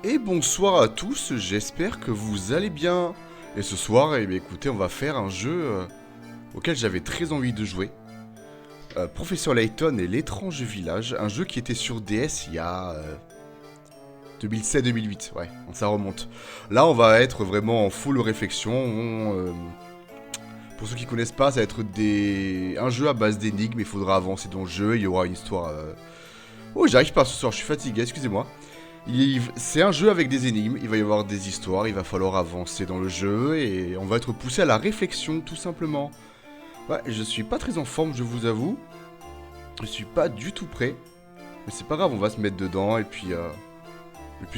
Et bonsoir à tous, j'espère que vous allez bien. Et ce soir, eh bien, écoutez, on va faire un jeu auquel j'avais très envie de jouer. Professeur Layton et l'étrange village, un jeu qui était sur DS il y a 2007-2008, ouais, donc ça remonte. Là, on va être vraiment en full réflexion. Pour ceux qui connaissent pas, ça va être un jeu à base d'énigmes, il faudra avancer dans le jeu, il y aura une histoire... Oh, j'arrive pas ce soir, je suis fatigué, excusez-moi. C'est un jeu avec des énigmes, il va y avoir des histoires, il va falloir avancer dans le jeu et on va être poussé à la réflexion tout simplement. Ouais, je suis pas très en forme, je vous avoue. Je suis pas du tout prêt. Mais c'est pas grave, on va se mettre dedans et puis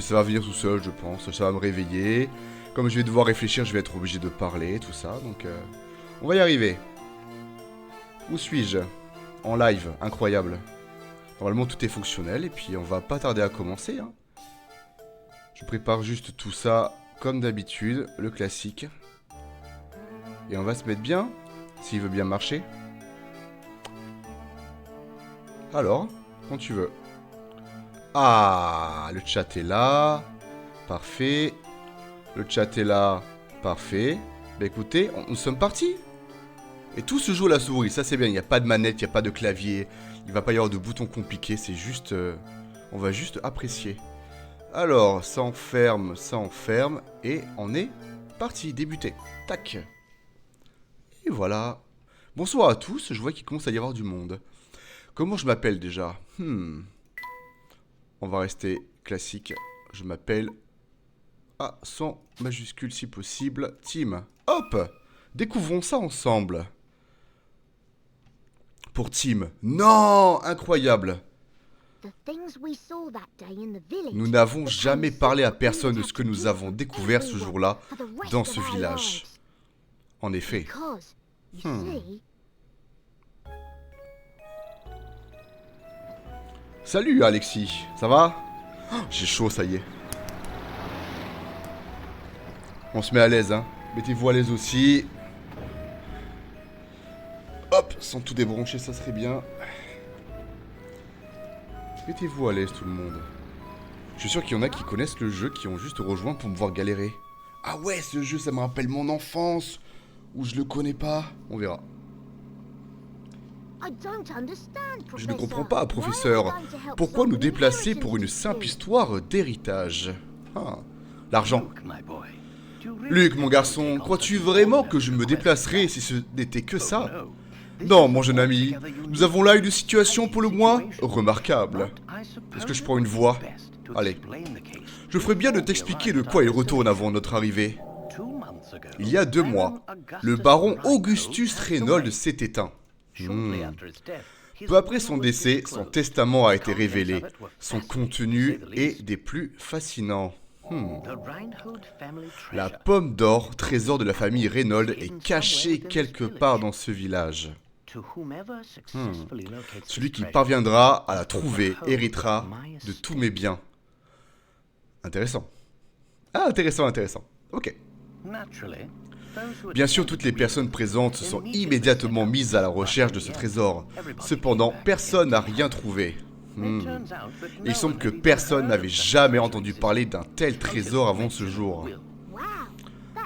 ça va venir tout seul, je pense. Ça va me réveiller. Comme je vais devoir réfléchir, je vais être obligé de parler, tout ça. Donc on va y arriver. Où suis-je? En live, incroyable. Normalement tout est fonctionnel et puis on va pas tarder à commencer, hein. Je prépare juste tout ça comme d'habitude, le classique. Et on va se mettre bien, s'il veut bien marcher. Alors, quand tu veux. Ah, le chat est là. Parfait. Le chat est là. Parfait. Bah écoutez, nous sommes partis. Et tout se joue à la souris, ça c'est bien. Il n'y a pas de manette, il n'y a pas de clavier. Il va pas y avoir de boutons compliqués, c'est juste... on va juste apprécier. Alors, ça enferme, et on est parti, débuter. Tac. Et voilà. Bonsoir à tous, je vois qu'il commence à y avoir du monde. Comment je m'appelle déjà? On va rester classique. Je m'appelle... Ah, sans majuscule si possible. Tim. Hop! Découvrons ça ensemble. Pour Tim. Non! Incroyable! Nous n'avons jamais parlé à personne de ce que nous avons découvert ce jour-là dans ce village. En effet. Salut Alexis, ça va? Oh, j'ai chaud, ça y est. On se met à l'aise, hein. Mettez-vous à l'aise aussi. Hop, sans tout débrancher, ça serait bien. Mettez-vous à l'aise tout le monde. Je suis sûr qu'il y en a qui connaissent le jeu, qui ont juste rejoint pour me voir galérer. Ah ouais, ce jeu, ça me rappelle mon enfance. Ou je le connais pas. On verra. Je ne comprends pas, professeur. Pourquoi nous déplacer pour une simple histoire d'héritage? L'argent. Luc, mon garçon, crois-tu vraiment que je me déplacerais si ce n'était que ça? Non, mon jeune ami, nous avons là une situation pour le moins remarquable. Est-ce que je prends une voix? Allez. Je ferais bien de t'expliquer de quoi il retourne avant notre arrivée. Il y a 2 mois, le baron Augustus Reynolds s'est éteint. Peu après son décès, son testament a été révélé. Son contenu est des plus fascinants. La pomme d'or, trésor de la famille Reynolds, est cachée quelque part dans ce village. Celui qui parviendra à la trouver héritera de tous mes biens. Intéressant. Ah, intéressant, intéressant. Ok. Bien sûr, toutes les personnes présentes se sont immédiatement mises à la recherche de ce trésor. Cependant, personne n'a rien trouvé. Il semble que personne n'avait jamais entendu parler d'un tel trésor avant ce jour.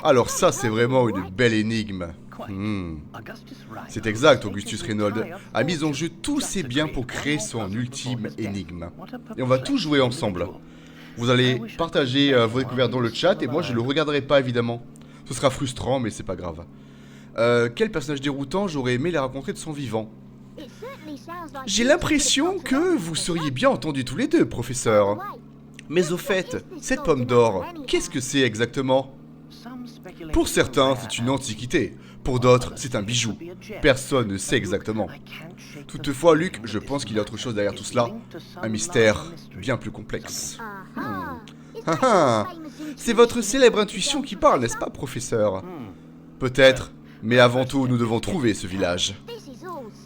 Alors ça, c'est vraiment une belle énigme. C'est exact, Augustus Reynolds a mis en jeu tous ses biens pour créer son ultime énigme. Et on va tous jouer ensemble. Vous allez partager vos découvertes dans le chat et moi je le regarderai pas évidemment. Ce sera frustrant mais c'est pas grave. Quel personnage déroutant j'aurais aimé les rencontrer de son vivant? J'ai l'impression que vous seriez bien entendus tous les deux, professeur. Mais au fait, cette pomme d'or, qu'est-ce que c'est exactement? Pour certains, c'est une antiquité. Pour d'autres, c'est un bijou. Personne ne sait exactement. Toutefois, Luc, je pense qu'il y a autre chose derrière tout cela. Un mystère bien plus complexe. C'est votre célèbre intuition qui parle, n'est-ce pas, professeur? Peut-être, mais avant tout, nous devons trouver ce village.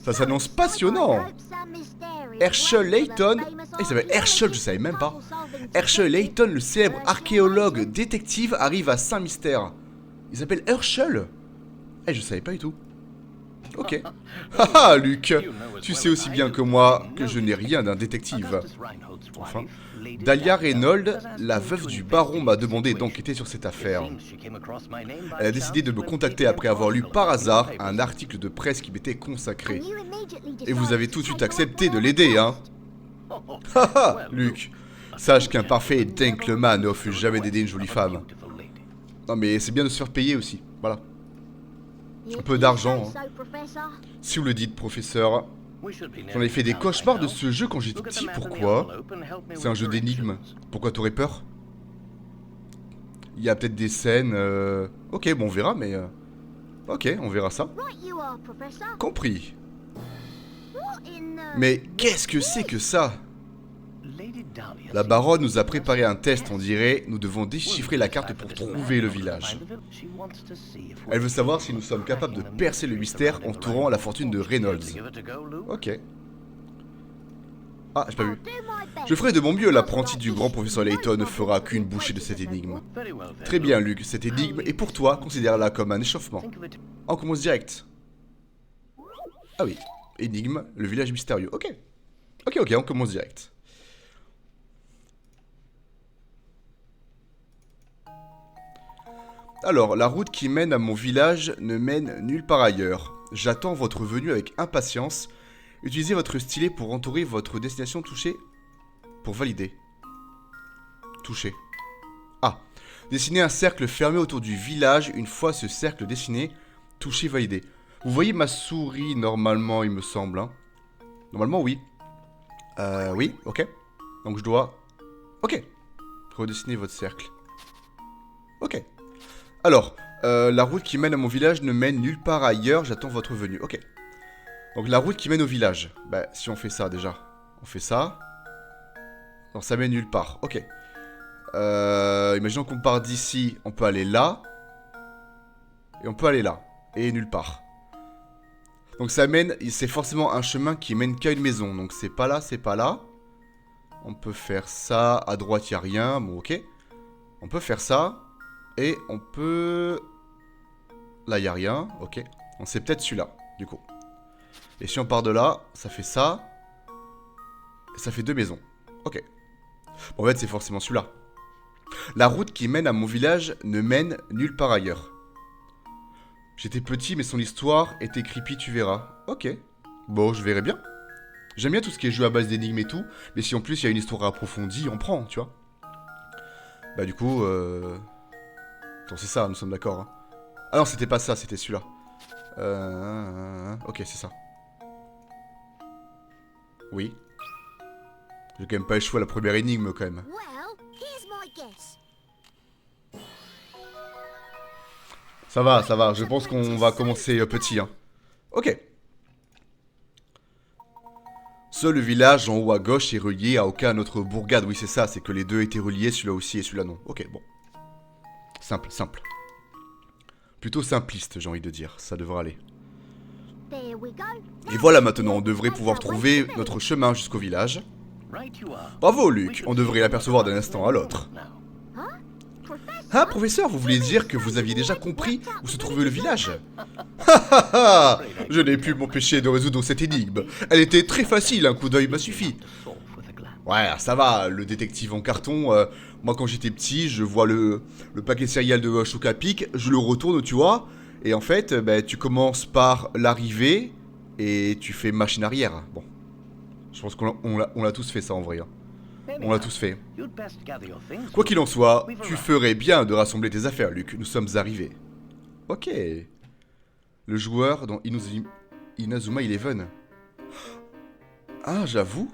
Ça s'annonce passionnant. Herschel Layton... Il s'appelle Herschel, je savais même pas. Herschel Layton, le célèbre archéologue détective, arrive à Saint-Mystère. Il s'appelle Herschel? Je savais pas du tout. Ok. Haha, Luc, tu sais aussi bien que moi que je n'ai rien d'un détective. Enfin, Dahlia Reynolds, la veuve du baron, m'a demandé d'enquêter sur cette affaire. Elle a décidé de me contacter après avoir lu par hasard un article de presse qui m'était consacré. Et vous avez tout de suite accepté de l'aider, hein? Haha, Luke. Sache qu'un parfait gentleman ne refuse jamais d'aider une jolie femme. Non mais c'est bien de se faire payer aussi, voilà. Un peu d'argent, hein. Si vous le dites, professeur. J'en ai fait des cauchemars de ce jeu quand j'étais petit, pourquoi? C'est un jeu d'énigmes. Pourquoi t'aurais peur? Il y a peut-être des scènes... Ok, bon on verra, mais... Ok, on verra ça. Compris. Mais qu'est-ce que c'est que ça? La baronne nous a préparé un test, on dirait. Nous devons déchiffrer la carte pour trouver le village. Elle veut savoir si nous sommes capables de percer le mystère entourant la fortune de Reynolds. Ok. Ah, j'ai pas vu. Je ferai de mon mieux, l'apprenti du grand professeur Layton ne fera qu'une bouchée de cette énigme. Très bien, Luke, cette énigme est pour toi, considère-la comme un échauffement. On commence direct. Ah oui, énigme, le village mystérieux. Ok. Ok, on commence direct. Alors, la route qui mène à mon village ne mène nulle part ailleurs. J'attends votre venue avec impatience. Utilisez votre stylet pour entourer votre destination touchée. Pour valider. Toucher. Ah. Dessinez un cercle fermé autour du village. Une fois ce cercle dessiné, toucher, valider. Vous voyez ma souris normalement, il me semble. Hein. Normalement, oui. Oui, ok. Donc je dois... Ok. Redessiner votre cercle. Ok. Alors, la route qui mène à mon village ne mène nulle part ailleurs, j'attends votre venue. Ok. Donc la route qui mène au village. Bah, si on fait ça déjà. On fait ça. Non, ça mène nulle part. Ok. Imaginons qu'on part d'ici, on peut aller là. Et on peut aller là. Et nulle part. Donc ça mène, c'est forcément un chemin qui mène qu'à une maison. Donc c'est pas là, c'est pas là. On peut faire ça. À droite, il n'y a rien. Bon, ok. On peut faire ça. Et on peut... Là, il n'y a rien. Ok. On sait peut-être celui-là, du coup. Et si on part de là, ça fait ça. Et ça fait 2 maisons. Ok. Bon, en fait, c'est forcément celui-là. La route qui mène à mon village ne mène nulle part ailleurs. J'étais petit, mais son histoire était creepy, tu verras. Ok. Bon, je verrai bien. J'aime bien tout ce qui est jeu à base d'énigmes et tout. Mais si en plus, il y a une histoire approfondie, on prend, tu vois. Bah, du coup... Attends, c'est ça, nous sommes d'accord. Hein. Ah non, c'était pas ça, c'était celui-là. Ok, c'est ça. Oui. J'ai quand même pas échoué à la première énigme, quand même. Ça va, je pense qu'on va commencer petit, hein. Ok. Seul le village en haut à gauche est relié à aucun autre bourgade. Oui, c'est ça, c'est que les deux étaient reliés, celui-là aussi et celui-là non. Ok, bon. Simple. Plutôt simpliste, j'ai envie de dire. Ça devrait aller. Et voilà maintenant, on devrait pouvoir trouver notre chemin jusqu'au village. Bravo, Luke. On devrait l'apercevoir d'un instant à l'autre. Ah, professeur, vous voulez dire que vous aviez déjà compris où se trouvait le village? Je n'ai pu m'empêcher de résoudre cette énigme. Elle était très facile, un coup d'œil m'a suffi. Ouais, ça va, le détective en carton, moi quand j'étais petit, je vois le paquet de céréales de Chocapic, je le retourne, tu vois, et en fait, bah, tu commences par l'arrivée, et tu fais machine arrière. Bon, je pense qu'on l'a tous fait ça en vrai. Hein. On l'a tous fait. Quoi qu'il en soit, tu ferais bien de rassembler tes affaires, Luke, nous sommes arrivés. Ok. Le joueur dans Inazuma Eleven. Ah, j'avoue.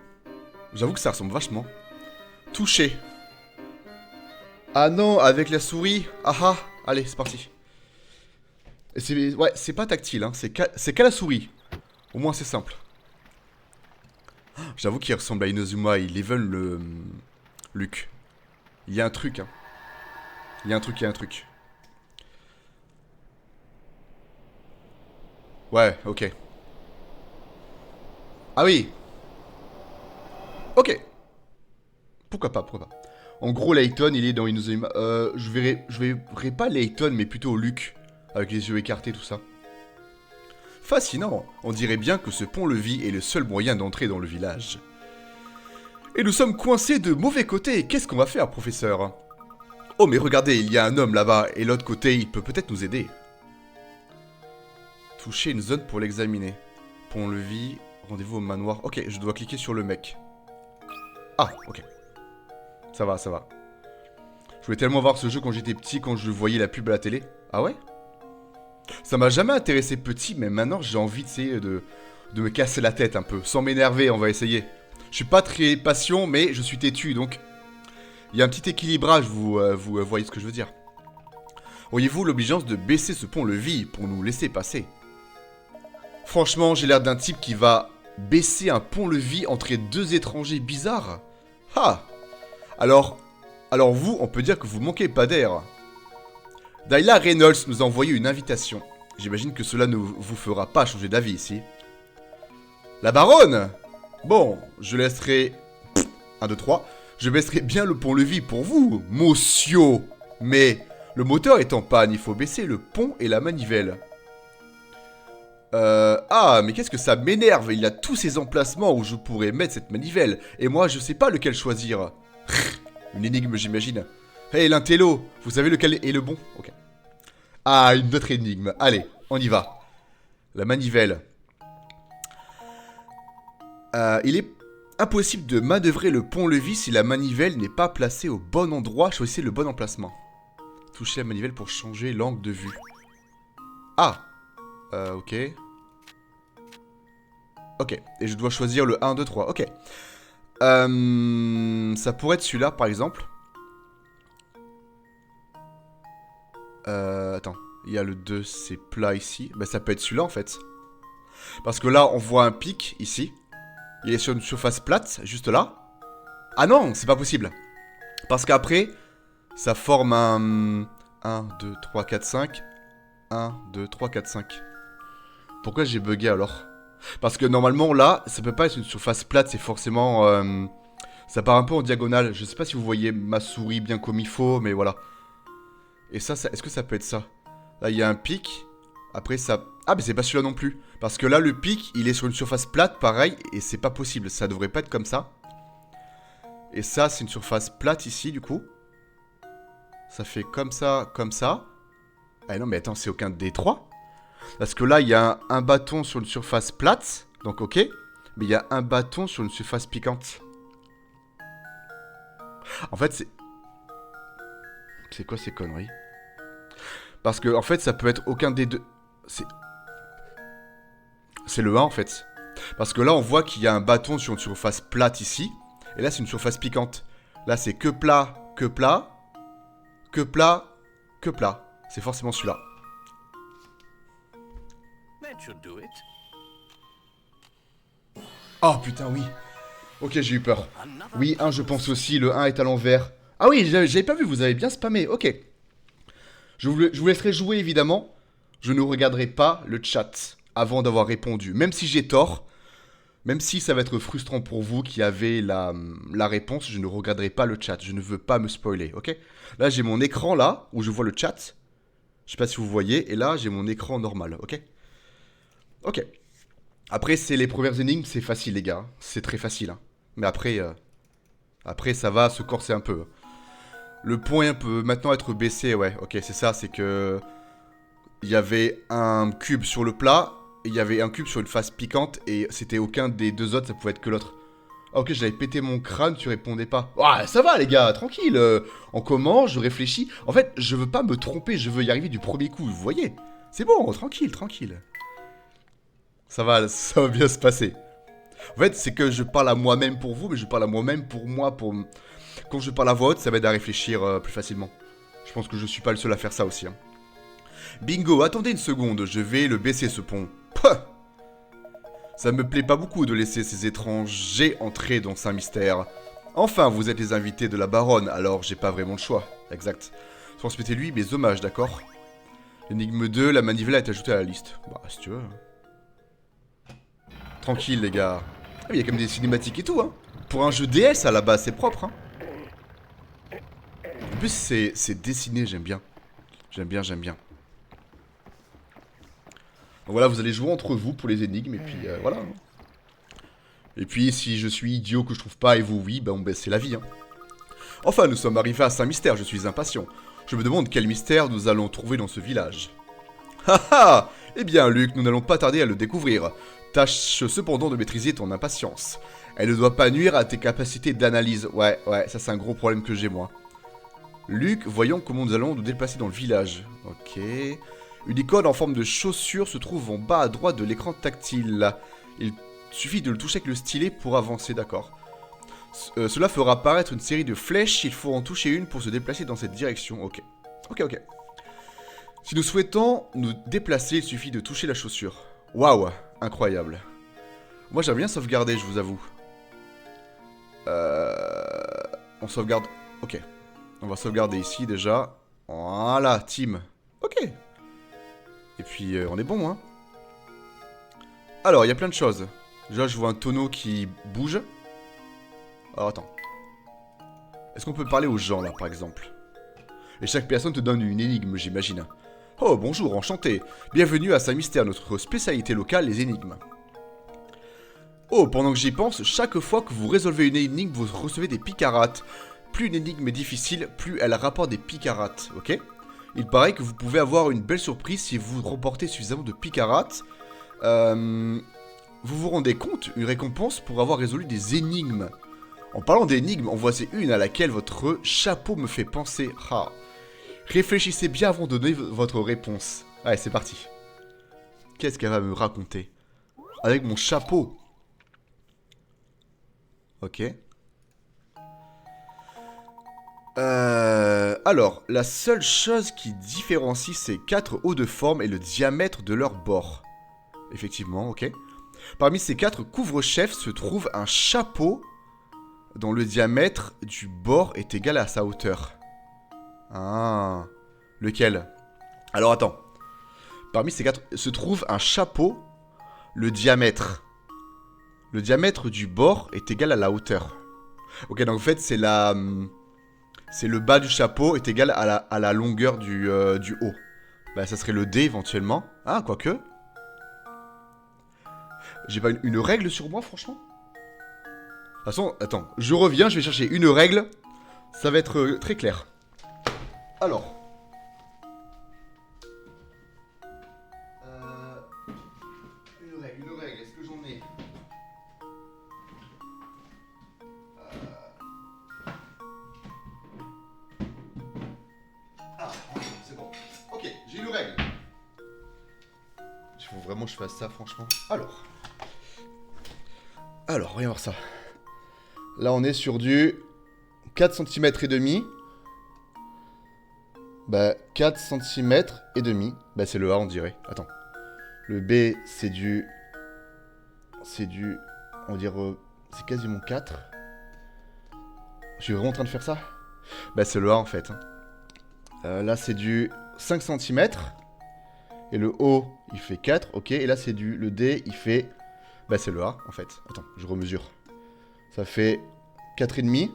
J'avoue que ça ressemble vachement. Toucher. Ah non, avec la souris. Ah ah. Allez, c'est parti. Ouais, c'est pas tactile, hein. C'est qu'à la souris. Au moins, c'est simple. J'avoue qu'il ressemble à Inazuma Eleven, le... Luke. Il y a un truc, hein. Il y a un truc. Ouais, ok. Ah oui. Ok. Pourquoi pas. En gros, Layton, il est dans Inazuma... je verrai pas Layton, mais plutôt Luke. Avec les yeux écartés, tout ça. Fascinant. On dirait bien que ce pont-levis est le seul moyen d'entrer dans le village. Et nous sommes coincés de mauvais côté. Qu'est-ce qu'on va faire, professeur? Oh, mais regardez, il y a un homme là-bas. Et l'autre côté, il peut peut-être nous aider. Toucher une zone pour l'examiner. Pont-levis, rendez-vous au manoir. Ok, je dois cliquer sur le mec. Ah, ok. Ça va, ça va. Je voulais tellement voir ce jeu quand j'étais petit, quand je voyais la pub à la télé. Ah ouais? Ça m'a jamais intéressé petit, mais maintenant j'ai envie, tu sais, de me casser la tête un peu. Sans m'énerver, on va essayer. Je suis pas très patient, mais je suis têtu, donc... Il y a un petit équilibrage, vous voyez ce que je veux dire. Auriez-vous l'obligeance de baisser ce pont-levis pour nous laisser passer? Franchement, j'ai l'air d'un type qui va baisser un pont-levis entre deux étrangers bizarres. Ah! Alors vous, on peut dire que vous manquez pas d'air. Dayla Reynolds nous a envoyé une invitation. J'imagine que cela ne vous fera pas changer d'avis ici. La baronne! Bon, je laisserai... 1, 2, 3. Je baisserai bien le pont-levis pour vous, monsieur. Mais le moteur est en panne, il faut baisser le pont et la manivelle. Ah, mais qu'est-ce que ça m'énerve. Il y a tous ces emplacements où je pourrais mettre cette manivelle. Et moi, je sais pas lequel choisir. Une énigme, j'imagine. Hey, l'intello, vous savez lequel est le bon? Ok. Ah, une autre énigme. Allez, on y va. La manivelle. Il est impossible de manœuvrer le pont-levis si la manivelle n'est pas placée au bon endroit. Choisissez le bon emplacement. Touchez la manivelle pour changer l'angle de vue. Ah. Ok. Ok. Et je dois choisir le 1, 2, 3. Ok. Ça pourrait être celui-là, par exemple. Attends. Il y a le 2, c'est plat ici. Bah, ça peut être celui-là, en fait. Parce que là, on voit un pic, ici. Il est sur une surface plate, juste là. Ah non, c'est pas possible. Parce qu'après, ça forme un... 1, 2, 3, 4, 5. 1, 2, 3, 4, 5. Pourquoi j'ai bugué alors? Parce que normalement, là, ça peut pas être une surface plate, c'est forcément... ça part un peu en diagonale. Je sais pas si vous voyez ma souris bien comme il faut, mais voilà. Et ça est-ce que ça peut être ça? Là, il y a un pic. Après, ça... Ah, mais c'est pas celui-là non plus. Parce que là, le pic, il est sur une surface plate, pareil, et c'est pas possible. Ça devrait pas être comme ça. Et ça, c'est une surface plate ici, du coup. Ça fait comme ça, comme ça. Ah non, mais attends, c'est aucun des trois. Parce que là, il y a un bâton sur une surface plate. Donc, ok. Mais il y a un bâton sur une surface piquante. En fait, c'est... C'est quoi ces conneries? Parce que, en fait, ça peut être aucun des deux... C'est le 1, en fait. Parce que là, on voit qu'il y a un bâton sur une surface plate ici. Et là, c'est une surface piquante. Là, c'est que plat, que plat, que plat, que plat. C'est forcément celui-là. Oh, putain, oui. Ok, j'ai eu peur. Oui, 1, je pense aussi. Le 1 est à l'envers. Ah oui, j'avais pas vu, vous avez bien spammé. Ok. Je vous laisserai jouer, évidemment. Je ne regarderai pas le chat avant d'avoir répondu. Même si j'ai tort, même si ça va être frustrant pour vous qui avez la réponse, je ne regarderai pas le chat. Je ne veux pas me spoiler, ok? Là, j'ai mon écran, là, où je vois le chat. Je sais pas si vous voyez. Et là, j'ai mon écran normal, ok? Ok. Après, c'est les premières énigmes, c'est facile, les gars. C'est très facile, hein. Mais après, après, ça va se corser un peu. Le point peut maintenant être baissé, ouais. Ok, c'est ça, c'est que... Il y avait un cube sur le plat, et il y avait un cube sur une face piquante, et c'était aucun des deux autres, ça pouvait être que l'autre. Ah ok, j'avais pété mon crâne, tu répondais pas. Ouais, ça va les gars, tranquille. On commence, je réfléchis. En fait, je veux pas me tromper, je veux y arriver du premier coup, vous voyez? C'est bon, tranquille, tranquille. Ça va bien se passer. En fait, c'est que je parle à moi-même pour vous, mais je parle à moi-même pour moi, pour... Quand je parle à voix haute, ça m'aide à réfléchir plus facilement. Je pense que je suis pas le seul à faire ça aussi, hein. Bingo, attendez une seconde, je vais le baisser ce pont. Pouah. Ça me plaît pas beaucoup de laisser ces étrangers entrer dans Saint-Mystère. Enfin, vous êtes les invités de la baronne, alors j'ai pas vraiment le choix. Exact. Transmettez-lui mes hommages, d'accord? L'énigme 2, la manivelle a été ajoutée à la liste. Bah, si tu veux. Tranquille, les gars. Ah, il y a quand même des cinématiques et tout, hein. Pour un jeu DS, à la base, c'est propre, hein. En plus, c'est dessiné, j'aime bien. J'aime bien, j'aime bien. Donc voilà, vous allez jouer entre vous pour les énigmes, et puis voilà. Et puis, si je suis idiot que je trouve pas et vous, oui, ben c'est la vie, hein. Enfin, nous sommes arrivés à Saint-Mystère, je suis impatient. Je me demande quel mystère nous allons trouver dans ce village. Haha. Eh bien, Luc, nous n'allons pas tarder à le découvrir. Tâche cependant de maîtriser ton impatience. Elle ne doit pas nuire à tes capacités d'analyse. Ouais, ça c'est un gros problème que j'ai, moi. Luc, voyons comment nous allons nous déplacer dans le village. Ok. Une icône en forme de chaussure se trouve en bas à droite de l'écran tactile. Il suffit de le toucher avec le stylet pour avancer, d'accord. Cela fera apparaître une série de flèches, il faut en toucher une pour se déplacer dans cette direction. Ok. Ok. Si nous souhaitons nous déplacer, il suffit de toucher la chaussure. Waouh, incroyable. Moi j'aime bien sauvegarder, je vous avoue. On sauvegarde... Ok. On va sauvegarder ici déjà. Voilà, team. Ok. Et puis on est bon, hein. Alors, il y a plein de choses. Déjà, je vois un tonneau qui bouge. Alors, attends. Est-ce qu'on peut parler aux gens, là, par exemple? Et chaque personne te donne une énigme, j'imagine. Oh, bonjour, enchanté. Bienvenue à Saint-Mystère, notre spécialité locale, les énigmes. Oh, pendant que j'y pense, chaque fois que vous résolvez une énigme, vous recevez des picarates. Plus une énigme est difficile, plus elle rapporte des picarates, ok? Il paraît que vous pouvez avoir une belle surprise si vous remportez suffisamment de picarates. Vous vous rendez compte? Une récompense pour avoir résolu des énigmes. En parlant d'énigmes, en voici une à laquelle votre chapeau me fait penser. Ah. Réfléchissez bien avant de donner votre réponse. Allez, c'est parti. Qu'est-ce qu'elle va me raconter? Avec mon chapeau. Ok. Alors, la seule chose qui différencie ces 4 hauts de forme est le diamètre de leur bord. Effectivement, ok. Parmi ces 4 couvre-chefs se trouve un chapeau dont le diamètre du bord est égal à sa hauteur. Ah, lequel? Alors attends. Parmi ces 4 se trouve un chapeau, le diamètre. Le diamètre du bord est égal à la hauteur. Ok, donc en fait c'est la... C'est le bas du chapeau est égal à la longueur du haut. Bah ça serait le D éventuellement. Ah, quoique. J'ai pas une règle sur moi, franchement. De toute façon, attends, je reviens, je vais chercher une règle. Ça va être très clair. Alors. Une règle, est-ce que j'en ai? Ah, c'est bon. Ok, j'ai une règle. Il faut vraiment que je fasse ça, franchement. Alors, voyons voir ça. Là, on est sur du 4 cm et demi. Bah, 4 cm et demi. Bah, c'est le A, on dirait. Attends. Le B, c'est du... On dirait... C'est quasiment 4. Je suis vraiment en train de faire ça? Bah, c'est le A, en fait. Là, c'est du 5 cm. Et le O, il fait 4. Ok, et là, c'est du... Le D, il fait... Bah, c'est le A, en fait. Attends, je remesure. Ça fait 4,5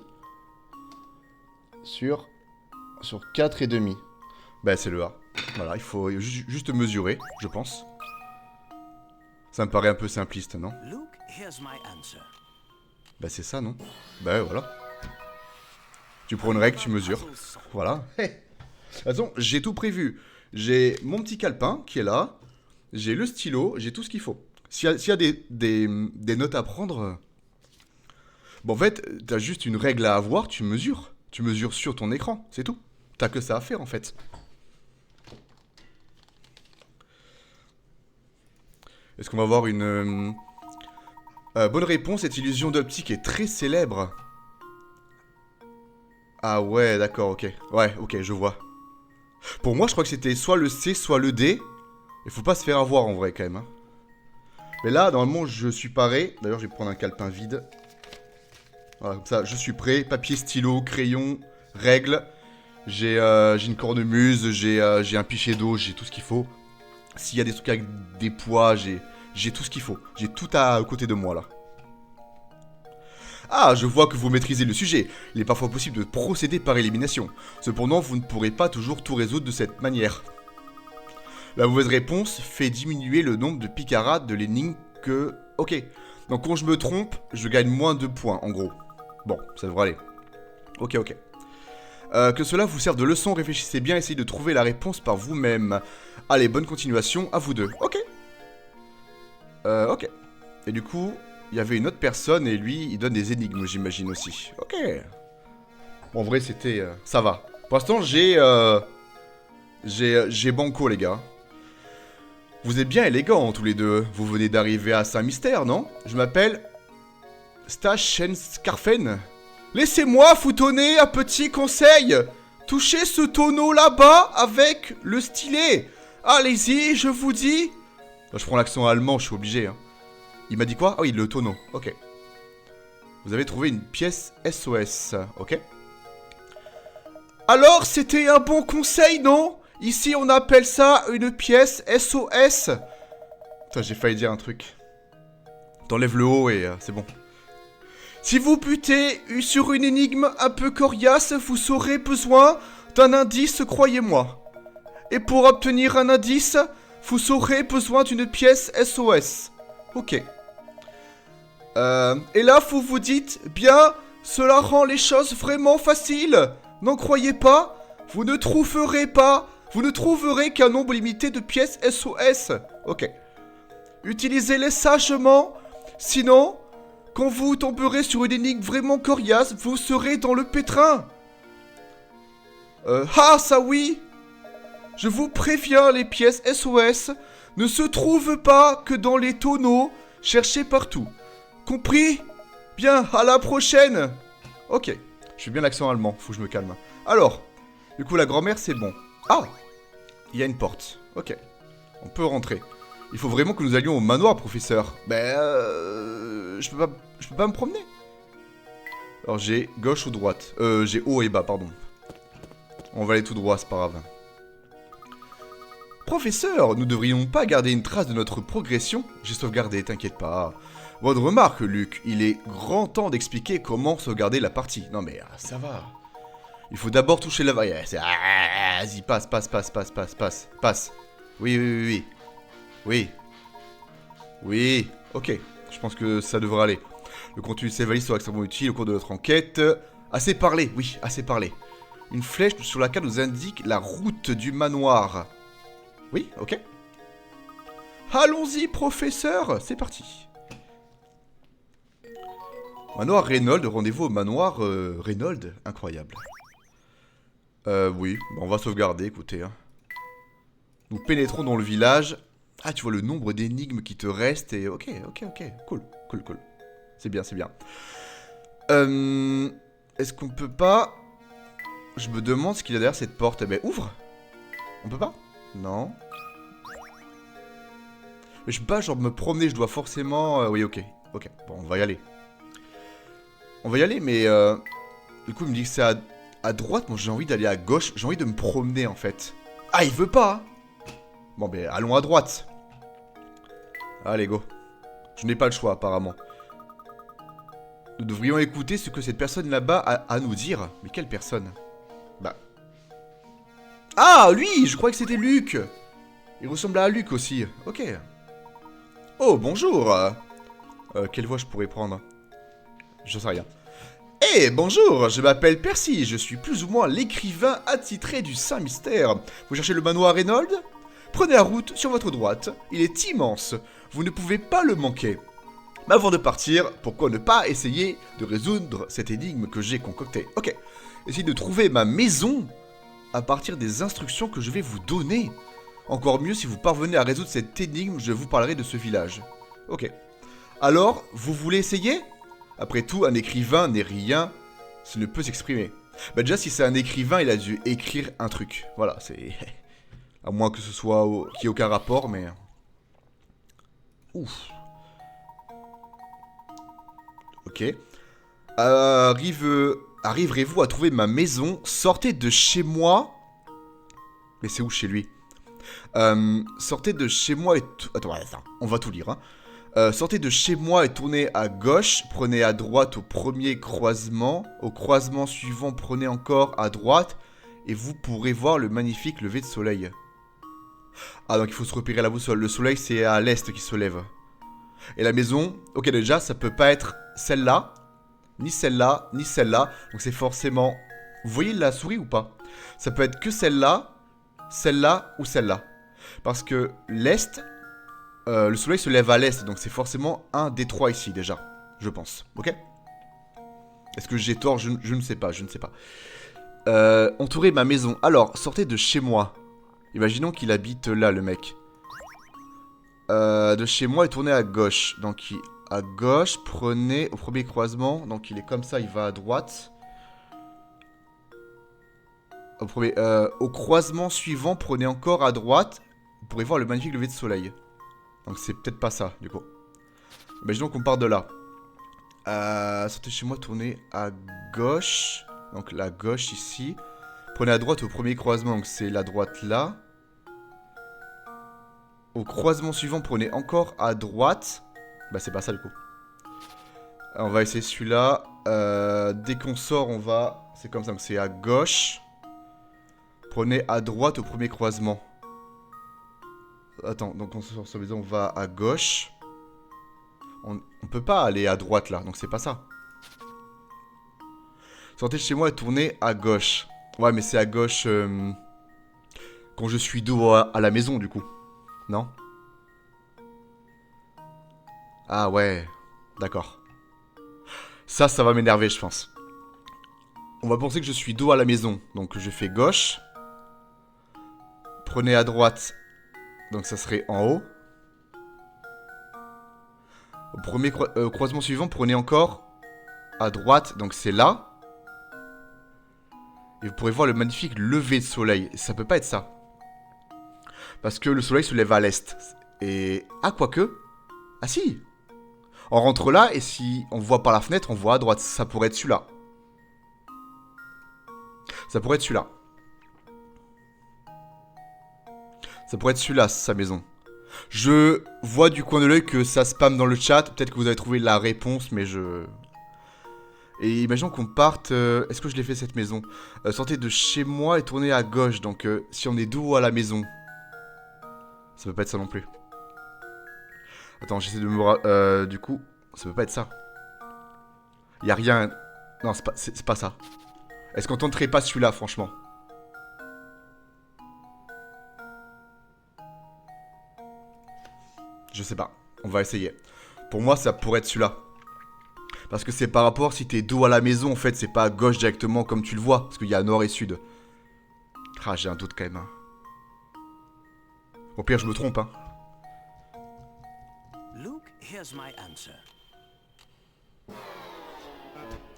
sur 4,5. Bah, c'est le A. Voilà, il faut juste mesurer, je pense. Ça me paraît un peu simpliste, non? Bah, c'est ça, non? Bah, voilà. Tu prends une règle, tu mesures. Voilà. De toute façon, j'ai tout prévu. J'ai mon petit calepin qui est là. J'ai le stylo, j'ai tout ce qu'il faut. S'il y a des notes à prendre... Bon, en fait, t'as juste une règle à avoir, tu mesures. Tu mesures sur ton écran, c'est tout. T'as que ça à faire, en fait. Est-ce qu'on va avoir une... bonne réponse, cette illusion d'optique est très célèbre. Ah ouais, d'accord, ok. Ouais, ok, je vois. Pour moi, je crois que c'était soit le C, soit le D. Il faut pas se faire avoir, en vrai, quand même, hein. Mais là, normalement, je suis paré. D'ailleurs, je vais prendre un calepin vide. Voilà, comme ça, je suis prêt. Papier, stylo, crayon, règle. J'ai une cornemuse, j'ai un pichet d'eau, j'ai tout ce qu'il faut. S'il y a des trucs avec des poids, j'ai tout ce qu'il faut. J'ai tout à côté de moi, là. Ah, je vois que vous maîtrisez le sujet. Il est parfois possible de procéder par élimination. Cependant, vous ne pourrez pas toujours tout résoudre de cette manière. La mauvaise réponse fait diminuer le nombre de picarades de l'énigme que... Ok. Donc quand je me trompe, je gagne moins de points, en gros. Bon, ça devrait aller. Ok, ok. Que cela vous serve de leçon, réfléchissez bien, essayez de trouver la réponse par vous-même. Allez, bonne continuation, à vous deux. Ok. Ok. Et du coup, il y avait une autre personne et lui, il donne des énigmes, j'imagine aussi. Ok. Bon, en vrai, c'était... ça va. Pour l'instant, j'ai banco, les gars. Vous êtes bien élégants, tous les deux. Vous venez d'arriver à Saint-Mystère, non? Je m'appelle... Stachenskarfen. Laissez-moi vous donner un petit conseil. Touchez ce tonneau là-bas avec le stylet. Allez-y, je vous dis. Je prends l'accent allemand, je suis obligé. Hein. Il m'a dit quoi? Ah oui, le tonneau. Ok. Vous avez trouvé une pièce SOS. Ok. Alors, c'était un bon conseil, non? Ici, on appelle ça une pièce SOS. Putain, j'ai failli dire un truc. T'enlèves le haut et c'est bon. Si vous butez sur une énigme un peu coriace, vous aurez besoin d'un indice, croyez-moi. Et pour obtenir un indice, vous aurez besoin d'une pièce SOS. Ok. Et là, vous vous dites, bien, cela rend les choses vraiment faciles. N'en croyez pas, vous ne trouverez qu'un nombre limité de pièces SOS. Ok. Utilisez-les sagement, sinon... Quand vous tomberez sur une énigme vraiment coriace, vous serez dans le pétrin. Ah, ça oui. Je vous préviens, les pièces SOS ne se trouvent pas que dans les tonneaux. Cherchez partout. Compris? Bien, à la prochaine. Ok, je fais bien l'accent allemand, faut que je me calme. Alors, du coup, la grand-mère, c'est bon. Ah, il y a une porte. Ok, on peut rentrer. Il faut vraiment que nous allions au manoir, professeur. Ben, je peux pas me promener. Alors, j'ai gauche ou droite. J'ai haut et bas, pardon. On va aller tout droit, c'est pas grave. Professeur, nous devrions pas garder une trace de notre progression? J'ai sauvegardé, t'inquiète pas. Bonne remarque, Luc. Il est grand temps d'expliquer comment sauvegarder la partie. Non mais, ça va. Il faut d'abord toucher la... Vas-y, passe. Passe. Oui. Oui, ok. Je pense que ça devrait aller. Le contenu de ces valises sera extrêmement utile au cours de notre enquête. Assez parlé, oui, assez parlé. Une flèche sur la carte nous indique la route du manoir. Oui, ok. Allons-y, professeur. C'est parti. Manoir Reynolds, rendez-vous au manoir Reynolds. Incroyable. Oui, on va sauvegarder, écoutez. Hein. Nous pénétrons dans le village. Ah, tu vois le nombre d'énigmes qui te restent et... Ok. Cool. C'est bien. Est-ce qu'on peut pas... Je me demande ce qu'il y a derrière cette porte. Eh ben, ouvre. On peut pas? Non. Mais je peux pas, genre, me promener. Je dois forcément... Oui, ok. Bon, on va y aller. Mais... Du coup, il me dit que c'est à droite. Moi, j'ai envie d'aller à gauche. J'ai envie de me promener, en fait. Ah, il veut pas, hein. Bon, ben, allons à droite. Allez, go. Je n'ai pas le choix, apparemment. Nous devrions écouter ce que cette personne là-bas a à nous dire. Mais quelle personne? Bah... Ah, lui! Je croyais que c'était Luc. Il ressemble à Luc aussi. Ok. Oh, bonjour. Quelle voix je pourrais prendre? Je sais rien. Eh, bonjour, je m'appelle Percy. Je suis plus ou moins l'écrivain attitré du Saint-Mystère. Vous cherchez le manoir Reynolds? Prenez la route sur votre droite, il est immense, vous ne pouvez pas le manquer. Mais avant de partir, pourquoi ne pas essayer de résoudre cette énigme que j'ai concoctée? Ok, essayez de trouver ma maison à partir des instructions que je vais vous donner. Encore mieux, si vous parvenez à résoudre cette énigme, je vous parlerai de ce village. Ok. Alors, vous voulez essayer? Après tout, un écrivain n'est rien s'il ne peut s'exprimer. Bah déjà, si c'est un écrivain, il a dû écrire un truc. Voilà, c'est... À moins que ce soit... qu'il n'y ait aucun rapport, mais... Ouf. Ok. Arriverez-vous à trouver ma maison? Sortez de chez moi. Mais c'est où chez lui? Sortez de chez moi et... Attends, on va tout lire. Hein. Sortez de chez moi et tournez à gauche. Prenez à droite au premier croisement. Au croisement suivant, prenez encore à droite. Et vous pourrez voir le magnifique lever de soleil. Ah, donc il faut se repérer la boussole. Le soleil, c'est à l'est qui se lève. Et la maison, ok déjà, ça peut pas être celle-là, ni celle-là, ni celle-là. Donc c'est forcément... Vous voyez la souris ou pas? Ça peut être que celle-là, celle-là ou celle-là. Parce que l'Est, le soleil se lève à l'Est. Donc c'est forcément un des trois ici déjà. Je pense. Ok? Est-ce que j'ai tort? Je ne sais pas, je ne sais pas. Entourer ma maison. Alors, sortez de chez moi. Imaginons qu'il habite là, le mec. De chez moi et tournez à gauche. Donc, à gauche, prenez au premier croisement. Donc, il est comme ça, il va à droite. Au croisement suivant, prenez encore à droite. Vous pourrez voir le magnifique lever de soleil. Donc, c'est peut-être pas ça, du coup. Imaginons qu'on part de là. Sortez de chez moi, tournez à gauche. Donc, la gauche ici. Prenez à droite au premier croisement. Donc, c'est la droite là. Au croisement suivant, prenez encore à droite. Bah, c'est pas ça, du coup. On va essayer celui-là. Dès qu'on sort, on va... C'est comme ça, donc c'est à gauche. Prenez à droite au premier croisement. Attends, donc on sort sur maison, on va à gauche. On peut pas aller à droite, là, donc c'est pas ça. Sortez de chez moi et tournez à gauche. Ouais, mais c'est à gauche... quand je suis dos à la maison, du coup. Non? Ah ouais, d'accord. Ça va m'énerver, je pense. On va penser que je suis dos à la maison. Donc je fais gauche. Prenez à droite. Donc ça serait en haut. Au premier croisement suivant, prenez encore à droite. Donc c'est là. Et vous pourrez voir le magnifique lever de soleil. Ça peut pas être ça. Parce que le soleil se lève à l'est. Et... Ah, quoique. Ah si. On rentre là et si on voit par la fenêtre, on voit à droite. Ça pourrait être celui-là. Ça pourrait être celui-là. Ça pourrait être celui-là, sa maison. Je vois du coin de l'œil que ça spam dans le chat. Peut-être que vous avez trouvé la réponse, mais je... Et imaginons qu'on parte... Est-ce que je l'ai fait cette maison? Sortez de chez moi et tournez à gauche. Donc si on est dos à la maison... Ça peut pas être ça non plus. Attends, j'essaie de me... du coup, ça peut pas être ça. Y a rien... Non, c'est pas ça. Est-ce qu'on tenterait pas celui-là, franchement? Je sais pas. On va essayer. Pour moi, ça pourrait être celui-là. Parce que c'est par rapport, si t'es dos à la maison, en fait, c'est pas à gauche directement comme tu le vois. Parce qu'il y a nord et sud. Ah, j'ai un doute quand même. Hein. Au pire, je me trompe. Hein.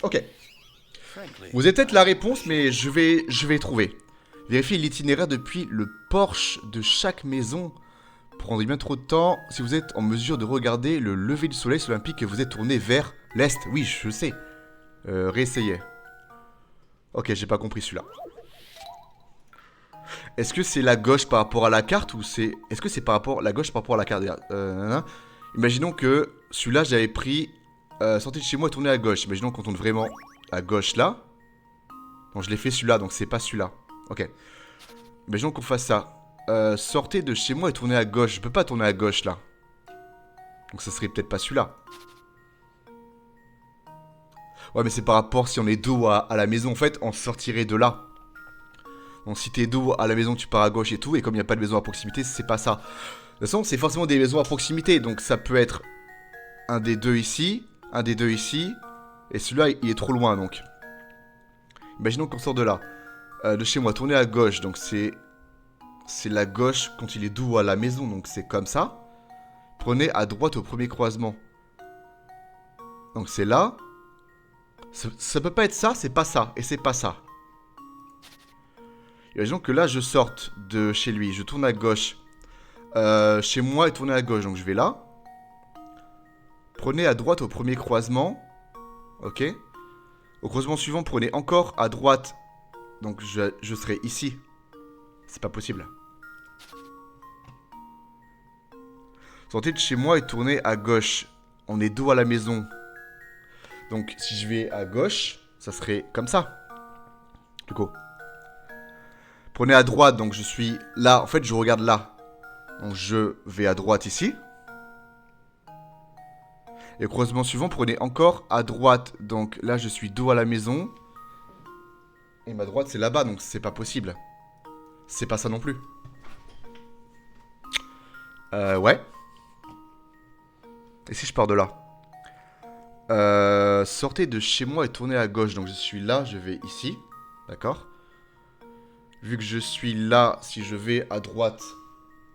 Ok. Vous avez peut-être la réponse, mais je vais trouver. Vérifiez l'itinéraire depuis le porche de chaque maison. Prendrait bien trop de temps si vous êtes en mesure de regarder le lever du soleil sur l'Olympique et vous êtes tourné vers l'est. Oui, je sais. Réessayez. Ok, j'ai pas compris celui-là. Est-ce que c'est la gauche par rapport à la carte ou c'est... Est-ce que c'est par rapport... La gauche par rapport à la carte Imaginons que celui-là, j'avais pris... sortez de chez moi et tournez à gauche. Imaginons qu'on tourne vraiment à gauche là. Non, je l'ai fait celui-là, donc c'est pas celui-là. Ok. Imaginons qu'on fasse ça. Sortez de chez moi et tournez à gauche. Je peux pas tourner à gauche là. Donc ça serait peut-être pas celui-là. Ouais, mais c'est par rapport si on est dos à la maison. En fait, on sortirait de là. Donc si t'es dos à la maison, tu pars à gauche et tout. Et comme il n'y a pas de maison à proximité, c'est pas ça. De toute façon, c'est forcément des maisons à proximité. Donc ça peut être un des deux ici, un des deux ici. Et celui-là, il est trop loin donc. Imaginons qu'on sort de là. De chez moi, tournez à gauche. Donc c'est la gauche quand il est dos à la maison. Donc c'est comme ça. Prenez à droite au premier croisement. Donc c'est là. Ça peut pas être ça, c'est pas ça. Et c'est pas ça. Imaginons que là, je sorte de chez lui. Je tourne à gauche. Chez moi et tourner à gauche. Donc je vais là. Prenez à droite au premier croisement. Ok. Au croisement suivant, prenez encore à droite. Donc je serai ici. C'est pas possible. Sortez de chez moi et tournez à gauche. On est dos à la maison. Donc si je vais à gauche, ça serait comme ça. Du coup. Prenez à droite, donc je suis là. En fait, je regarde là. Donc je vais à droite ici. Et croisement suivant, prenez encore à droite. Donc là, je suis dos à la maison. Et ma droite, c'est là-bas, donc c'est pas possible. C'est pas ça non plus. Ouais. Et si je pars de là? Sortez de chez moi et tournez à gauche. Donc je suis là, je vais ici. D'accord? Vu que je suis là, si je vais à droite,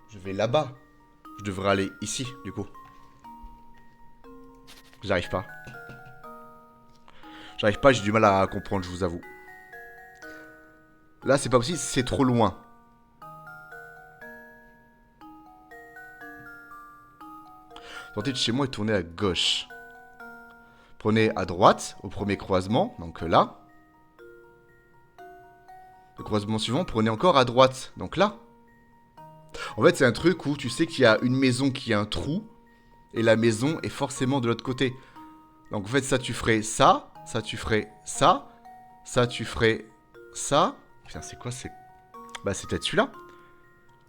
je vais là-bas. Je devrais aller ici, du coup. J'arrive pas. J'arrive pas, j'ai du mal à comprendre, je vous avoue. Là, c'est pas possible, c'est trop loin. Sortez de chez moi et tournez à gauche. Prenez à droite, au premier croisement, donc là. Le croisement suivant, prenez encore à droite, donc là. En fait, c'est un truc où tu sais qu'il y a une maison qui a un trou, et la maison est forcément de l'autre côté. Donc en fait, ça tu ferais ça, ça tu ferais ça, ça tu ferais ça. Putain, c'est quoi, c'est... Bah, c'est peut-être celui-là.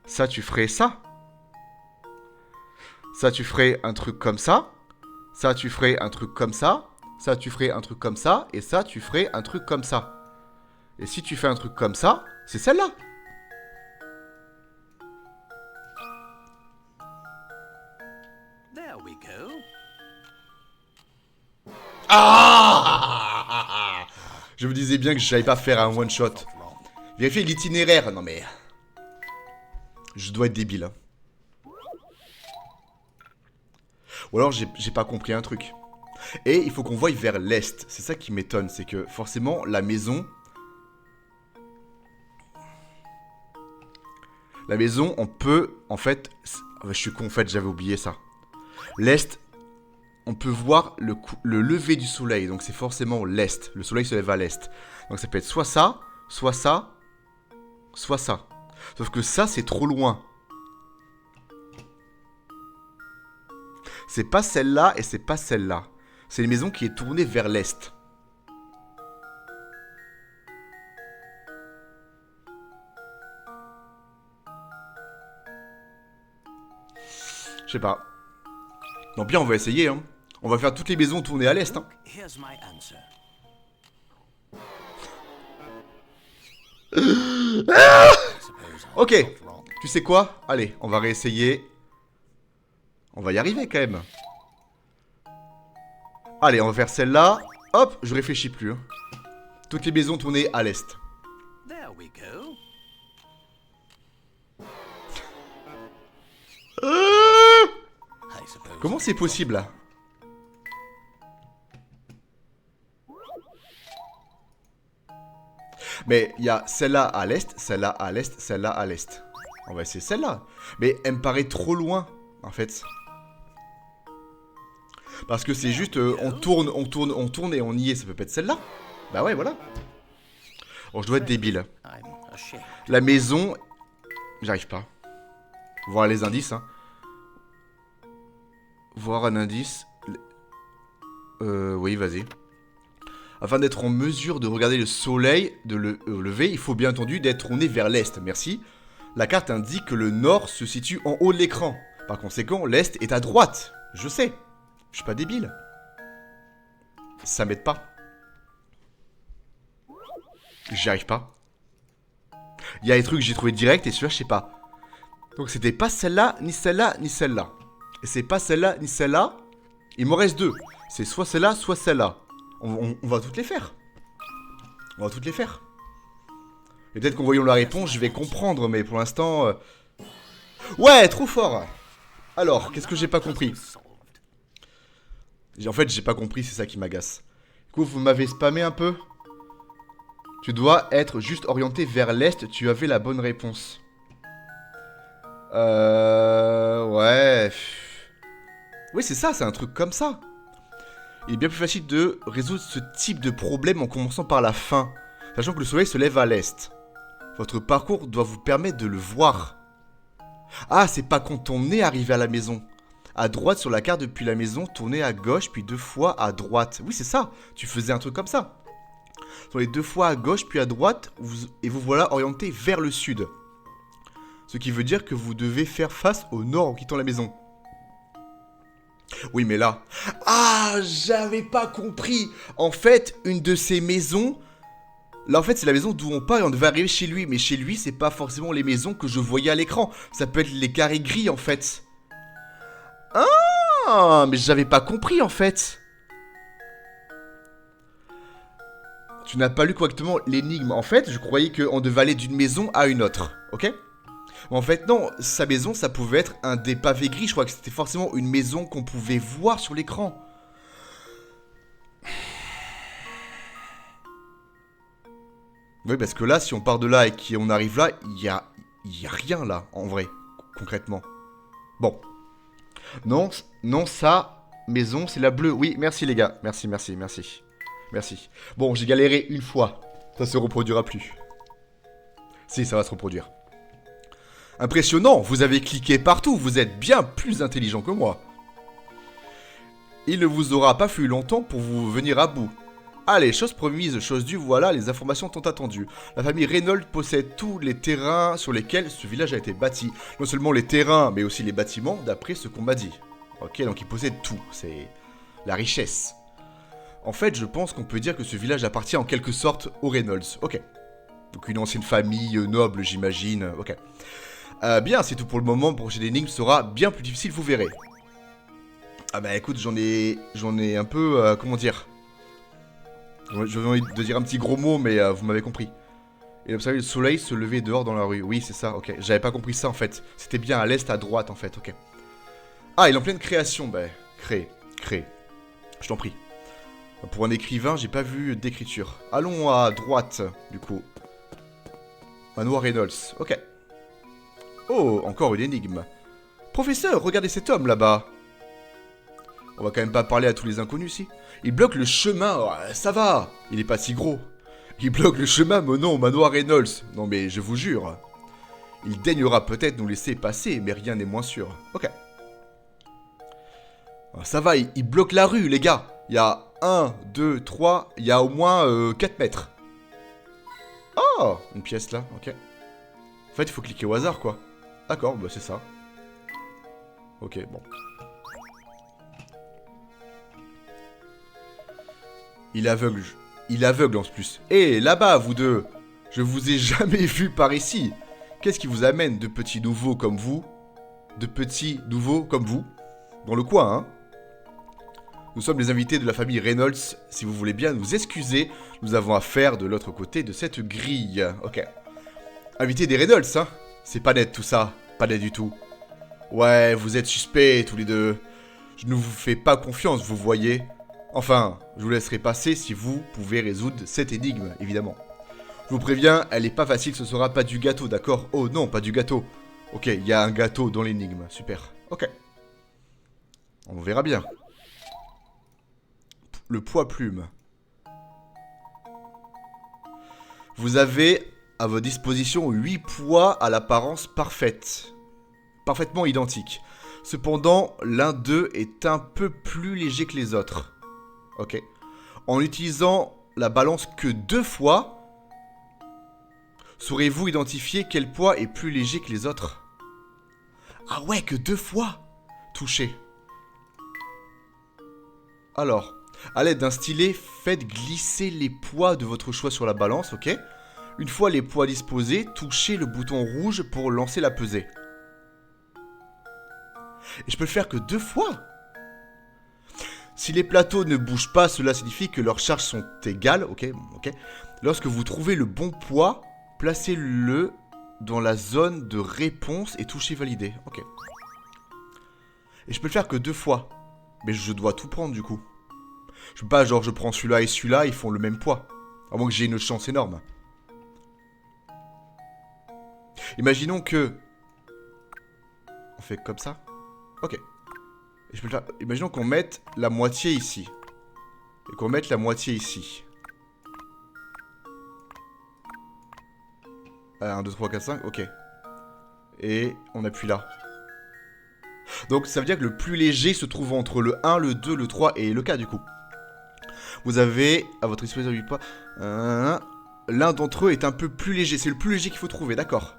Ça tu ferais ça. Ça tu ferais un truc comme ça. Ça tu ferais un truc comme ça. Ça tu ferais un truc comme ça. Et ça tu ferais un truc comme ça. Et si tu fais un truc comme ça, c'est celle-là. Ah! Je me disais bien que je savais pas faire un one shot. Vérifier l'itinéraire. Non mais... Je dois être débile. Hein. Ou alors j'ai pas compris un truc. Et il faut qu'on voie vers l'est. C'est ça qui m'étonne. C'est que forcément la maison... La maison, on peut... En fait... Je suis con, en fait, j'avais oublié ça. L'est... On peut voir le lever du soleil. Donc c'est forcément l'est. Le soleil se lève à l'est. Donc ça peut être soit ça, soit ça, soit ça. Sauf que ça, c'est trop loin. C'est pas celle-là et c'est pas celle-là. C'est une maison qui est tournée vers l'est. Je sais pas. Non, bien, on va essayer, hein. On va faire toutes les maisons tournées à l'est, hein. Ok, tu sais quoi? Allez, on va réessayer. On va y arriver quand même. Allez, on va faire celle-là. Hop, je réfléchis plus. Hein. Toutes les maisons tournées à l'est. Comment c'est possible là? Mais il y a celle-là à l'est, celle-là à l'est, celle-là à l'est. On va essayer celle-là. Mais elle me paraît trop loin, en fait. Parce que c'est juste, on tourne, on tourne, on tourne et on y est. Ça peut pas être celle-là. Bah ouais, voilà. Bon, je dois être débile. La maison... J'arrive pas. Voir les indices, hein. Voir un indice. Oui, vas-y. Afin d'être en mesure de regarder le soleil de le lever, il faut bien entendu d'être tourné vers l'est. Merci. La carte indique que le nord se situe en haut de l'écran. Par conséquent, l'est est à droite. Je sais. Je suis pas débile. Ça m'aide pas. J'y arrive pas. Il y a des trucs que j'ai trouvé direct et celui-là, je sais pas. Donc c'était pas celle-là, ni celle-là, ni celle-là. Et c'est pas celle-là, ni celle-là. Il m'en reste deux. C'est soit celle-là, soit celle-là. On va toutes les faire. On va toutes les faire. Et peut-être qu'en voyant la réponse, je vais comprendre, mais pour l'instant... Ouais, trop fort. Alors, qu'est-ce que j'ai pas compris? En fait, j'ai pas compris, c'est ça qui m'agace. Du coup, vous m'avez spammé un peu. Tu dois être juste orienté vers l'est, tu avais la bonne réponse. Ouais. Oui, c'est ça, c'est un truc comme ça. Il est bien plus facile de résoudre ce type de problème en commençant par la fin, sachant que le soleil se lève à l'est. Votre parcours doit vous permettre de le voir. Ah, c'est pas quand on est arrivé à la maison. À droite sur la carte depuis la maison, tournez à gauche, puis 2 fois à droite. Oui, c'est ça, tu faisais un truc comme ça. Tournez 2 fois à gauche, puis à droite, et vous voilà orienté vers le sud. Ce qui veut dire que vous devez faire face au nord en quittant la maison. Oui, mais là... Ah, j'avais pas compris. En fait, une de ces maisons... Là, en fait, c'est la maison d'où on part et on devait arriver chez lui. Mais chez lui, c'est pas forcément les maisons que je voyais à l'écran. Ça peut être les carrés gris, en fait. Ah, mais j'avais pas compris, en fait. Tu n'as pas lu correctement l'énigme. En fait, je croyais qu'on devait aller d'une maison à une autre. Ok? En fait, non. Sa maison, ça pouvait être un des pavés gris. Je crois que c'était forcément une maison qu'on pouvait voir sur l'écran. Oui, parce que là, si on part de là et qu'on arrive là, il y a rien là, en vrai, concrètement. Bon. Non, non, ça, maison, c'est la bleue. Oui, merci les gars. Merci. Merci. Bon, j'ai galéré une fois. Ça se reproduira plus. Si, ça va se reproduire. Impressionnant, vous avez cliqué partout. Vous êtes bien plus intelligent que moi. Il ne vous aura pas fallu longtemps pour vous venir à bout. Allez, chose promise, chose due, voilà les informations tant attendues. La famille Reynolds possède tous les terrains sur lesquels ce village a été bâti. Non seulement les terrains, mais aussi les bâtiments, d'après ce qu'on m'a dit. Ok, donc ils possèdent tout, c'est la richesse. En fait, je pense qu'on peut dire que ce village appartient en quelque sorte aux Reynolds. Ok. Donc une ancienne famille noble, j'imagine. Ok. Bien, c'est tout pour le moment. La prochaine énigme sera bien plus difficile, vous verrez. Ah bah écoute, j'en ai un peu, comment dire... J'avais envie de dire un petit gros mot, mais vous m'avez compris. Et observer le soleil se lever dehors dans la rue. Oui, c'est ça, ok. J'avais pas compris ça, en fait. C'était bien à l'est, à droite, en fait, ok. Ah, il est en pleine création, bah. Créer. Je t'en prie. Pour un écrivain, j'ai pas vu d'écriture. Allons à droite, du coup. Manoir Reynolds, ok. Oh, encore une énigme. Professeur, regardez cet homme, là-bas. On va quand même pas parler à tous les inconnus, si. Il bloque le chemin, oh, ça va. Il est pas si gros. Il bloque le chemin menant au manoir Reynolds. Non mais je vous jure. Il daignera peut-être nous laisser passer, mais rien n'est moins sûr. Ok. Ça va, il bloque la rue, les gars. Il y a 1, 2, 3, il y a au moins 4 mètres. Oh, une pièce là, ok. En fait, il faut cliquer au hasard, quoi. D'accord, bah c'est ça. Ok, bon. Il aveugle en plus. Eh, là-bas, vous deux. Je vous ai jamais vu par ici. Qu'est-ce qui vous amène de petits nouveaux comme vous? Dans le coin, hein? Nous sommes les invités de la famille Reynolds. Si vous voulez bien nous excuser, nous avons affaire de l'autre côté de cette grille. Ok. Invités des Reynolds, hein? C'est pas net tout ça. Pas net du tout. Ouais, vous êtes suspects tous les deux. Je ne vous fais pas confiance, vous voyez. Enfin, je vous laisserai passer si vous pouvez résoudre cette énigme, évidemment. Je vous préviens, elle est pas facile, ce sera pas du gâteau, d'accord? Oh non, pas du gâteau. Ok, il y a un gâteau dans l'énigme, super. Ok. On verra bien. Le poids plume. Vous avez à votre disposition 8 poids à l'apparence parfaite. Parfaitement identiques. Cependant, l'un d'eux est un peu plus léger que les autres. Ok. En utilisant la balance que 2 fois, saurez-vous identifier quel poids est plus léger que les autres? Ah ouais, que 2 fois. Touché. Alors, à l'aide d'un stylet, faites glisser les poids de votre choix sur la balance, ok? Une fois les poids disposés, touchez le bouton rouge pour lancer la pesée. Et je peux le faire que 2 fois? Si les plateaux ne bougent pas, cela signifie que leurs charges sont égales, ok. Lorsque vous trouvez le bon poids, placez-le dans la zone de réponse et touchez valider, ok. Et je peux le faire que 2 fois. Mais je dois tout prendre du coup. Je peux pas, genre, je prends celui-là et celui-là, ils font le même poids. À moins que j'ai une chance énorme. Imaginons que... On fait comme ça. Ok. Et je peux le faire... Imaginons qu'on mette la moitié ici. Et qu'on mette la moitié ici. 1, 2, 3, 4, 5, ok. Et on appuie là. Donc ça veut dire que le plus léger se trouve entre le 1, le 2, le 3 et le 4 du coup. Vous avez à votre disposition 8 poids. L'un d'entre eux est un peu plus léger. C'est le plus léger qu'il faut trouver, d'accord.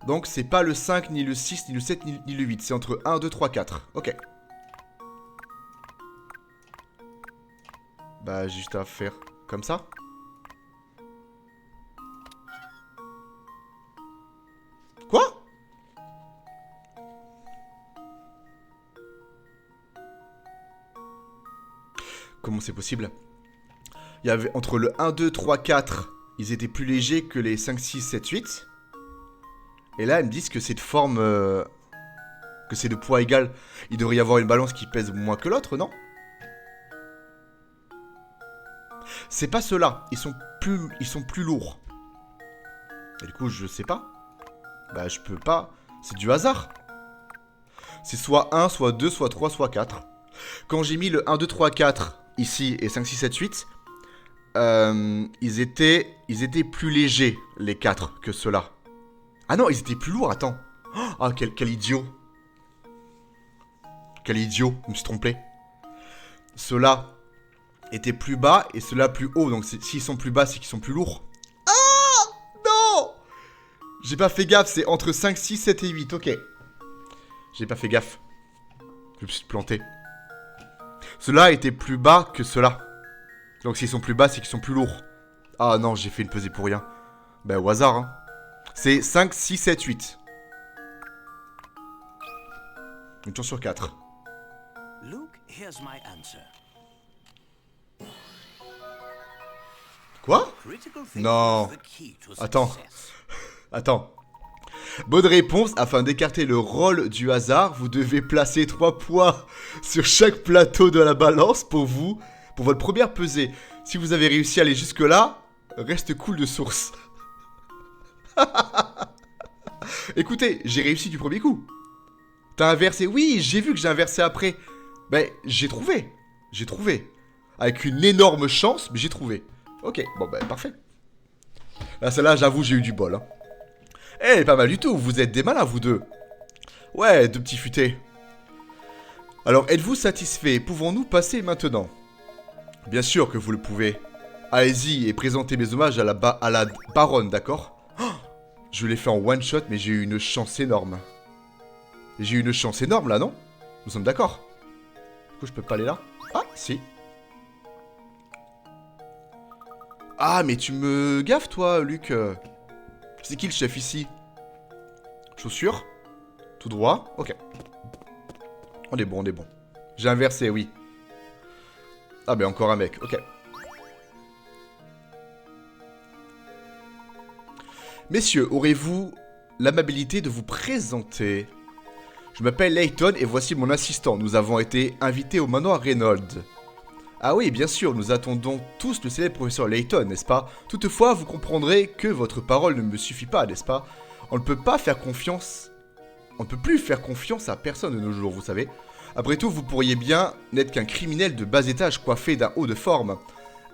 Donc c'est pas le 5, ni le 6, ni le 7, ni le 8. C'est entre 1, 2, 3, 4. Ok. Bah, j'ai juste à faire comme ça. Quoi? Comment c'est possible? Il y avait entre le 1, 2, 3, 4, ils étaient plus légers que les 5, 6, 7, 8. Et là, ils me disent que c'est de forme... que c'est de poids égal. Il devrait y avoir une balance qui pèse moins que l'autre, non? C'est pas ceux-là. Ils sont plus lourds. Et du coup, je sais pas. Bah, je peux pas. C'est du hasard. C'est soit 1, soit 2, soit 3, soit 4. Quand j'ai mis le 1, 2, 3, 4 ici et 5, 6, 7, 8, ils étaient plus légers, les 4, que ceux-là. Ah non, ils étaient plus lourds, attends. Ah, quel idiot. Quel idiot, je me suis trompé. Ceux-là étaient plus bas et ceux-là plus haut. Donc s'ils sont plus bas, c'est qu'ils sont plus lourds. Ah non. J'ai pas fait gaffe, c'est entre 5, 6, 7 et 8, ok. J'ai pas fait gaffe. Je me suis planté. Ceux-là étaient plus bas que ceux-là. Donc s'ils sont plus bas, c'est qu'ils sont plus lourds. Ah non, j'ai fait une pesée pour rien. Ben au hasard, hein. C'est 5, 6, 7, 8. Une chance sur 4. Luke, here's my answer. Quoi? Non. Attends. Attends. Bonne réponse. Afin d'écarter le rôle du hasard, vous devez placer 3 poids sur chaque plateau de la balance pour votre première pesée. Si vous avez réussi à aller jusque-là, reste cool de source. Écoutez, j'ai réussi du premier coup. T'as inversé? Oui, j'ai vu que j'ai inversé après. Ben, j'ai trouvé. J'ai trouvé. Avec une énorme chance, mais j'ai trouvé. Ok, bon ben, parfait. Là, celle-là, j'avoue, j'ai eu du bol. Hein. Eh, pas mal du tout, vous êtes des malins, vous deux. Ouais, deux petits futés. Alors, êtes-vous satisfait? Pouvons-nous passer maintenant? Bien sûr que vous le pouvez. Allez-y et présentez mes hommages à la baronne, d'accord? Oh, je l'ai fait en one shot, mais j'ai eu une chance énorme. J'ai eu une chance énorme, là, non? Nous sommes d'accord. Du coup, je peux pas aller là? Ah, si. Ah, mais tu me gaffes, toi, Luc. C'est qui le chef ici? Chaussures? Tout droit? Ok. On est bon, on est bon. J'ai inversé, oui. Ah, ben encore un mec, ok. Messieurs, aurez-vous l'amabilité de vous présenter? Je m'appelle Layton et voici mon assistant. Nous avons été invités au manoir Reynolds. Ah oui, bien sûr, nous attendons tous le célèbre professeur Layton, n'est-ce pas? Toutefois, vous comprendrez que votre parole ne me suffit pas, n'est-ce pas? On ne peut pas faire confiance... On ne peut plus faire confiance à personne de nos jours, vous savez. Après tout, vous pourriez bien n'être qu'un criminel de bas étage coiffé d'un haut de forme.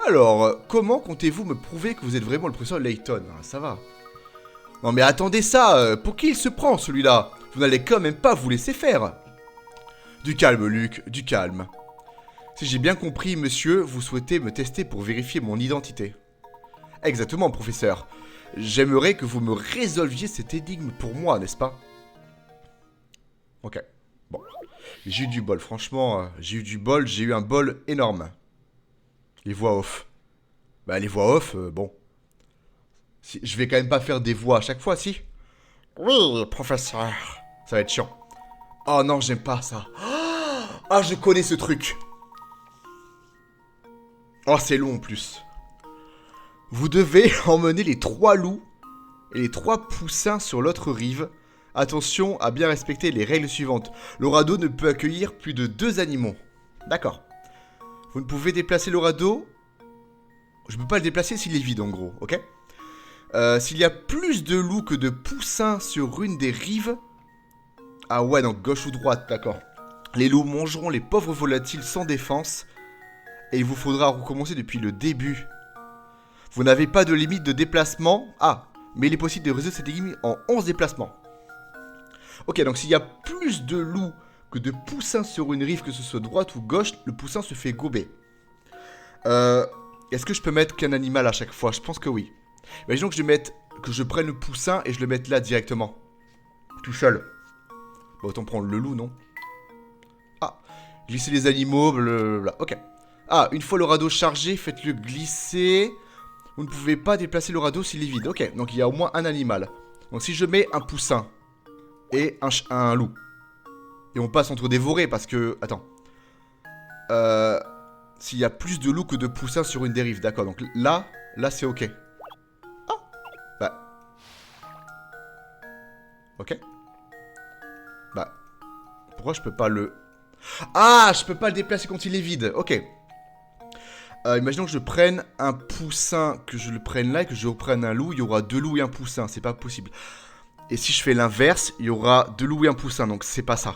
Alors, comment comptez-vous me prouver que vous êtes vraiment le professeur Layton? Ça va. Non mais attendez ça, pour qui il se prend celui-là? Vous n'allez quand même pas vous laisser faire. Du calme, Luc, du calme. Si j'ai bien compris, monsieur, vous souhaitez me tester pour vérifier mon identité. Exactement, professeur. J'aimerais que vous me résolviez cette énigme pour moi, n'est-ce pas? Ok. Bon. J'ai eu du bol, franchement, j'ai eu du bol, j'ai eu un bol énorme. Les voix off. Bah, les voix off, bon. Si, je vais quand même pas faire des voix à chaque fois, si? Oui, professeur. Ça va être chiant. Oh non, j'aime pas ça. Ah, je connais ce truc. Oh, c'est long en plus. Vous devez emmener les 3 loups et les 3 poussins sur l'autre rive. Attention à bien respecter les règles suivantes. Le radeau ne peut accueillir plus de 2 animaux. D'accord. Vous ne pouvez déplacer le radeau. Je ne peux pas le déplacer s'il est vide en gros, ok? S'il y a plus de loups que de poussins sur une des rives... Ah ouais, donc gauche ou droite, d'accord. Les loups mangeront les pauvres volatiles sans défense. Et il vous faudra recommencer depuis le début. Vous n'avez pas de limite de déplacement. Ah, mais il est possible de résoudre cette énigme en 11 déplacements. Ok, donc s'il y a plus de loups que de poussins sur une rive, que ce soit droite ou gauche, le poussin se fait gober. Est-ce que je peux mettre qu'un animal à chaque fois? Je pense que oui. Imaginons que je prenne le poussin et je le mette là directement. Tout seul. Bon, autant prendre le loup, non? Ah, glisser les animaux, blablabla. Ok. Ah, une fois le radeau chargé, faites-le glisser. Vous ne pouvez pas déplacer le radeau s'il est vide. Ok, donc il y a au moins un animal. Donc si je mets un poussin et un loup, et on passe entre dévorés parce que... Attends. S'il y a plus de loups que de poussins sur une dérive, d'accord. Donc là c'est ok. Ah, bah... Ok. Bah... Pourquoi je peux pas le... Ah, je peux pas le déplacer quand il est vide. Ok. Imaginons que je prenne un poussin, que je le prenne là et que je reprenne un loup. Il y aura 2 loups et un poussin. C'est pas possible. Et si je fais l'inverse, il y aura 2 loups et un poussin. Donc c'est pas ça.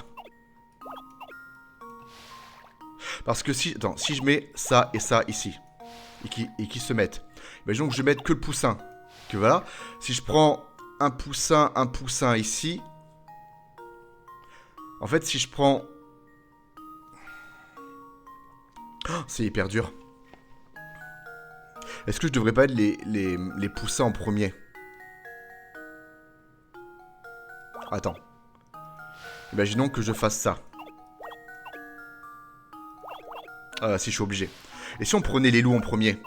Parce que si... Attends, si je mets ça et ça ici. Et qui se mettent. Imaginons que je mette que le poussin. Que voilà. Si je prends un poussin ici. En fait, si je prends... Oh, c'est hyper dur. Est-ce que je devrais pas être les poussins en premier? Attends. Imaginons que je fasse ça. Si je suis obligé. Et si on prenait les loups en premier?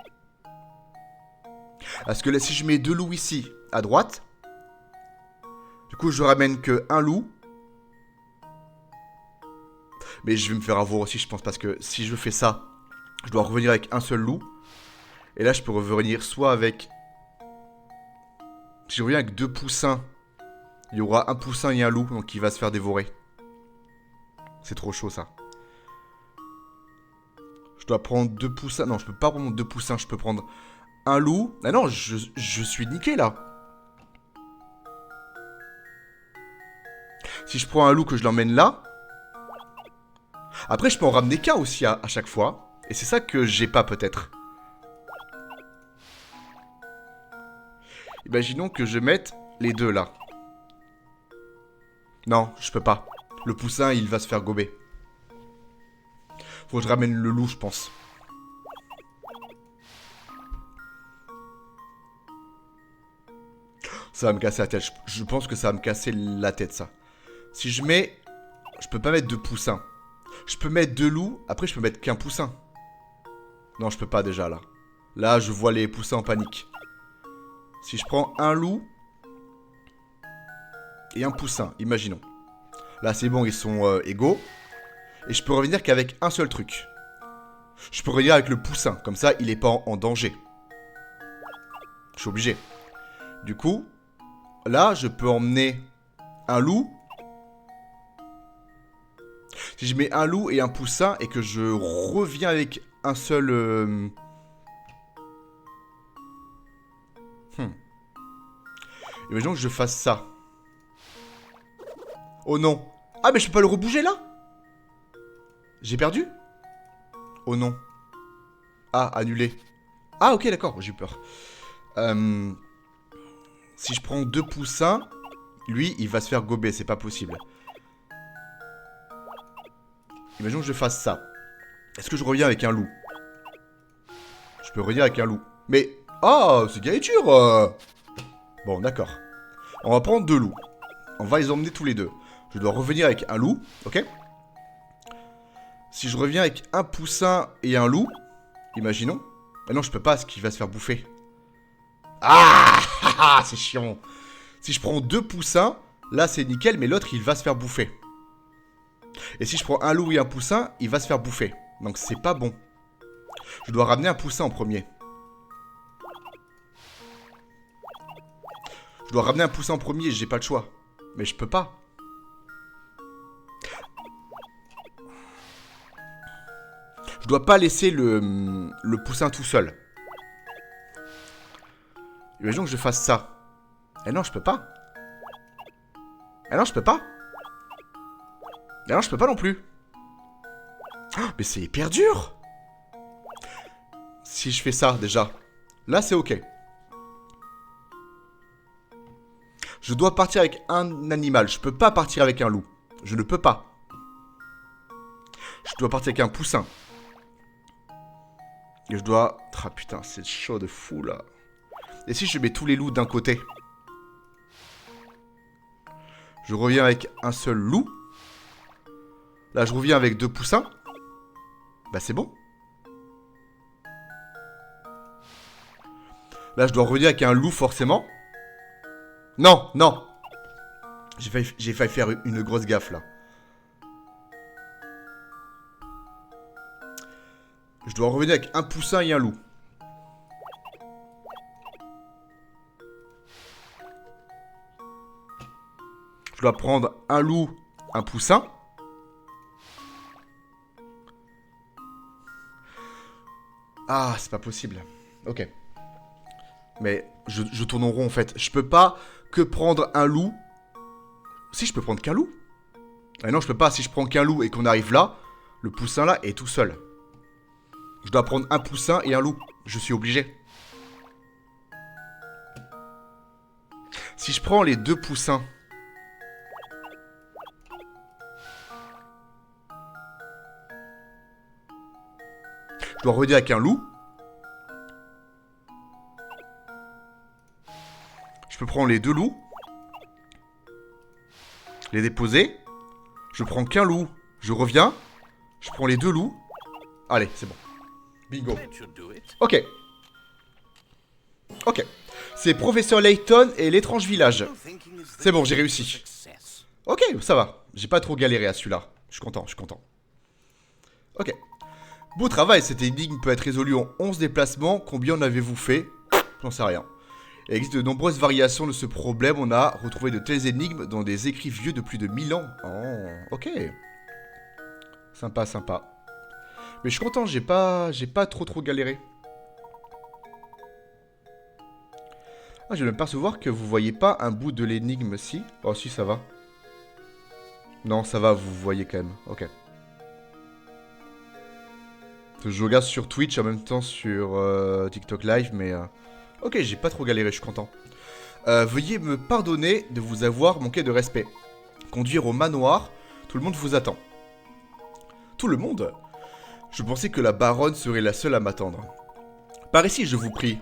Parce que là, si je mets 2 loups ici, à droite, du coup, je ramène que un loup. Mais je vais me faire avoir aussi, je pense, parce que si je fais ça, je dois revenir avec un seul loup. Et là, je peux revenir soit avec... Si je reviens avec 2 poussins, il y aura un poussin et un loup, donc il va se faire dévorer. C'est trop chaud, ça. Je dois prendre 2 poussins. Non, je peux pas prendre 2 poussins, je peux prendre un loup. Ah non, je suis niqué, là. Si je prends un loup que je l'emmène là... Après, je peux en ramener qu'un aussi à chaque fois. Et c'est ça que j'ai pas, peut-être. Imaginons que je mette les 2 là. Non, je peux pas. Le poussin, il va se faire gober. Faut que je ramène le loup, je pense. Ça va me casser la tête. Je pense que ça va me casser la tête, ça. Si je mets... Je peux pas mettre 2 poussins. Je peux mettre 2 loups. Après, je peux mettre qu'un poussin. Non, je peux pas déjà, là. Là, je vois les poussins en panique. Si je prends un loup... Et un poussin, imaginons. Là, c'est bon, ils sont égaux. Et je peux revenir qu'avec un seul truc. Je peux revenir avec le poussin. Comme ça, il est pas en danger. Je suis obligé. Du coup, là, je peux emmener un loup. Si je mets un loup et un poussin et que je reviens avec un seul... Imaginons que je fasse ça. Oh non. Ah, mais je peux pas le rebouger, là? J'ai perdu? Oh non. Ah, annulé. Ah, ok, d'accord, j'ai eu peur. Si je prends 2 poussins, lui, il va se faire gober, c'est pas possible. Imaginons que je fasse ça. Est-ce que je reviens avec un loup? Je peux revenir avec un loup. Mais... Oh, c'est gageure. Bon, d'accord. On va prendre 2 loups. On va les emmener tous les 2. Je dois revenir avec un loup, ok? Si je reviens avec un poussin et un loup, imaginons. Ah non, je peux pas, parce qu'il va se faire bouffer. Ah, c'est chiant. Si je prends 2 poussins, là c'est nickel, mais l'autre il va se faire bouffer. Et si je prends un loup et un poussin, il va se faire bouffer. Donc c'est pas bon. Je dois ramener un poussin en premier. Je dois ramener un poussin en premier, j'ai pas le choix. Mais je peux pas. Je dois pas laisser le poussin tout seul. Imaginons que je fasse ça. Eh non, je peux pas. Eh non, je peux pas. Eh non, je peux pas non plus. Oh, mais c'est hyper dur. Si je fais ça, déjà. Là, c'est ok. Je dois partir avec un animal. Je peux pas partir avec un loup. Je ne peux pas. Je dois partir avec un poussin. Et je dois... Ah putain, c'est chaud de fou, là. Et si je mets tous les loups d'un côté? Je reviens avec un seul loup. Là, je reviens avec 2 poussins. Bah, c'est bon. Là, je dois revenir avec un loup, forcément. Non, non. J'ai failli faire une grosse gaffe, là. Je dois revenir avec un poussin et un loup. Je dois prendre un loup, un poussin. Ah, c'est pas possible. Ok. Mais je tourne en rond, en fait. Je peux pas que prendre un loup. Si, je peux prendre qu'un loup. Ah non, je peux pas. Si je prends qu'un loup et qu'on arrive là, le poussin là est tout seul. Je dois prendre un poussin et un loup. Je suis obligé. Si je prends les deux poussins... Je dois revenir avec un loup. Je peux prendre les deux loups. Les déposer. Je prends qu'un loup. Je reviens. Je prends les deux loups. Allez, c'est bon. Bingo. Ok. Ok. C'est Professeur Layton et l'étrange village. C'est bon, j'ai réussi. Ok, ça va. J'ai pas trop galéré à celui-là. Je suis content, je suis content. Ok. Beau travail, cette énigme peut être résolue en 11 déplacements. Combien en avez-vous fait? J'en sais rien. Il existe de nombreuses variations de ce problème. On a retrouvé de telles énigmes dans des écrits vieux de plus de 1000 ans. Oh, ok. Sympa, sympa. Mais je suis content, j'ai pas trop galéré. Ah, je viens de percevoir que vous voyez pas un bout de l'énigme, si. Oh, si, ça va. Non, ça va, vous voyez quand même. Ok. Je regarde sur Twitch en même temps sur TikTok Live, mais... Ok, j'ai pas trop galéré, je suis content. Veuillez me pardonner de vous avoir manqué de respect. Conduire au manoir, tout le monde vous attend. Tout le monde? Je pensais que la baronne serait la seule à m'attendre. Par ici, je vous prie.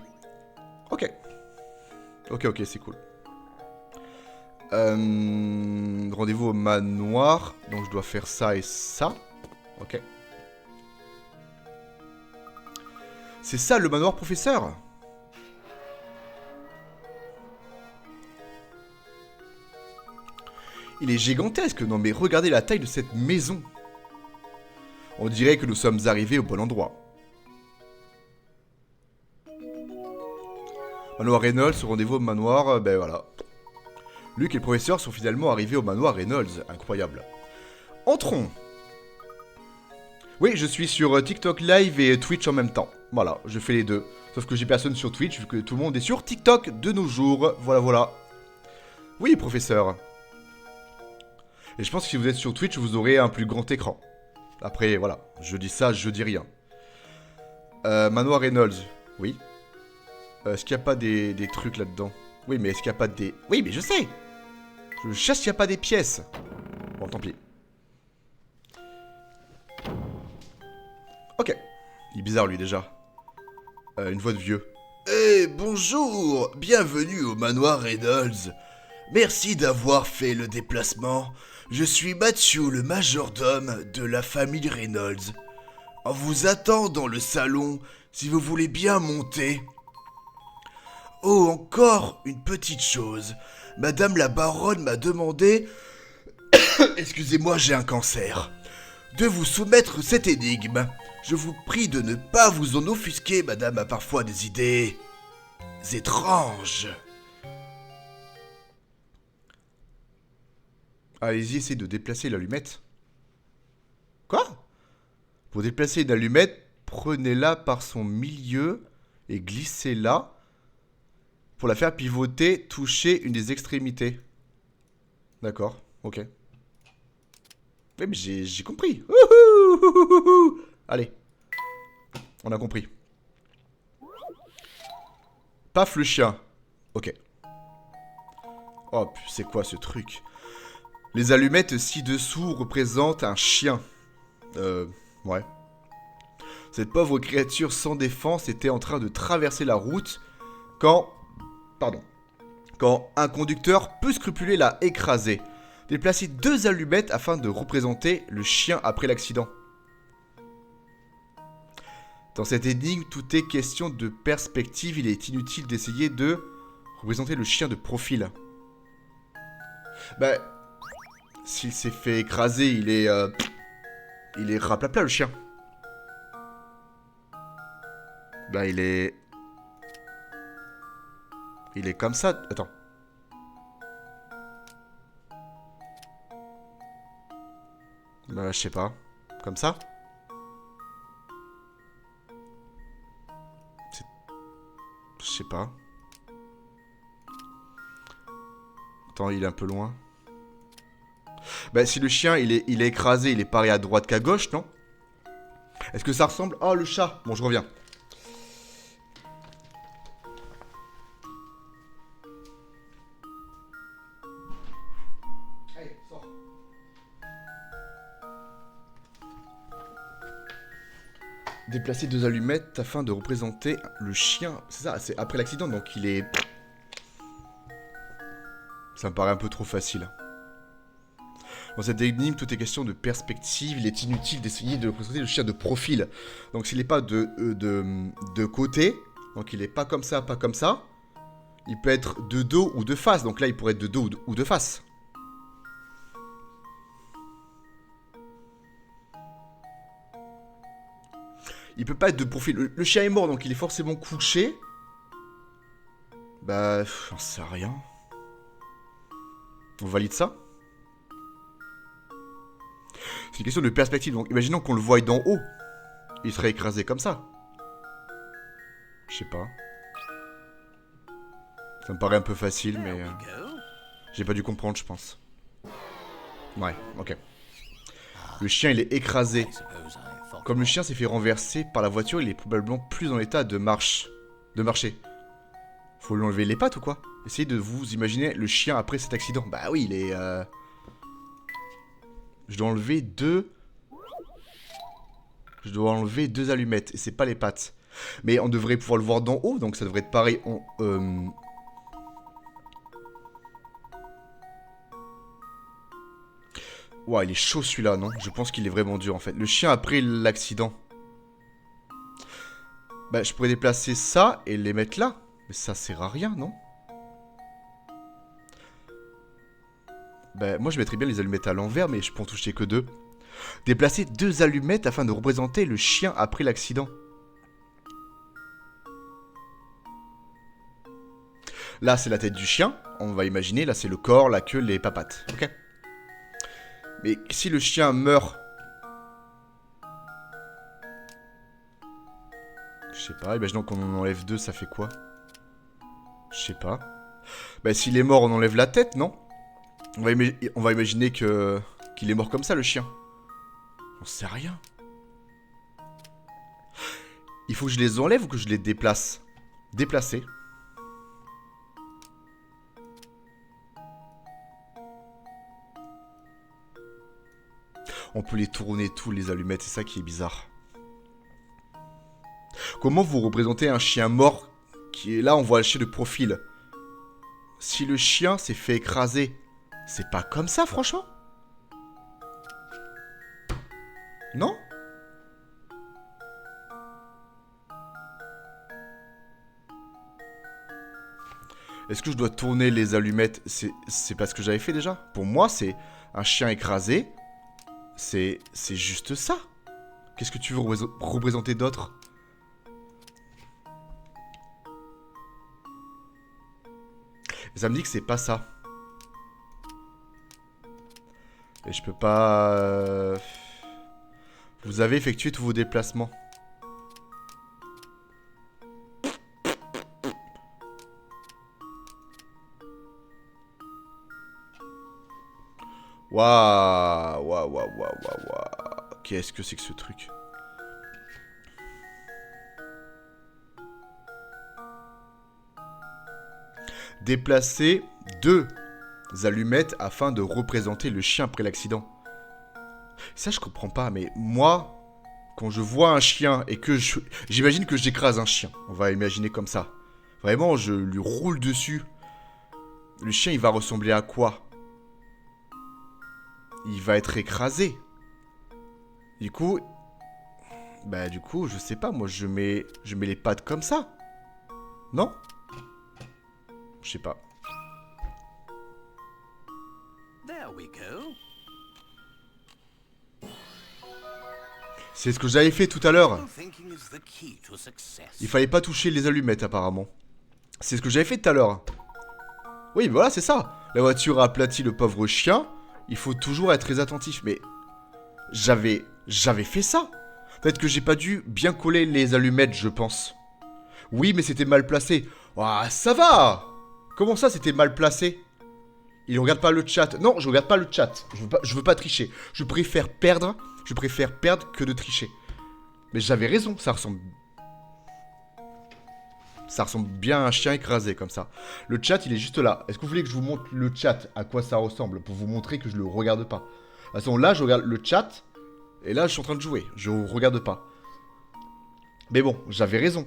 Ok. Ok, ok, c'est cool. Rendez-vous au manoir. Donc je dois faire ça et ça. Ok. C'est ça le manoir, professeur? Il est gigantesque, non mais regardez la taille de cette maison. On dirait que nous sommes arrivés au bon endroit. Manoir Reynolds, rendez-vous au manoir, ben voilà. Luc et le professeur sont finalement arrivés au manoir Reynolds, incroyable. Entrons. Oui, je suis sur TikTok Live et Twitch en même temps. Voilà, je fais les deux. Sauf que j'ai personne sur Twitch, vu que tout le monde est sur TikTok de nos jours. Voilà, voilà. Oui, professeur. Et je pense que si vous êtes sur Twitch, vous aurez un plus grand écran. Après, voilà, je dis ça, je dis rien. Manoir Reynolds, oui. Est-ce qu'il n'y a pas des trucs là-dedans? Oui, mais est-ce qu'il n'y a pas des... Oui, mais je sais. Je cherche s'il n'y a pas des pièces. Bon, tant pis. Ok. Il est bizarre, lui, déjà. Une voix de vieux. Eh, bonjour. Bienvenue au manoir Reynolds. Merci d'avoir fait le déplacement. Je suis Matthew, le majordome de la famille Reynolds. On vous attend dans le salon si vous voulez bien monter. Oh, encore une petite chose. Madame la baronne m'a demandé... Excusez-moi, j'ai un cancer. De vous soumettre cette énigme. Je vous prie de ne pas vous en offusquer, madame a parfois des idées... étranges. Allez-y, essayez de déplacer l'allumette. Quoi? Pour déplacer une allumette, prenez-la par son milieu et glissez-la. Pour la faire pivoter, touchez une des extrémités. D'accord, ok. Oui, mais j'ai compris. Allez. On a compris. Paf le chien. Ok. Oh, c'est quoi ce truc? Les allumettes ci-dessous représentent un chien. Ouais. Cette pauvre créature sans défense était en train de traverser la route quand un conducteur peu scrupuleux l'a écrasé. Déplacez 2 allumettes afin de représenter le chien après l'accident. Dans cette énigme, tout est question de perspective. Il est inutile d'essayer de représenter le chien de profil. Bah, s'il s'est fait écraser, il est raplapla le chien. Bah, il est comme ça. Attends. Bah, je sais pas. Comme ça? Je sais pas. Attends, il est un peu loin. Bah, si le chien, il est écrasé, il est pareil à droite qu'à gauche, non? Est-ce que ça ressemble... Oh, le chat. Bon, je reviens. Allez, sors. Déplacer 2 allumettes afin de représenter le chien. C'est ça, c'est après l'accident, donc il est... Ça me paraît un peu trop facile. Dans cette énigme, tout est question de perspective. Il est inutile d'essayer de représenter le chien de profil. Donc s'il n'est pas de côté, donc il n'est pas comme ça, pas comme ça, il peut être de dos ou de face. Donc là, il pourrait être de dos ou de face. Il peut pas être de profil. Le chien est mort, donc il est forcément couché. Bah, j'en sais rien. On valide ça? C'est une question de perspective. Donc imaginons qu'on le voie d'en haut. Il serait écrasé comme ça. Je sais pas. Ça me paraît un peu facile, mais... j'ai pas dû comprendre, je pense. Ouais, ok. Le chien, il est écrasé. Comme le chien s'est fait renverser par la voiture, il est probablement plus en état de marcher. Faut lui enlever les pattes ou quoi? Essayez de vous imaginer le chien après cet accident. Bah oui, il est... Je dois enlever deux... Je dois enlever 2 allumettes, et c'est pas les pattes. Mais on devrait pouvoir le voir d'en haut, donc ça devrait être pareil. Ouah, il est chaud celui-là, non? Je pense qu'il est vraiment dur en fait. Le chien après l'accident. Bah, je pourrais déplacer ça et les mettre là. Mais ça sert à rien, non? Bah, moi je mettrais bien les allumettes à l'envers, mais je peux en toucher que 2. Déplacer 2 allumettes afin de représenter le chien après l'accident. Là, c'est la tête du chien. On va imaginer, là, c'est le corps, la queue, les papates. Ok? Mais si le chien meurt... Je sais pas, imaginons qu'on en enlève 2, ça fait quoi? Je sais pas. Bah, s'il est mort, on enlève la tête, non? On va imaginer qu'il est mort comme ça, le chien. On sait rien. Il faut que je les enlève ou que je les déplace? Déplacer. On peut les tourner tous les allumettes, c'est ça qui est bizarre. Comment vous représentez un chien mort qui est là, on voit le chien de profil. Si le chien s'est fait écraser, c'est pas comme ça, franchement? Non? Est-ce que je dois tourner les allumettes? C'est pas ce que j'avais fait déjà? Pour moi, c'est un chien écrasé. C'est juste ça. Qu'est-ce que tu veux représenter d'autre? Ça me dit que c'est pas ça. Et je peux pas... Vous avez effectué tous vos déplacements. Waouh, waouh, waouh, waouh, waouh. Qu'est-ce que c'est que ce truc? Déplacer 2 allumettes afin de représenter le chien après l'accident. Ça, je comprends pas, mais moi, quand je vois un chien et que j'imagine que j'écrase un chien. On va imaginer comme ça. Vraiment, je lui roule dessus. Le chien, il va ressembler à quoi? Il va être écrasé. Du coup, Bah du coup, je sais pas, moi je mets les pattes comme ça. Non? Je sais pas. There we go. C'est ce que j'avais fait tout à l'heure. Thinking is the key to success. Il fallait pas toucher les allumettes apparemment. C'est ce que j'avais fait tout à l'heure. Oui, voilà, c'est ça. La voiture a aplati le pauvre chien. Il faut toujours être très attentif. Mais j'avais fait ça. Peut-être que j'ai pas dû bien coller les allumettes, je pense. Oui, mais c'était mal placé. Ah, ça va. Comment ça, c'était mal placé? Il regarde pas le chat. Non, je regarde pas le chat. Je veux pas tricher. Je préfère perdre que de tricher. Mais j'avais raison, ça ressemble bien à un chien écrasé comme ça. Le chat, il est juste là. Est-ce que vous voulez que je vous montre le chat, à quoi ça ressemble, pour vous montrer que je le regarde pas? De toute façon, là, je regarde le chat, et là, je suis en train de jouer. Je regarde pas. Mais bon, j'avais raison.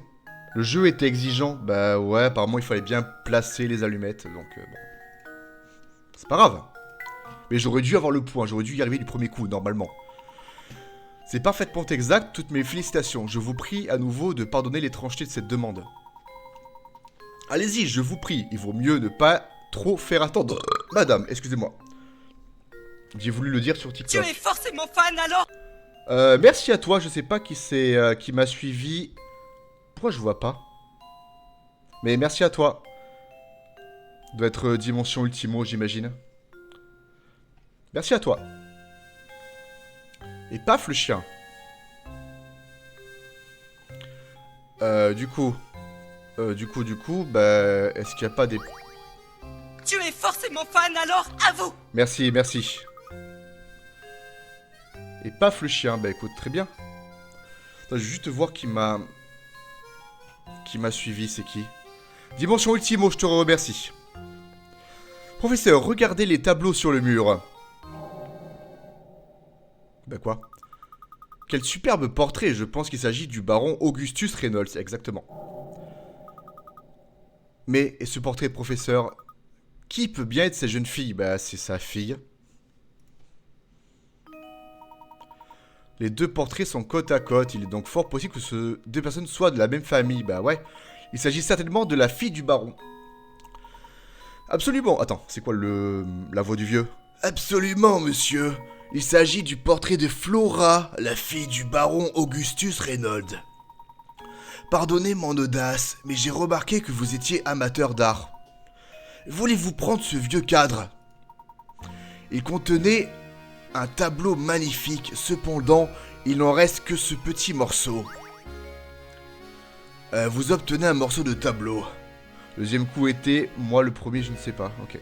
Le jeu était exigeant. Bah ouais, apparemment, il fallait bien placer les allumettes, donc bon. C'est pas grave. Mais j'aurais dû avoir le point, j'aurais dû y arriver du premier coup, normalement. C'est parfaitement exact, toutes mes félicitations. Je vous prie à nouveau de pardonner l'étrangeté de cette demande. Allez-y, je vous prie, il vaut mieux ne pas trop faire attendre. Madame, excusez-moi. J'ai voulu le dire sur TikTok. Tu es forcément fan alors? Merci à toi, je sais pas qui m'a suivi. Pourquoi je vois pas? Mais merci à toi. Doit être Dimension Ultimo, j'imagine. Merci à toi. Et paf le chien. Du coup, bah, est-ce qu'il n'y a pas des... Tu es forcément fan alors, avoue! Merci, merci. Et paf le chien, bah écoute, très bien. Attends, je vais juste voir qui m'a suivi, c'est qui? Dimension Ultimo, je te remercie. Professeur, regardez les tableaux sur le mur. Bah quoi? Quel superbe portrait, je pense qu'il s'agit du baron Augustus Reynolds, exactement. Mais, et ce portrait, professeur, qui peut bien être cette jeune fille? Bah, c'est sa fille. Les deux portraits sont côte à côte, il est donc fort possible que ces deux personnes soient de la même famille. Bah ouais, il s'agit certainement de la fille du baron. Absolument. Attends, c'est quoi la voix du vieux? Absolument, monsieur. Il s'agit du portrait de Flora, la fille du baron Augustus Reynolds. Pardonnez mon audace, mais j'ai remarqué que vous étiez amateur d'art. Voulez-vous prendre ce vieux cadre? Il contenait un tableau magnifique, cependant, il n'en reste que ce petit morceau. Vous obtenez un morceau de tableau. Deuxième coup était, moi le premier je ne sais pas, ok.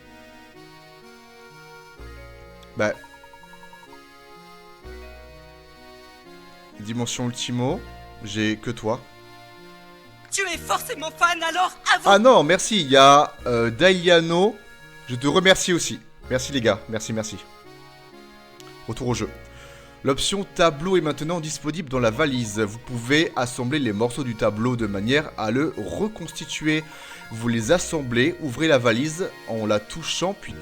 Bah... Dimension Ultimo, j'ai que toi. Tu es forcément fan alors, avoue! Ah non, merci, il y a Daiano. Je te remercie aussi. Merci les gars, merci, merci. Retour au jeu. L'option tableau est maintenant disponible dans la valise. Vous pouvez assembler les morceaux du tableau de manière à le reconstituer. Vous les assemblez, ouvrez la valise en la touchant, puis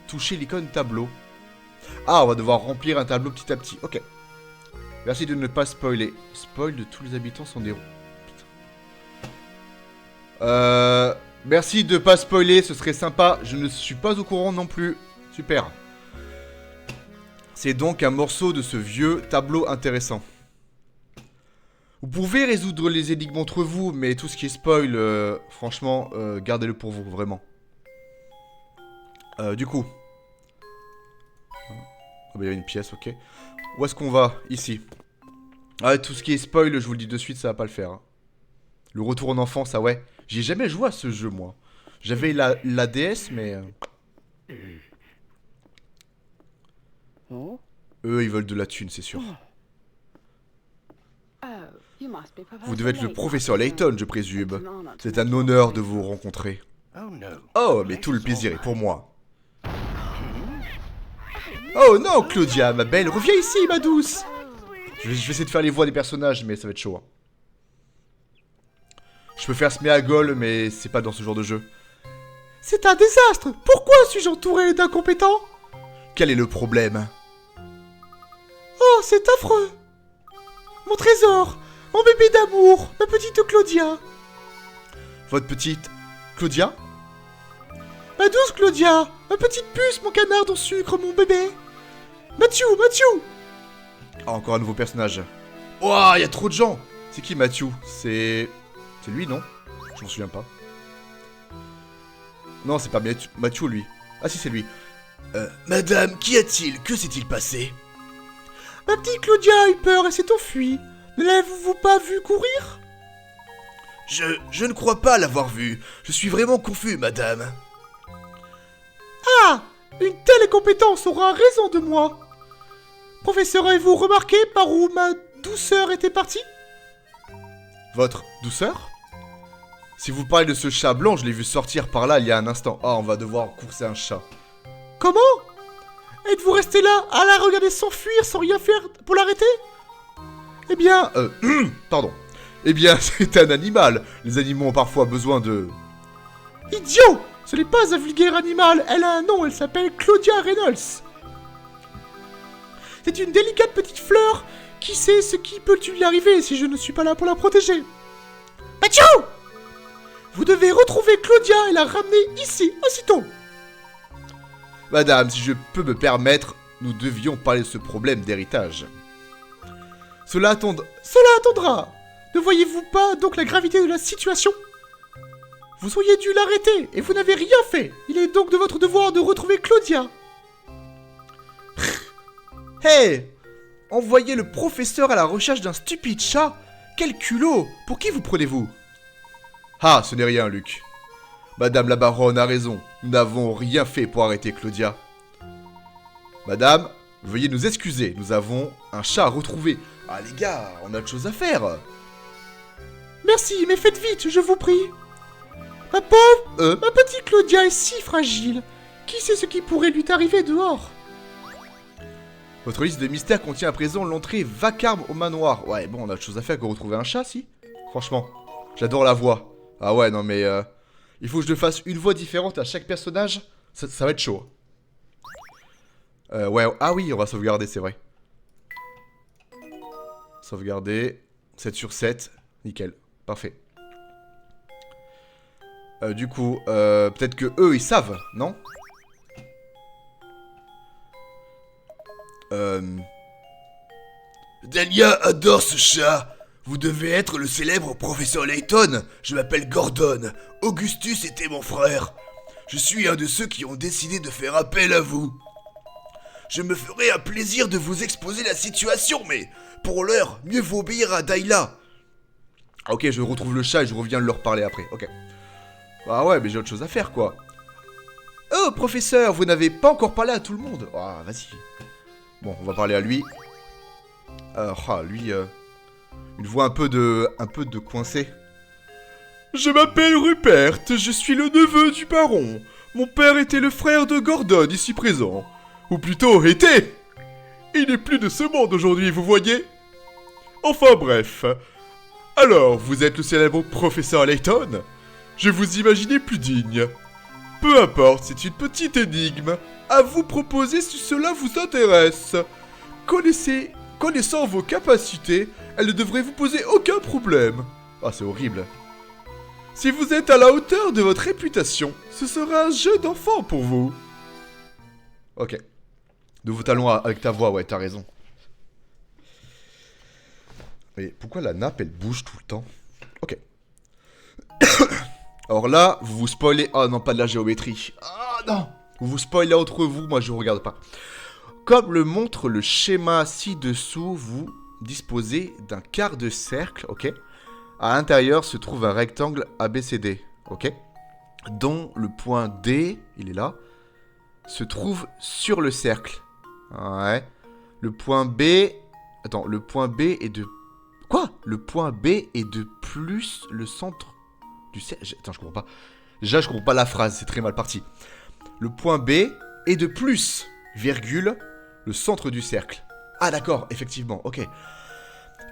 touchez l'icône tableau. Ah, on va devoir remplir un tableau petit à petit. Ok. Merci de ne pas spoiler. Spoil de tous les habitants sont des... Merci de pas spoiler, ce serait sympa. Je ne suis pas au courant non plus. Super. C'est donc un morceau de ce vieux tableau intéressant. Vous pouvez résoudre les énigmes entre vous, mais tout ce qui est spoil, franchement, gardez-le pour vous, vraiment. Du coup. Ah bah il y a une pièce, ok. Où est-ce qu'on va? Ici. Ah, tout ce qui est spoil, je vous le dis de suite, ça va pas le faire. Hein. Le retour en enfance, ah ouais. J'ai jamais joué à ce jeu, moi. J'avais la DS, mais... Eux, ils veulent de la thune, c'est sûr. Vous devez être le professeur Layton, je présume. C'est un honneur de vous rencontrer. Oh, mais tout le plaisir est pour moi. Oh non, Claudia, ma belle, reviens ici, ma douce. Je vais essayer de faire les voix des personnages, mais ça va être chaud. Hein. Je peux faire Sméagol, mais c'est pas dans ce genre de jeu. C'est un désastre. Pourquoi suis-je entouré d'incompétents? Quel est le problème? Oh, c'est affreux. Mon trésor! Mon bébé d'amour! Ma petite Claudia! Votre petite... Claudia? Ma douce Claudia! Ma petite puce, mon canard en sucre, mon bébé! Mathieu! Ah, encore un nouveau personnage. Ouah, il y a trop de gens. C'est qui Mathieu? C'est lui, non? Je m'en souviens pas. Non, c'est pas Mathieu, lui. Ah si, c'est lui. Madame, qu'y a-t-il? Que s'est-il passé? Ma petite Claudia a eu peur et s'est enfuie. Ne l'avez-vous pas vu courir? Je ne crois pas l'avoir vue. Je suis vraiment confus, madame. Ah! Une telle incompétence aura raison de moi. Professeur, avez-vous remarqué par où ma douceur était partie? Votre douceur? Si vous parlez de ce chat blanc, je l'ai vu sortir par là il y a un instant. Ah, on va devoir courser un chat. Comment? Êtes-vous resté là à la regarder s'enfuir sans rien faire pour l'arrêter? Eh bien, pardon. Eh bien, c'est un animal. Les animaux ont parfois besoin de... Idiot! Ce n'est pas un vulgaire animal, elle a un nom, elle s'appelle Claudia Reynolds. C'est une délicate petite fleur. Qui sait ce qui peut lui arriver si je ne suis pas là pour la protéger? Mathieu! Vous devez retrouver Claudia et la ramener ici, aussitôt. Madame, si je peux me permettre, nous devions parler de ce problème d'héritage. Cela attendra. Ne voyez-vous pas donc la gravité de la situation? Vous auriez dû l'arrêter et vous n'avez rien fait. Il est donc de votre devoir de retrouver Claudia. Hey! Envoyez le professeur à la recherche d'un stupide chat? Quel culot! Pour qui vous prenez-vous? Ah, ce n'est rien, Luc. Madame la baronne a raison. Nous n'avons rien fait pour arrêter Claudia. Madame, veuillez nous excuser. Nous avons un chat à retrouver. Ah, les gars, on a autre chose à faire. Merci, mais faites vite, je vous prie. Ma pauvre... ma petite Claudia est si fragile. Qui sait ce qui pourrait lui arriver dehors? Votre liste de mystères contient à présent l'entrée vacarme au manoir. Ouais, bon, on a autre chose à faire que retrouver un chat, si? Franchement, j'adore la voix. Ah ouais, non mais... il faut que je fasse une voix différente à chaque personnage. Ça va être chaud. Ouais, ah oui, on va sauvegarder, c'est vrai. Sauvegarder. 7 sur 7. Nickel. Parfait. Du coup, peut-être que eux, ils savent, non? Dahlia adore ce chat. Vous devez être le célèbre professeur Layton. Je m'appelle Gordon. Augustus était mon frère. Je suis un de ceux qui ont décidé de faire appel à vous. Je me ferai un plaisir de vous exposer la situation, mais pour l'heure, mieux vaut obéir à Dahlia. Ok, je retrouve le chat et je reviens leur parler après. Ok. Ah ouais, mais j'ai autre chose à faire, quoi. Oh, professeur, vous n'avez pas encore parlé à tout le monde. Ah, vas-y. Bon, on va parler à lui. Lui, une voix un peu de coincé. Je m'appelle Rupert, je suis le neveu du baron. Mon père était le frère de Gordon, ici présent. Ou plutôt, était. Il n'est plus de ce monde aujourd'hui, vous voyez. Enfin bref. Alors, vous êtes le célèbre professeur Layton? Je vous imaginais plus digne. Peu importe, c'est une petite énigme. À vous proposer si cela vous intéresse. Connaissant vos capacités, elle ne devrait vous poser aucun problème. Ah, c'est horrible. Si vous êtes à la hauteur de votre réputation, ce sera un jeu d'enfant pour vous. Ok. Nouveau talon avec ta voix, ouais, t'as raison. Mais pourquoi la nappe, elle bouge tout le temps? Ok. Alors là, vous vous spoilez... Ah non, pas de la géométrie. Ah non. Vous vous spoilez entre vous, moi je regarde pas. Comme le montre le schéma ci-dessous, vous disposez d'un quart de cercle, ok? À l'intérieur se trouve un rectangle ABCD, ok? Dont le point D, il est là, se trouve sur le cercle. Ouais. Le point B... Attends, le point B est de... Quoi? Le point B est de plus le centre du cercle... Attends, je comprends pas. Déjà, je comprends pas la phrase, c'est très mal parti. Le point B est de plus, virgule, le centre du cercle. Ah d'accord, effectivement, ok.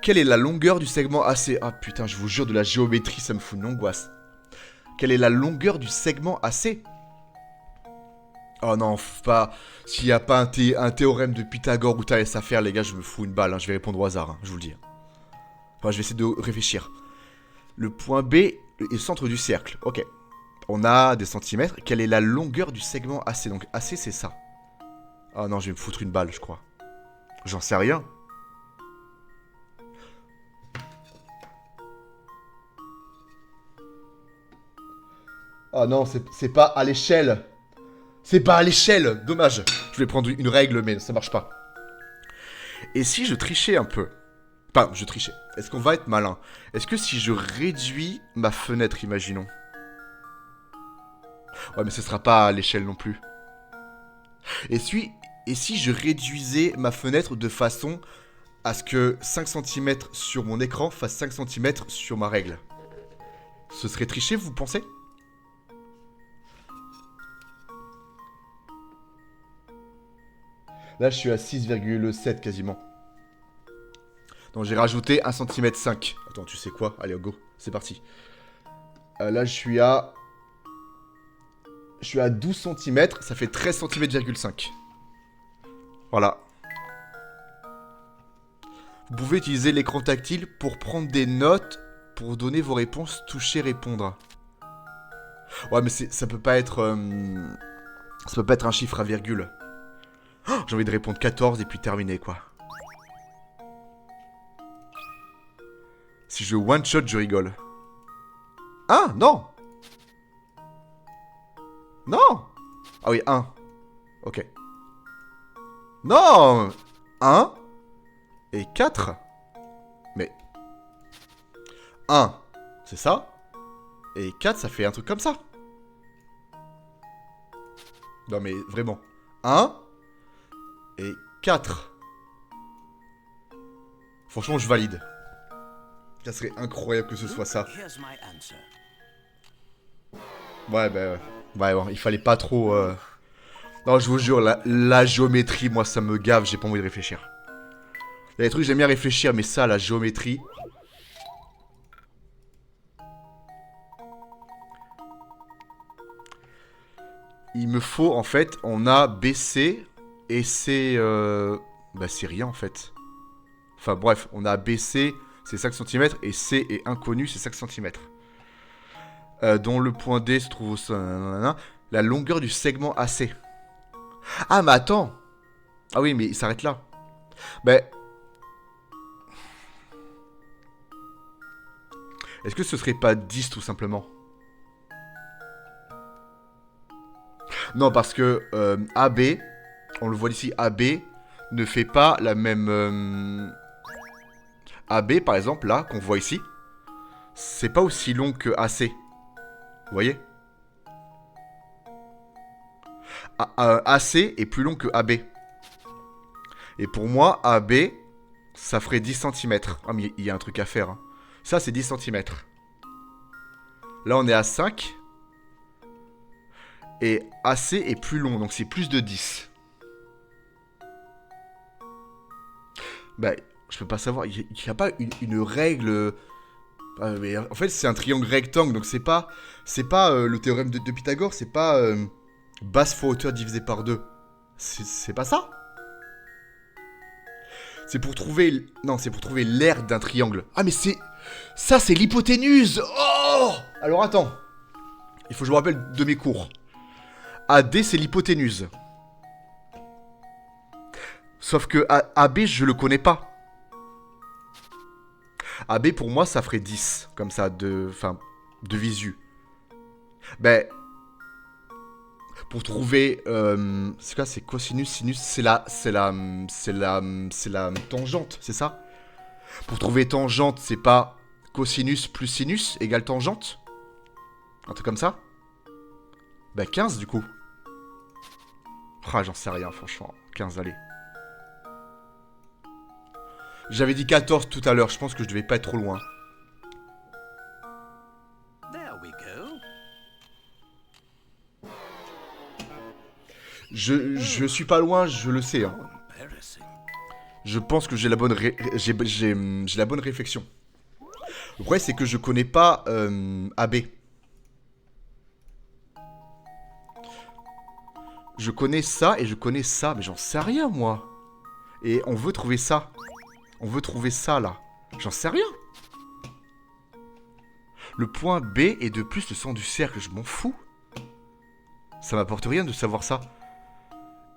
Quelle est la longueur du segment AC? Ah putain, je vous jure, de la géométrie, ça me fout une angoisse. Quelle est la longueur du segment AC? Oh non, pas... S'il n'y a pas un théorème de Pythagore ou Thalès à faire, les gars, je me fous une balle, hein. Je vais répondre au hasard, hein, je vous le dis. Enfin, je vais essayer de réfléchir. Le point B est le centre du cercle. Ok. On a des centimètres. Quelle est la longueur du segment AC? Donc AC, c'est ça. Ah non, je vais me foutre une balle, je crois. J'en sais rien. Ah non, c'est pas à l'échelle. C'est pas à l'échelle. Dommage. Je vais prendre une règle, mais ça marche pas. Et si je trichais un peu? Enfin, je trichais. Est-ce qu'on va être malin? Est-ce que si je réduis ma fenêtre, imaginons? Ouais, mais ce sera pas à l'échelle non plus. Et si je réduisais ma fenêtre de façon à ce que 5 cm sur mon écran fasse 5 cm sur ma règle? Ce serait triché, vous pensez? Là, je suis à 6,7 quasiment. Donc, j'ai rajouté 1 cm 5. Attends, tu sais quoi? Allez, go, c'est parti. Là, je suis à 12 cm, ça fait 13 cm,5. Voilà. Vous pouvez utiliser l'écran tactile pour prendre des notes, pour donner vos réponses, toucher, répondre. Ouais, mais ça peut pas être... ça peut pas être un chiffre à virgule. Oh, j'ai envie de répondre 14 et puis terminer, quoi. Si je one-shot, je rigole. Ah, non! Non! Ah oui, 1. Ok. Non! 1 et 4. Mais... 1, c'est ça. Et 4, ça fait un truc comme ça. Non mais vraiment. 1 et 4. Franchement, je valide. Ça serait incroyable que ce soit ça. Here's my answer. Ouais, bah... Ouais, il fallait pas trop... Non, je vous jure, la géométrie, moi, ça me gave, j'ai pas envie de réfléchir. Il y a des trucs, j'aime bien réfléchir, mais ça, la géométrie... Il me faut, en fait, on a BC, et c'est... Bah, c'est rien, en fait. Enfin, bref, on a BC, c'est 5 cm, et C est inconnu, c'est 5 cm. Dont le point D se trouve au... La longueur du segment AC. Ah, mais attends! Ah oui, mais il s'arrête là. Ben... Est-ce que ce serait pas 10, tout simplement? Non, parce que AB, on le voit ici, AB ne fait pas la même... AB, par exemple, là, qu'on voit ici, c'est pas aussi long que AC. Vous voyez? AC est plus long que AB. Et pour moi, AB, ça ferait 10 cm. Ah, mais il y a un truc à faire. Hein. Ça, c'est 10 cm. Là, on est à 5. Et AC est plus long, donc c'est plus de 10. Bah, je peux pas savoir. Il n'y a pas une règle... mais en fait, c'est un triangle rectangle, donc c'est pas le théorème de Pythagore, c'est pas base fois hauteur divisé par 2. C'est pas ça. C'est pour trouver... Non, c'est pour trouver l'aire d'un triangle. Ah, mais c'est... Ça, c'est l'hypoténuse. Oh! Alors, attends. Il faut que je me rappelle de mes cours. AD, c'est l'hypoténuse. Sauf que AB, je le connais pas. AB, pour moi, ça ferait 10. Comme ça, de visu. Ben... Pour trouver... c'est quoi? C'est cosinus, sinus. C'est la tangente, c'est ça? Pour trouver tangente, c'est pas cosinus plus sinus égale tangente? Un truc comme ça? Ben 15 du coup. Ah, j'en sais rien, franchement. 15, allez. J'avais dit 14 tout à l'heure, je pense que je devais pas être trop loin. There we go. Je suis pas loin, je le sais. Hein. Embarrassing. Je pense que j'ai la bonne réflexion. Le problème, c'est que je connais pas AB. Je connais ça et je connais ça, mais j'en sais rien, moi. Et on veut trouver ça. On veut trouver ça, là. J'en sais rien. Le point B est de plus le centre du cercle, je m'en fous. Ça m'apporte rien de savoir ça.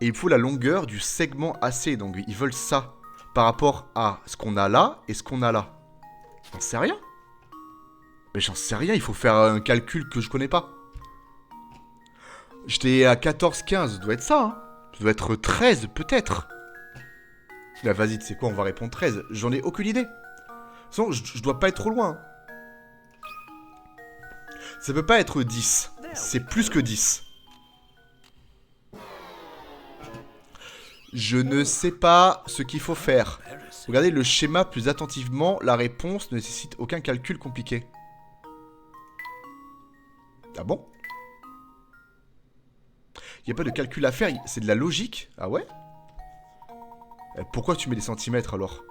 Et il faut la longueur du segment AC, donc ils veulent ça. Par rapport à ce qu'on a là et ce qu'on a là. J'en sais rien. Mais j'en sais rien, il faut faire un calcul que je connais pas. J'étais à 14, 15, ça doit être ça, hein. Ça doit être 13, peut-être. Là, vas-y, tu sais quoi, on va répondre 13. J'en ai aucune idée. De toute façon, je dois pas être trop loin. Ça peut pas être 10. C'est plus que 10. Je ne sais pas ce qu'il faut faire. Regardez le schéma plus attentivement. La réponse ne nécessite aucun calcul compliqué. Ah bon? Il n'y a pas de calcul à faire, c'est de la logique. Ah ouais? Pourquoi tu mets des centimètres alors?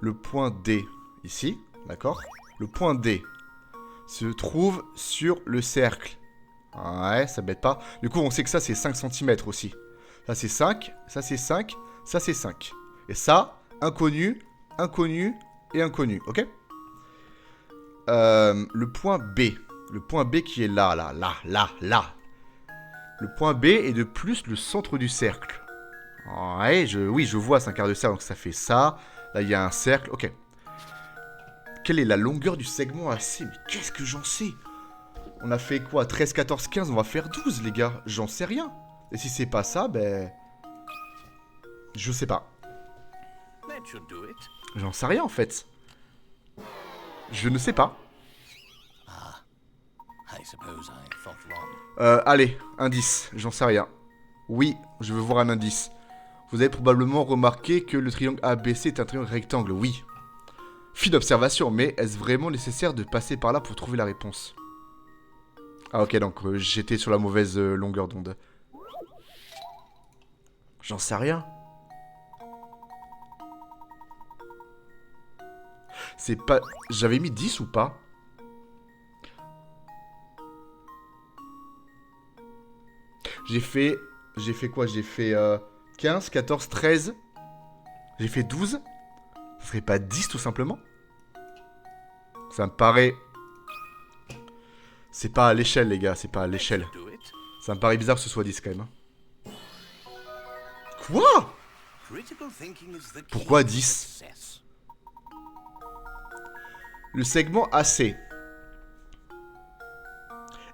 Le point D, ici, d'accord? Le point D se trouve sur le cercle. Ouais, ça bête pas. Du coup, on sait que ça, c'est 5 cm aussi. Ça, c'est 5, ça, c'est 5, ça, c'est 5. Et ça, inconnu, inconnu et inconnu, ok? Le point B. Le point B qui est là. Le point B est de plus le centre du cercle. Ouais, oui, je vois, c'est un quart de cercle, donc ça fait ça. Là, il y a un cercle, ok. Quelle est la longueur du segment AC? Mais qu'est-ce que j'en sais? On a fait quoi? 13, 14, 15, on va faire 12, les gars. J'en sais rien. Et si c'est pas ça, ben... je sais pas. J'en sais rien, en fait. Je ne sais pas. Allez, indice, j'en sais rien. Oui, je veux voir un indice. Vous avez probablement remarqué que le triangle ABC est un triangle rectangle, oui. Fine observation, mais est-ce vraiment nécessaire de passer par là pour trouver la réponse? Ah ok, donc j'étais sur la mauvaise longueur d'onde. J'en sais rien. C'est pas... J'avais mis 10 ou pas? J'ai fait quoi? J'ai fait 15, 14, 13. J'ai fait 12. Ce serait pas 10 tout simplement? Ça me paraît... C'est pas à l'échelle les gars, c'est pas à l'échelle. Ça me paraît bizarre que ce soit 10 quand même. Quoi? Pourquoi 10? Le segment AC.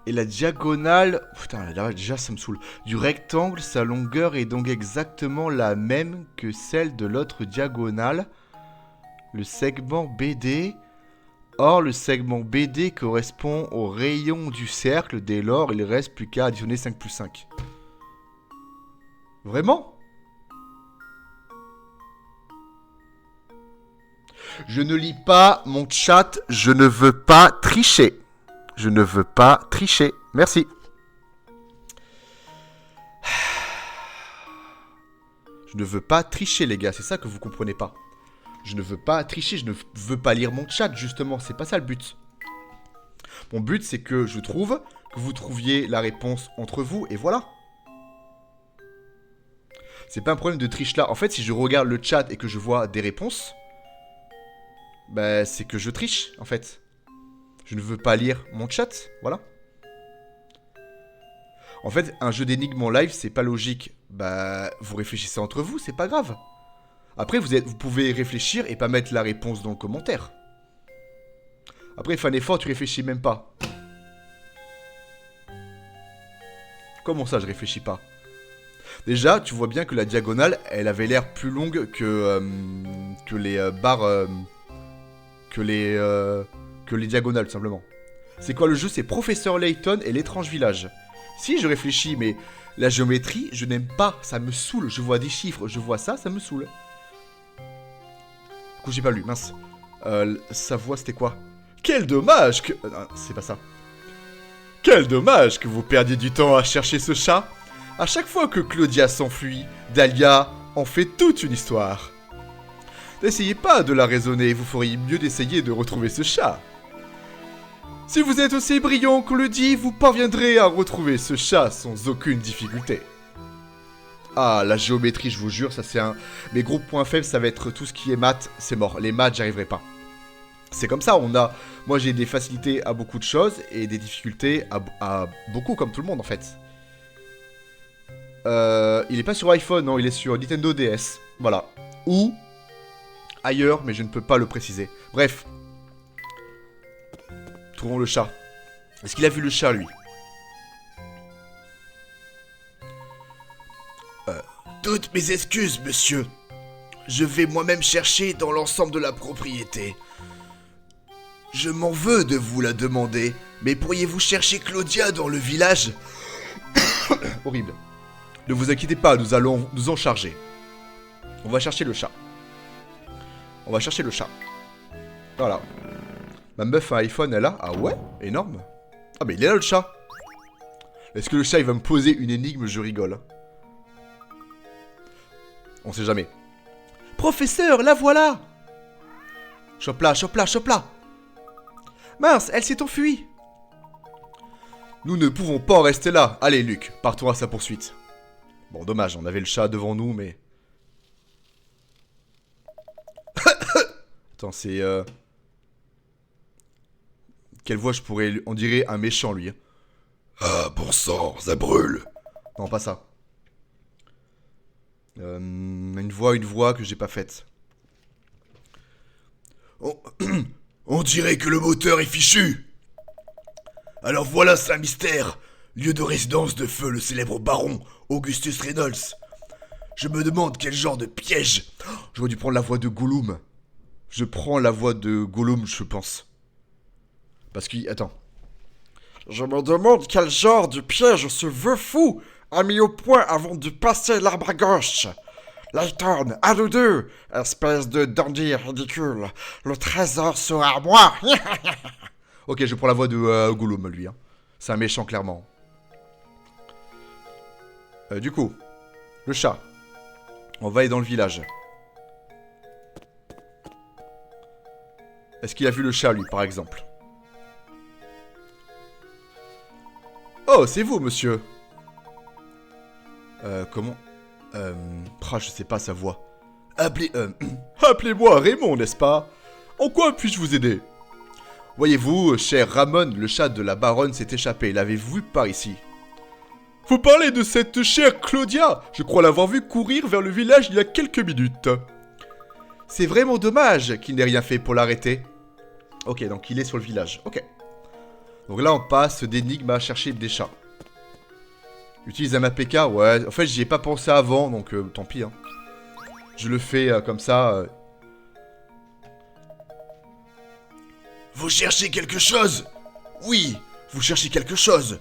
Et la diagonale... Putain, là, déjà ça me saoule. Du rectangle, sa longueur est donc exactement la même que celle de l'autre diagonale. Le segment BD... Or, le segment BD correspond au rayon du cercle. Dès lors, il ne reste plus qu'à additionner 5 plus 5. Vraiment? Je ne lis pas mon chat. Je ne veux pas tricher. Je ne veux pas tricher. Merci. Je ne veux pas tricher, les gars. C'est ça que vous comprenez pas. Je ne veux pas tricher. Je ne veux pas lire mon chat, justement. C'est pas ça le but. Mon but, c'est que je trouve, que vous trouviez la réponse entre vous, et voilà. C'est pas un problème de triche là. En fait, si je regarde le chat et que je vois des réponses, bah, c'est que je triche, en fait. Je ne veux pas lire mon chat, voilà. En fait, un jeu d'énigmes en live, c'est pas logique. Bah, vous réfléchissez entre vous, c'est pas grave. Après, vous pouvez réfléchir et pas mettre la réponse dans le commentaire. Après, fais un effort, tu réfléchis même pas. Comment ça, je réfléchis pas? Déjà, tu vois bien que la diagonale, elle avait l'air plus longue que les barres... que les diagonales, tout simplement. C'est quoi le jeu? C'est Professeur Layton et l'étrange village. Si, je réfléchis, mais la géométrie, je n'aime pas. Ça me saoule. Je vois des chiffres, je vois ça, ça me saoule. Du coup, j'ai pas lu, mince. Sa voix, c'était quoi? Quel dommage que... c'est pas ça. Quel dommage que vous perdiez du temps à chercher ce chat. À chaque fois que Claudia s'enfuit, Dahlia en fait toute une histoire. N'essayez pas de la raisonner, vous feriez mieux d'essayer de retrouver ce chat. Si vous êtes aussi brillant qu'on le dit, vous parviendrez à retrouver ce chat sans aucune difficulté. Ah, la géométrie, je vous jure, ça c'est un... Mes gros points faibles, ça va être tout ce qui est maths, c'est mort. Les maths, j'y arriverai pas. C'est comme ça, on a... Moi, j'ai des facilités à beaucoup de choses et des difficultés à beaucoup, comme tout le monde, en fait. Il est pas sur iPhone, non, il est sur Nintendo DS. Voilà. Ou ailleurs, mais je ne peux pas le préciser. Bref. Trouvons le chat. Est-ce qu'il a vu le chat, lui? Toutes mes excuses, monsieur. Je vais moi-même chercher dans l'ensemble de la propriété. Je m'en veux de vous la demander, mais pourriez-vous chercher Claudia dans le village? Horrible. Ne vous inquiétez pas, nous allons nous en charger. On va chercher le chat. On va chercher le chat. Voilà. Ma meuf a un iPhone, elle a... Ah ouais? Énorme. Ah mais il est là le chat. Est-ce que le chat il va me poser une énigme? Je rigole. On sait jamais. Professeur, la voilà! Chope là, chope là, chope là! Mince, elle s'est enfuie! Nous ne pouvons pas en rester là. Allez, Luc, partons à sa poursuite. Bon, dommage, on avait le chat devant nous, mais... Attends, c'est... Quelle voix je pourrais... On dirait un méchant, lui. Ah, bon sang, ça brûle. Non, pas ça. Une voix que j'ai pas faite. On dirait que le moteur est fichu. Alors voilà Saint-Mystère, lieu de résidence de feu le célèbre baron Augustus Reynolds. Je me demande quel genre de piège. J'aurais dû prendre la voix de Gollum. Je prends la voix de Gollum, je pense. Parce qu'il... Attends. Je me demande quel genre de piège ce vœu fou a mis au point avant de passer l'arbre à gauche. Layton, à nous deux, espèce de dandy ridicule. Le trésor sera à moi. Ok, je prends la voix de Gollum, lui. Hein. C'est un méchant, clairement. Du coup, le chat. On va aller dans le village. Est-ce qu'il a vu le chat, lui, par exemple? Oh, c'est vous, monsieur. Comment? Je sais pas sa voix. Appelez-moi Raymond, n'est-ce pas? En quoi puis-je vous aider? Voyez-vous, cher Ramon, le chat de la baronne s'est échappé. L'avez-vous vu par ici? Vous parlez de cette chère Claudia? Je crois l'avoir vue courir vers le village il y a quelques minutes. C'est vraiment dommage qu'il n'ait rien fait pour l'arrêter. Ok, donc il est sur le village. Ok. Donc là, on passe d'énigmes à chercher des chats. Utilise un APK, ouais. En fait, j'y ai pas pensé avant, donc tant pis. Hein. Je le fais comme ça. Vous cherchez quelque chose? Oui, vous cherchez quelque chose.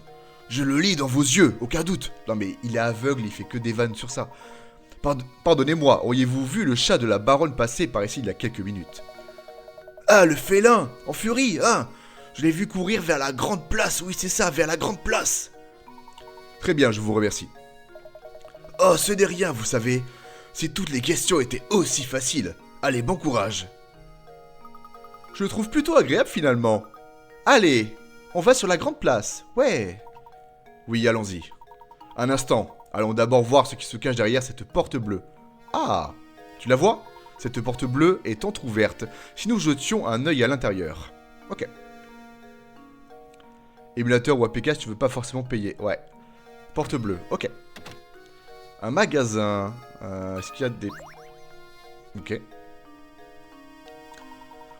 Je le lis dans vos yeux, aucun doute. Non mais il est aveugle, il fait que des vannes sur ça. Pardonnez-moi, auriez-vous vu le chat de la baronne passer par ici il y a quelques minutes? Ah, le félin, en furie, hein. Je l'ai vu courir vers la grande place, oui c'est ça, vers la grande place. Très bien, je vous remercie. Oh, ce n'est rien, vous savez. Si toutes les questions étaient aussi faciles. Allez, bon courage. Je le trouve plutôt agréable finalement. Allez, on va sur la grande place. Ouais. Oui, allons-y. Un instant, allons d'abord voir ce qui se cache derrière cette porte bleue. Ah, tu la vois? Cette porte bleue est entrouverte. Si nous jetions un œil à l'intérieur. Ok. Émulateur ou APK si tu veux pas forcément payer. Ouais. Porte bleue, ok. Un magasin. Est-ce qu'il y a des... Ok.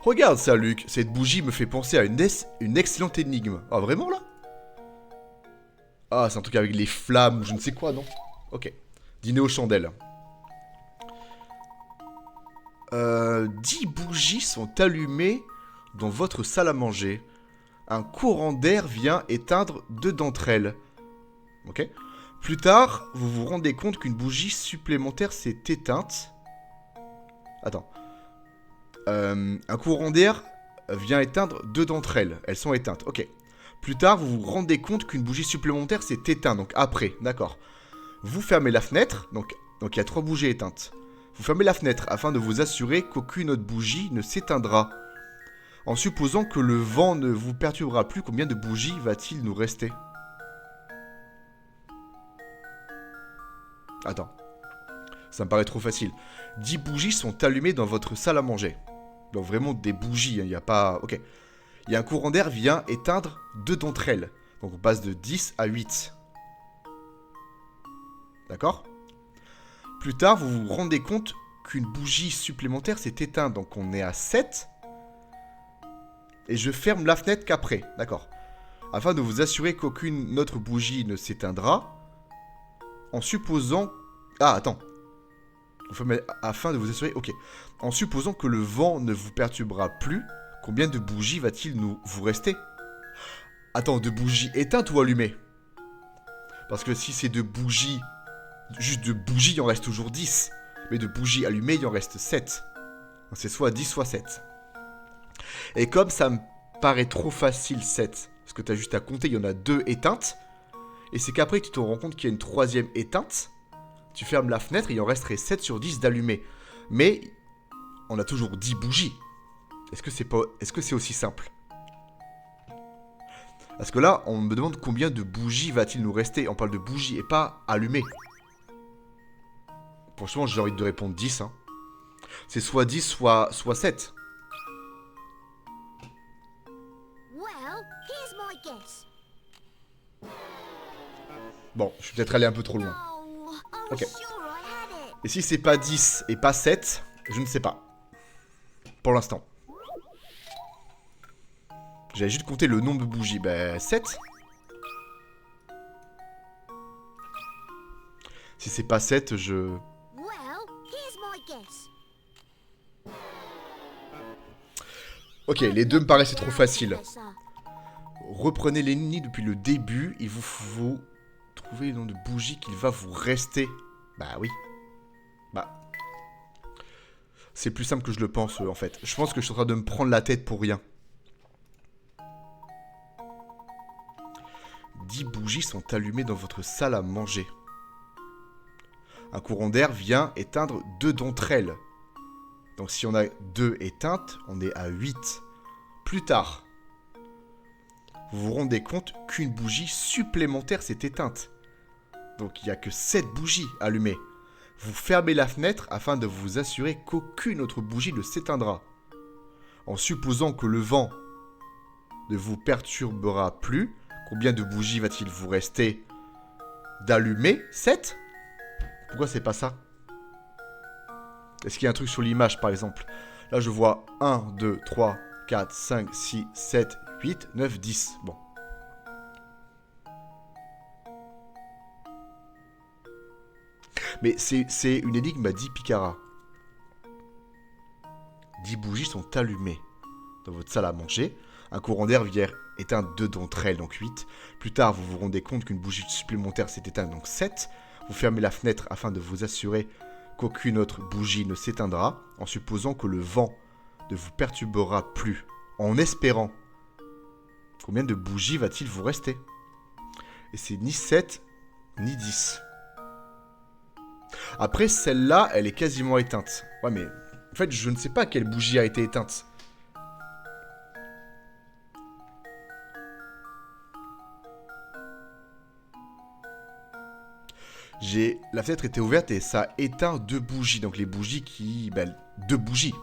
Regarde ça, Luc. Cette bougie me fait penser à une excellente énigme. Ah, vraiment, là? Ah, c'est un truc avec les flammes ou je ne sais quoi, non? Ok. Dîner aux chandelles. 10 bougies sont allumées dans votre salle à manger. Un courant d'air vient éteindre 2 d'entre elles. Ok. Plus tard, vous vous rendez compte qu'une bougie supplémentaire s'est éteinte. Attends. Un courant d'air vient éteindre 2 d'entre elles. Elles sont éteintes. Ok. Plus tard, vous vous rendez compte qu'une bougie supplémentaire s'est éteinte. Donc après, d'accord. Vous fermez la fenêtre. Donc il y a 3 bougies éteintes. Vous fermez la fenêtre afin de vous assurer qu'aucune autre bougie ne s'éteindra. En supposant que le vent ne vous perturbera plus, combien de bougies va-t-il nous rester? Attends. Ça me paraît trop facile. 10 bougies sont allumées dans votre salle à manger. Donc vraiment des bougies, il n'y a pas... Ok. Il y a un courant d'air vient éteindre 2 d'entre elles. Donc on passe de 10 à 8. D'accord? Plus tard, vous vous rendez compte qu'une bougie supplémentaire s'est éteinte. Donc on est à 7. Et je ferme la fenêtre qu'après. D'accord. Afin de vous assurer qu'aucune autre bougie ne s'éteindra. En supposant... Ah, attends. Afin de vous assurer... Ok. En supposant que le vent ne vous perturbera plus, combien de bougies va-t-il vous rester? Attends, de bougies éteintes ou allumées? Parce que si c'est de bougies... Juste de bougies, il en reste toujours 10. Mais de bougies allumées, il en reste 7. C'est soit 10, soit 7. Et comme ça me paraît trop facile 7, parce que tu as juste à compter, il y en a 2 éteintes. Et c'est qu'après que tu te rends compte qu'il y a une 3e éteinte. Tu fermes la fenêtre et il en resterait 7 sur 10 d'allumées. Mais on a toujours 10 bougies. Est-ce que c'est aussi simple? Parce que là, on me demande combien de bougies va-t-il nous rester. On parle de bougies et pas allumées. Franchement, j'ai envie de répondre 10. Hein. C'est soit 10, soit 7. Bon, je suis peut-être allé un peu trop loin. Ok. Et si c'est pas 10 et pas 7, je ne sais pas. Pour l'instant. J'avais juste compté le nombre de bougies. Ben, 7. Si c'est pas 7, je... Ok, les deux me paraissaient trop faciles. Reprenez l'ennemi depuis le début. Il vous faut trouver le nombre de bougies qu'il va vous rester. Bah oui. Bah. C'est plus simple que je le pense, en fait. Je pense que je suis en train de me prendre la tête pour rien. 10 bougies sont allumées dans votre salle à manger. Un courant d'air vient éteindre 2 d'entre elles. Donc si on a 2 éteintes, on est à 8. Plus tard, vous vous rendez compte qu'une bougie supplémentaire s'est éteinte. Donc il n'y a que 7 bougies allumées. Vous fermez la fenêtre afin de vous assurer qu'aucune autre bougie ne s'éteindra. En supposant que le vent ne vous perturbera plus, combien de bougies va-t-il vous rester d'allumer? 7? Pourquoi c'est pas ça? Est-ce qu'il y a un truc sur l'image, par exemple? Là, je vois 1, 2, 3, 4, 5, 6, 7, 8, 9, 10. Bon. Mais c'est une énigme à 10 picaras. 10 bougies sont allumées dans votre salle à manger. Un courant d'air vient éteindre 2 d'entre elles, donc 8. Plus tard, vous vous rendez compte qu'une bougie supplémentaire s'est éteinte, donc 7. Vous fermez la fenêtre afin de vous assurer qu'aucune autre bougie ne s'éteindra, en supposant que le vent ne vous perturbera plus, en espérant. Combien de bougies va-t-il vous rester? Et c'est ni 7, ni 10. Après, celle-là, elle est quasiment éteinte. Ouais, mais en fait, je ne sais pas quelle bougie a été éteinte. La fenêtre était ouverte et ça a éteint 2 bougies. Donc les bougies qui... Ben, 2 bougies.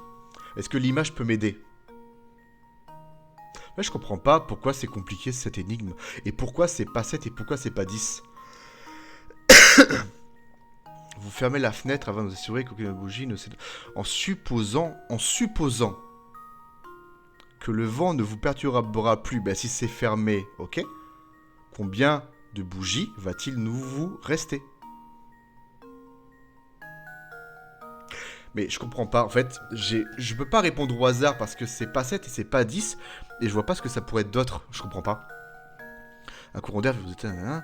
Est-ce que l'image peut m'aider? Là, je comprends pas pourquoi c'est compliqué cette énigme. Et pourquoi c'est pas 7 et pourquoi c'est pas 10. Vous fermez la fenêtre avant de vous assurer qu'aucune bougie ne s'éteint. En supposant que le vent ne vous perturbera plus. Ben si c'est fermé, ok. Combien de bougies va-t-il vous rester? Mais je comprends pas, en fait, je peux pas répondre au hasard parce que c'est pas 7 et c'est pas 10, et je vois pas ce que ça pourrait être d'autre, je comprends pas. Un courant d'air, vous êtes un...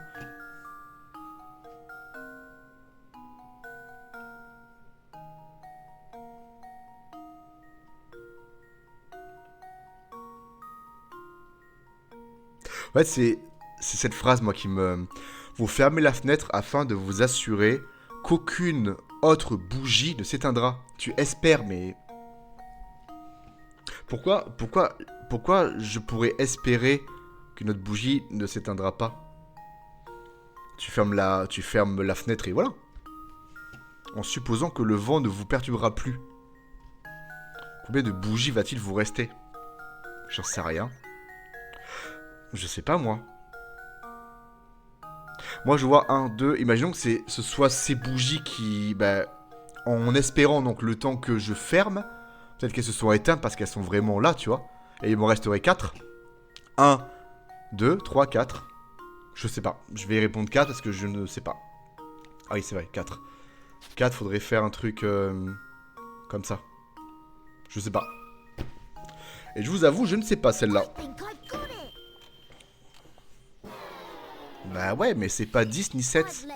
Ouais, c'est cette phrase, moi, qui me... Vous fermez la fenêtre afin de vous assurer qu'aucune autre bougie ne s'éteindra. Tu espères, mais... Pourquoi je pourrais espérer qu'une autre bougie ne s'éteindra pas? Tu fermes la fenêtre et voilà. En supposant que le vent ne vous perturbera plus. Combien de bougies va-t-il vous rester? J'en sais rien. Je sais pas, moi. Moi, je vois 1, 2... Imaginons que ce soit ces bougies qui... Bah, en espérant, donc, le temps que je ferme, peut-être qu'elles se sont éteintes parce qu'elles sont vraiment là, tu vois. Et il m'en resterait 4. 1, 2, 3, 4. Je sais pas. Je vais répondre 4 parce que je ne sais pas. Ah oui, c'est vrai, 4. 4, faudrait faire un truc comme ça. Je sais pas. Et je vous avoue, je ne sais pas celle-là. Bah ouais, mais c'est pas 10 ni 7.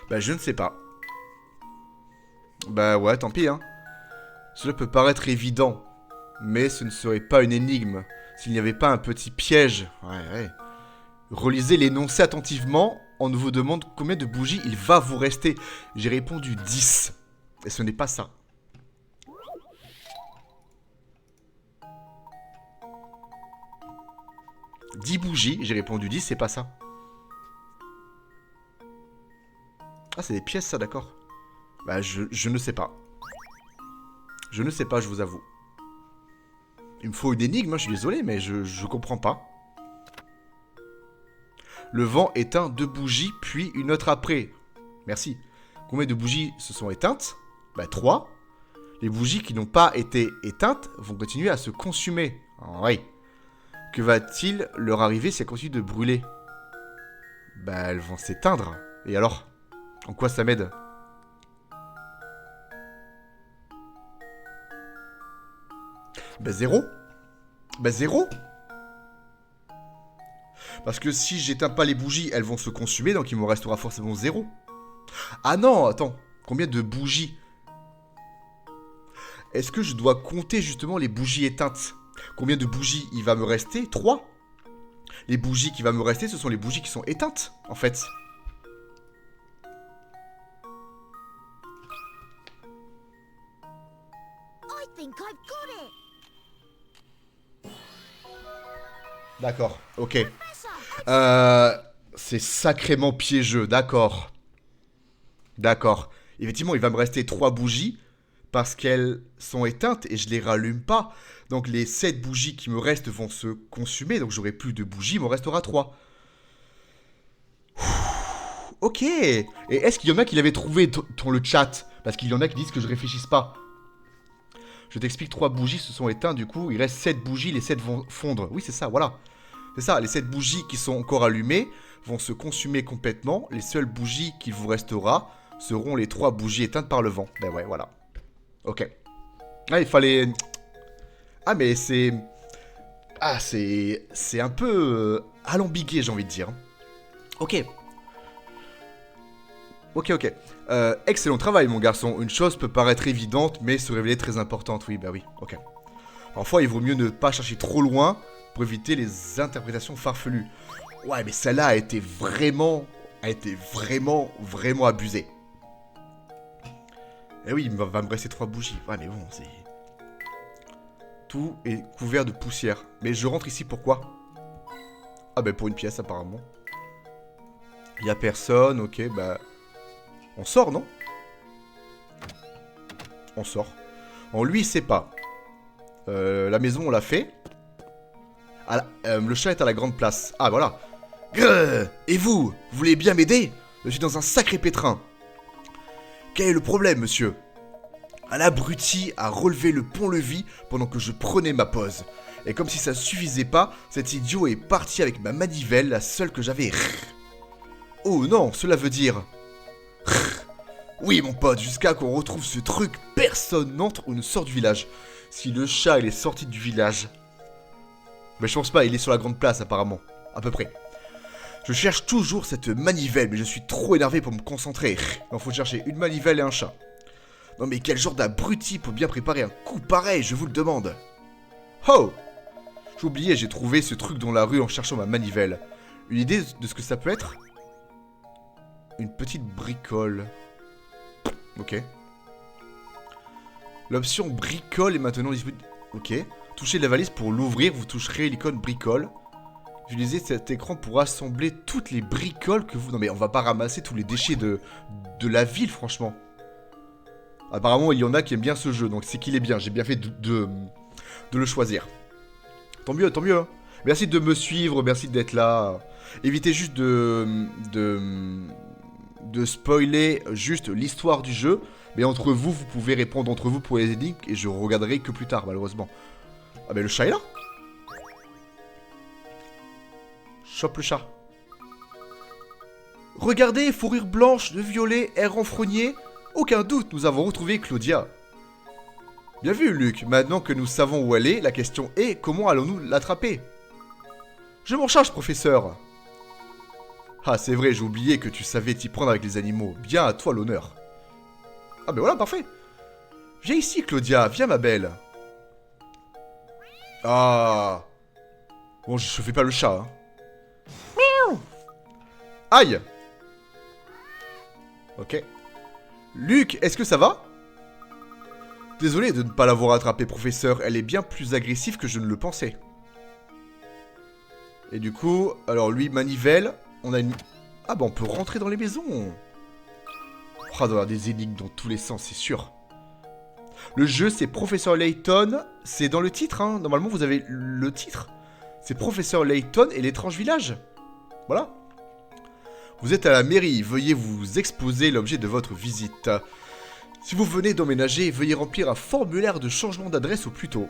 Bah je ne sais pas. Bah ouais, tant pis hein. Cela peut paraître évident, mais ce ne serait pas une énigme s'il n'y avait pas un petit piège. Ouais. Relisez l'énoncé attentivement. On vous demande combien de bougies il va vous rester. J'ai répondu 10. Et ce n'est pas ça. « 10 bougies, j'ai répondu 10, c'est pas ça. Ah, c'est des pièces, ça, d'accord. Bah, je ne sais pas. Je ne sais pas, je vous avoue. Il me faut une énigme, hein, je suis désolé, mais je comprends pas. Le vent éteint 2 bougies, puis une autre après. Merci. Combien de bougies se sont éteintes? Bah, 3. Les bougies qui n'ont pas été éteintes vont continuer à se consumer. Ah, oui. Que va-t-il leur arriver si elles continuent de brûler? Bah, elles vont s'éteindre. Et alors? En quoi ça m'aide? Bah, 0. Bah, 0. Parce que si j'éteins pas les bougies, elles vont se consumer, donc il me restera forcément 0. Ah non, attends. Combien de bougies? Est-ce que je dois compter justement les bougies éteintes? Combien de bougies il va me rester? 3. Les bougies qui vont me rester, ce sont les bougies qui sont éteintes, en fait. D'accord, ok. C'est sacrément piégeux, d'accord. D'accord. Effectivement, il va me rester 3 bougies parce qu'elles sont éteintes et je les rallume pas. Donc les 7 bougies qui me restent vont se consumer, donc j'aurai plus de bougies, il m'en restera 3. Ok. Et est-ce qu'il y en a qui l'avaient trouvé dans le chat? Parce qu'il y en a qui disent que je réfléchisse pas. Je t'explique, 3 bougies se sont éteintes, du coup il reste 7 bougies, les 7 vont fondre. Oui c'est ça, voilà. C'est ça, les 7 bougies qui sont encore allumées vont se consumer complètement. Les seules bougies qu'il vous restera seront les 3 bougies éteintes par le vent. Ben ouais, voilà. Ok. Ah, il fallait... Ah, mais c'est... Ah, c'est un peu alambiqué, j'ai envie de dire. Ok. Ok. Excellent travail, mon garçon. Une chose peut paraître évidente, mais se révéler très importante. Oui, bah oui, ok. Parfois, il vaut mieux ne pas chercher trop loin pour éviter les interprétations farfelues. Ouais, mais celle-là a été vraiment abusée. Eh oui, il va me rester 3 bougies. Ouais, mais bon, c'est... Tout est couvert de poussière. Mais je rentre ici pourquoi? Ah bah pour une pièce, apparemment. Il y a personne, ok, bah... On sort, non? On sort. On lui, sait pas. La maison, on l'a fait. Ah, le chat est à la grande place. Ah, voilà. Grrr. Et vous voulez bien m'aider? Je suis dans un sacré pétrin. Quel est le problème, monsieur? Un abruti a relevé le pont-levis pendant que je prenais ma pause. Et comme si ça suffisait pas, cet idiot est parti avec ma manivelle, la seule que j'avais. Oh non, cela veut dire... Oui, mon pote, jusqu'à qu'on retrouve ce truc, personne n'entre ou ne sort du village. Si le chat, il est sorti du village... Mais je pense pas, il est sur la grande place, apparemment. À peu près. Je cherche toujours cette manivelle, mais je suis trop énervé pour me concentrer. Il faut chercher une manivelle et un chat. Non mais quel genre d'abruti pour bien préparer un coup pareil, je vous le demande. Oh! J'ai oublié, j'ai trouvé ce truc dans la rue en cherchant ma manivelle. Une idée de ce que ça peut être? Une petite bricole. Ok. L'option bricole est maintenant disponible. Ok. Touchez la valise pour l'ouvrir, vous toucherez l'icône bricole. Utilisez cet écran pour assembler toutes les bricoles que vous... Non mais on va pas ramasser tous les déchets de la ville, franchement. Apparemment, il y en a qui aiment bien ce jeu, donc c'est qu'il est bien. J'ai bien fait de le choisir. Tant mieux, tant mieux. Hein. Merci de me suivre, merci d'être là. Évitez juste de spoiler juste l'histoire du jeu. Mais entre vous, vous pouvez répondre entre vous pour les énigmes et je regarderai que plus tard, malheureusement. Ah, mais le chat est là. Chope le chat. Regardez, fourrure blanche, de violet, air renfrogné. Aucun doute, nous avons retrouvé Claudia. Bien vu, Luc. Maintenant que nous savons où elle est, la question est comment allons-nous l'attraper? Je m'en charge, professeur. Ah, c'est vrai, j'ai oublié que tu savais t'y prendre avec les animaux. Bien à toi l'honneur. Ah, ben voilà, parfait. Viens ici, Claudia. Viens, ma belle. Ah. Bon, je fais pas le chat, hein. Miaou. Aïe. Ok. Luc, est-ce que ça va? Désolé de ne pas l'avoir attrapée, professeur. Elle est bien plus agressive que je ne le pensais. Et du coup, alors lui, manivelle. On a une... Ah bah on peut rentrer dans les maisons. Oh, il doit y avoir des énigmes dans tous les sens, c'est sûr. Le jeu, c'est Professeur Layton. C'est dans le titre, hein. Normalement, vous avez le titre. C'est Professeur Layton et l'étrange village. Voilà. Vous êtes à la mairie. Veuillez vous exposer l'objet de votre visite. Si vous venez d'emménager, veuillez remplir un formulaire de changement d'adresse au plus tôt.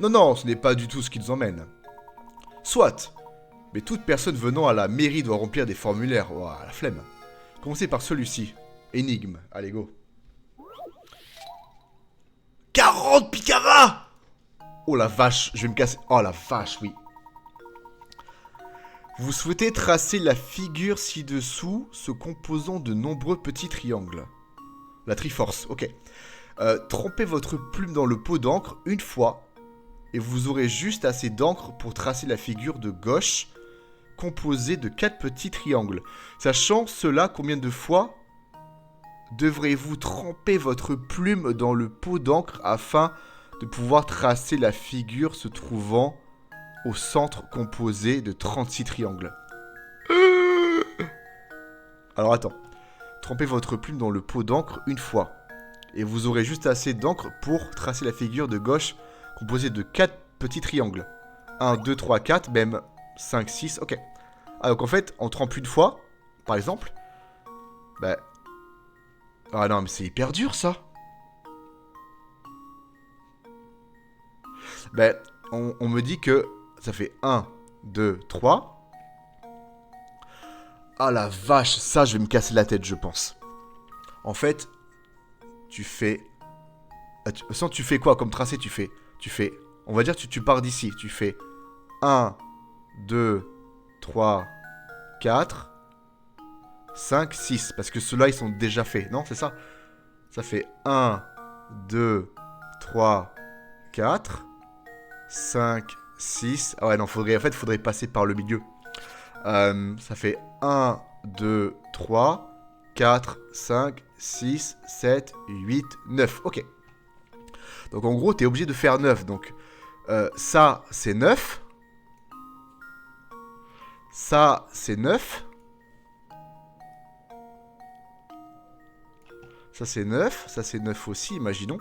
Non, non, ce n'est pas du tout ce qui nous emmène. Soit. Mais toute personne venant à la mairie doit remplir des formulaires. Oh, la flemme. Commencez par celui-ci. Énigme. Allez, go. 40 picaras! Oh la vache, je vais me casser. Oh la vache, oui. Vous souhaitez tracer la figure ci-dessous, se composant de nombreux petits triangles. La Triforce, ok. Trempez votre plume dans le pot d'encre une fois, et vous aurez juste assez d'encre pour tracer la figure de gauche, composée de 4 petits triangles. Sachant cela, combien de fois devrez-vous tremper votre plume dans le pot d'encre afin de pouvoir tracer la figure se trouvant au centre composé de 36 triangles? Alors attends. Trempez votre plume dans le pot d'encre une fois. Et vous aurez juste assez d'encre pour tracer la figure de gauche composée de 4 petits triangles. 1, 2, 3, 4, même 5, 6, ok. Ah donc en fait, on trempe une fois, par exemple. Bah... Ah non, mais c'est hyper dur ça. Bah, on me dit que ça fait 1, 2, 3... Ah la vache, ça je vais me casser la tête je pense. En fait, tu fais... Sans tu fais quoi comme tracé? Tu fais... On va dire tu pars d'ici. Tu fais 1, 2, 3, 4, 5, 6. Parce que ceux-là ils sont déjà faits. Non, c'est ça? Ça fait 1, 2, 3, 4, 5, 6. Ah ouais non, faudrait, en fait, faudrait passer par le milieu. Ça fait 1, 2, 3, 4, 5, 6, 7, 8, 9. Ok. Donc en gros, tu es obligé de faire 9. Donc ça, c'est 9. Ça, c'est 9. Ça, c'est 9. Ça, c'est 9 aussi, imaginons.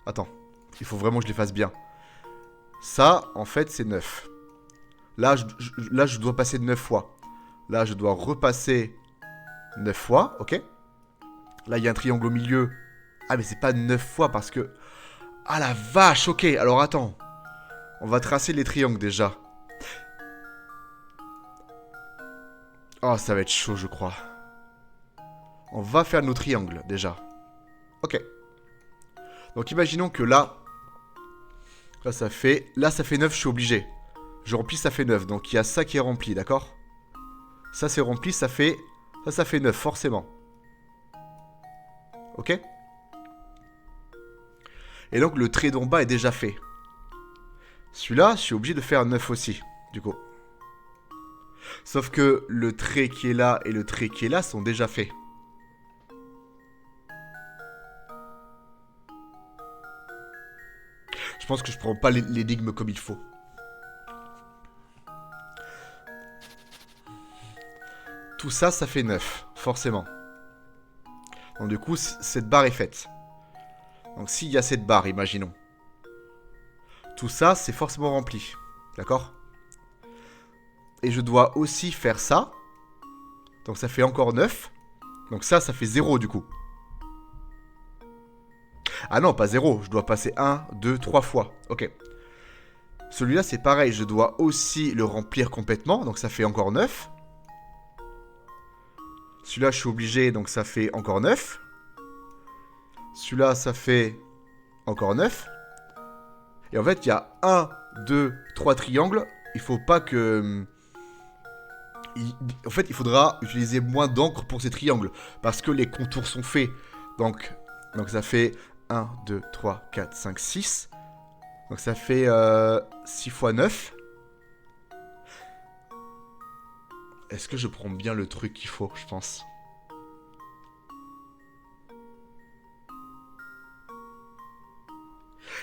Attends. Il faut vraiment que je les fasse bien. Ça, en fait, c'est 9. Là, je dois passer 9 fois. Là, je dois repasser 9 fois, ok. Là, il y a un triangle au milieu. Ah, mais c'est pas 9 fois parce que... Ah, la vache, ok. Alors, attends. On va tracer les triangles, déjà. Oh, ça va être chaud, je crois. On va faire nos triangles, déjà. Ok. Donc, imaginons que là... Là, ça fait 9, je suis obligé. Je remplis, ça fait 9. Donc, il y a ça qui est rempli, d'accord? Ça, c'est rempli, ça fait 9, forcément. Ok? Et donc, le trait d'en bas est déjà fait. Celui-là, je suis obligé de faire 9 aussi, du coup. Sauf que le trait qui est là et le trait qui est là sont déjà faits. Je pense que je prends pas l'énigme comme il faut. tout ça, ça fait 9, forcément. Donc du coup, cette barre est faite. Donc s'il y a cette barre, imaginons. Tout ça, c'est forcément rempli. D'accord? Et je dois aussi faire ça. Donc ça fait encore 9. Donc ça fait 0 du coup. Ah non, pas 0. Je dois passer 1, 2, 3 fois. Ok. Celui-là, c'est pareil. Je dois aussi le remplir complètement. Donc ça fait encore 9. Celui-là, je suis obligé. Donc ça fait encore 9. Celui-là, ça fait encore 9. Et en fait, il y a 1, 2, 3 triangles. Il faut pas que... En fait, il faudra utiliser moins d'encre pour ces triangles. Parce que les contours sont faits. Donc ça fait 1, 2, 3, 4, 5, 6. Donc ça fait 6 fois 9. Est-ce que je prends bien le truc qu'il faut, je pense?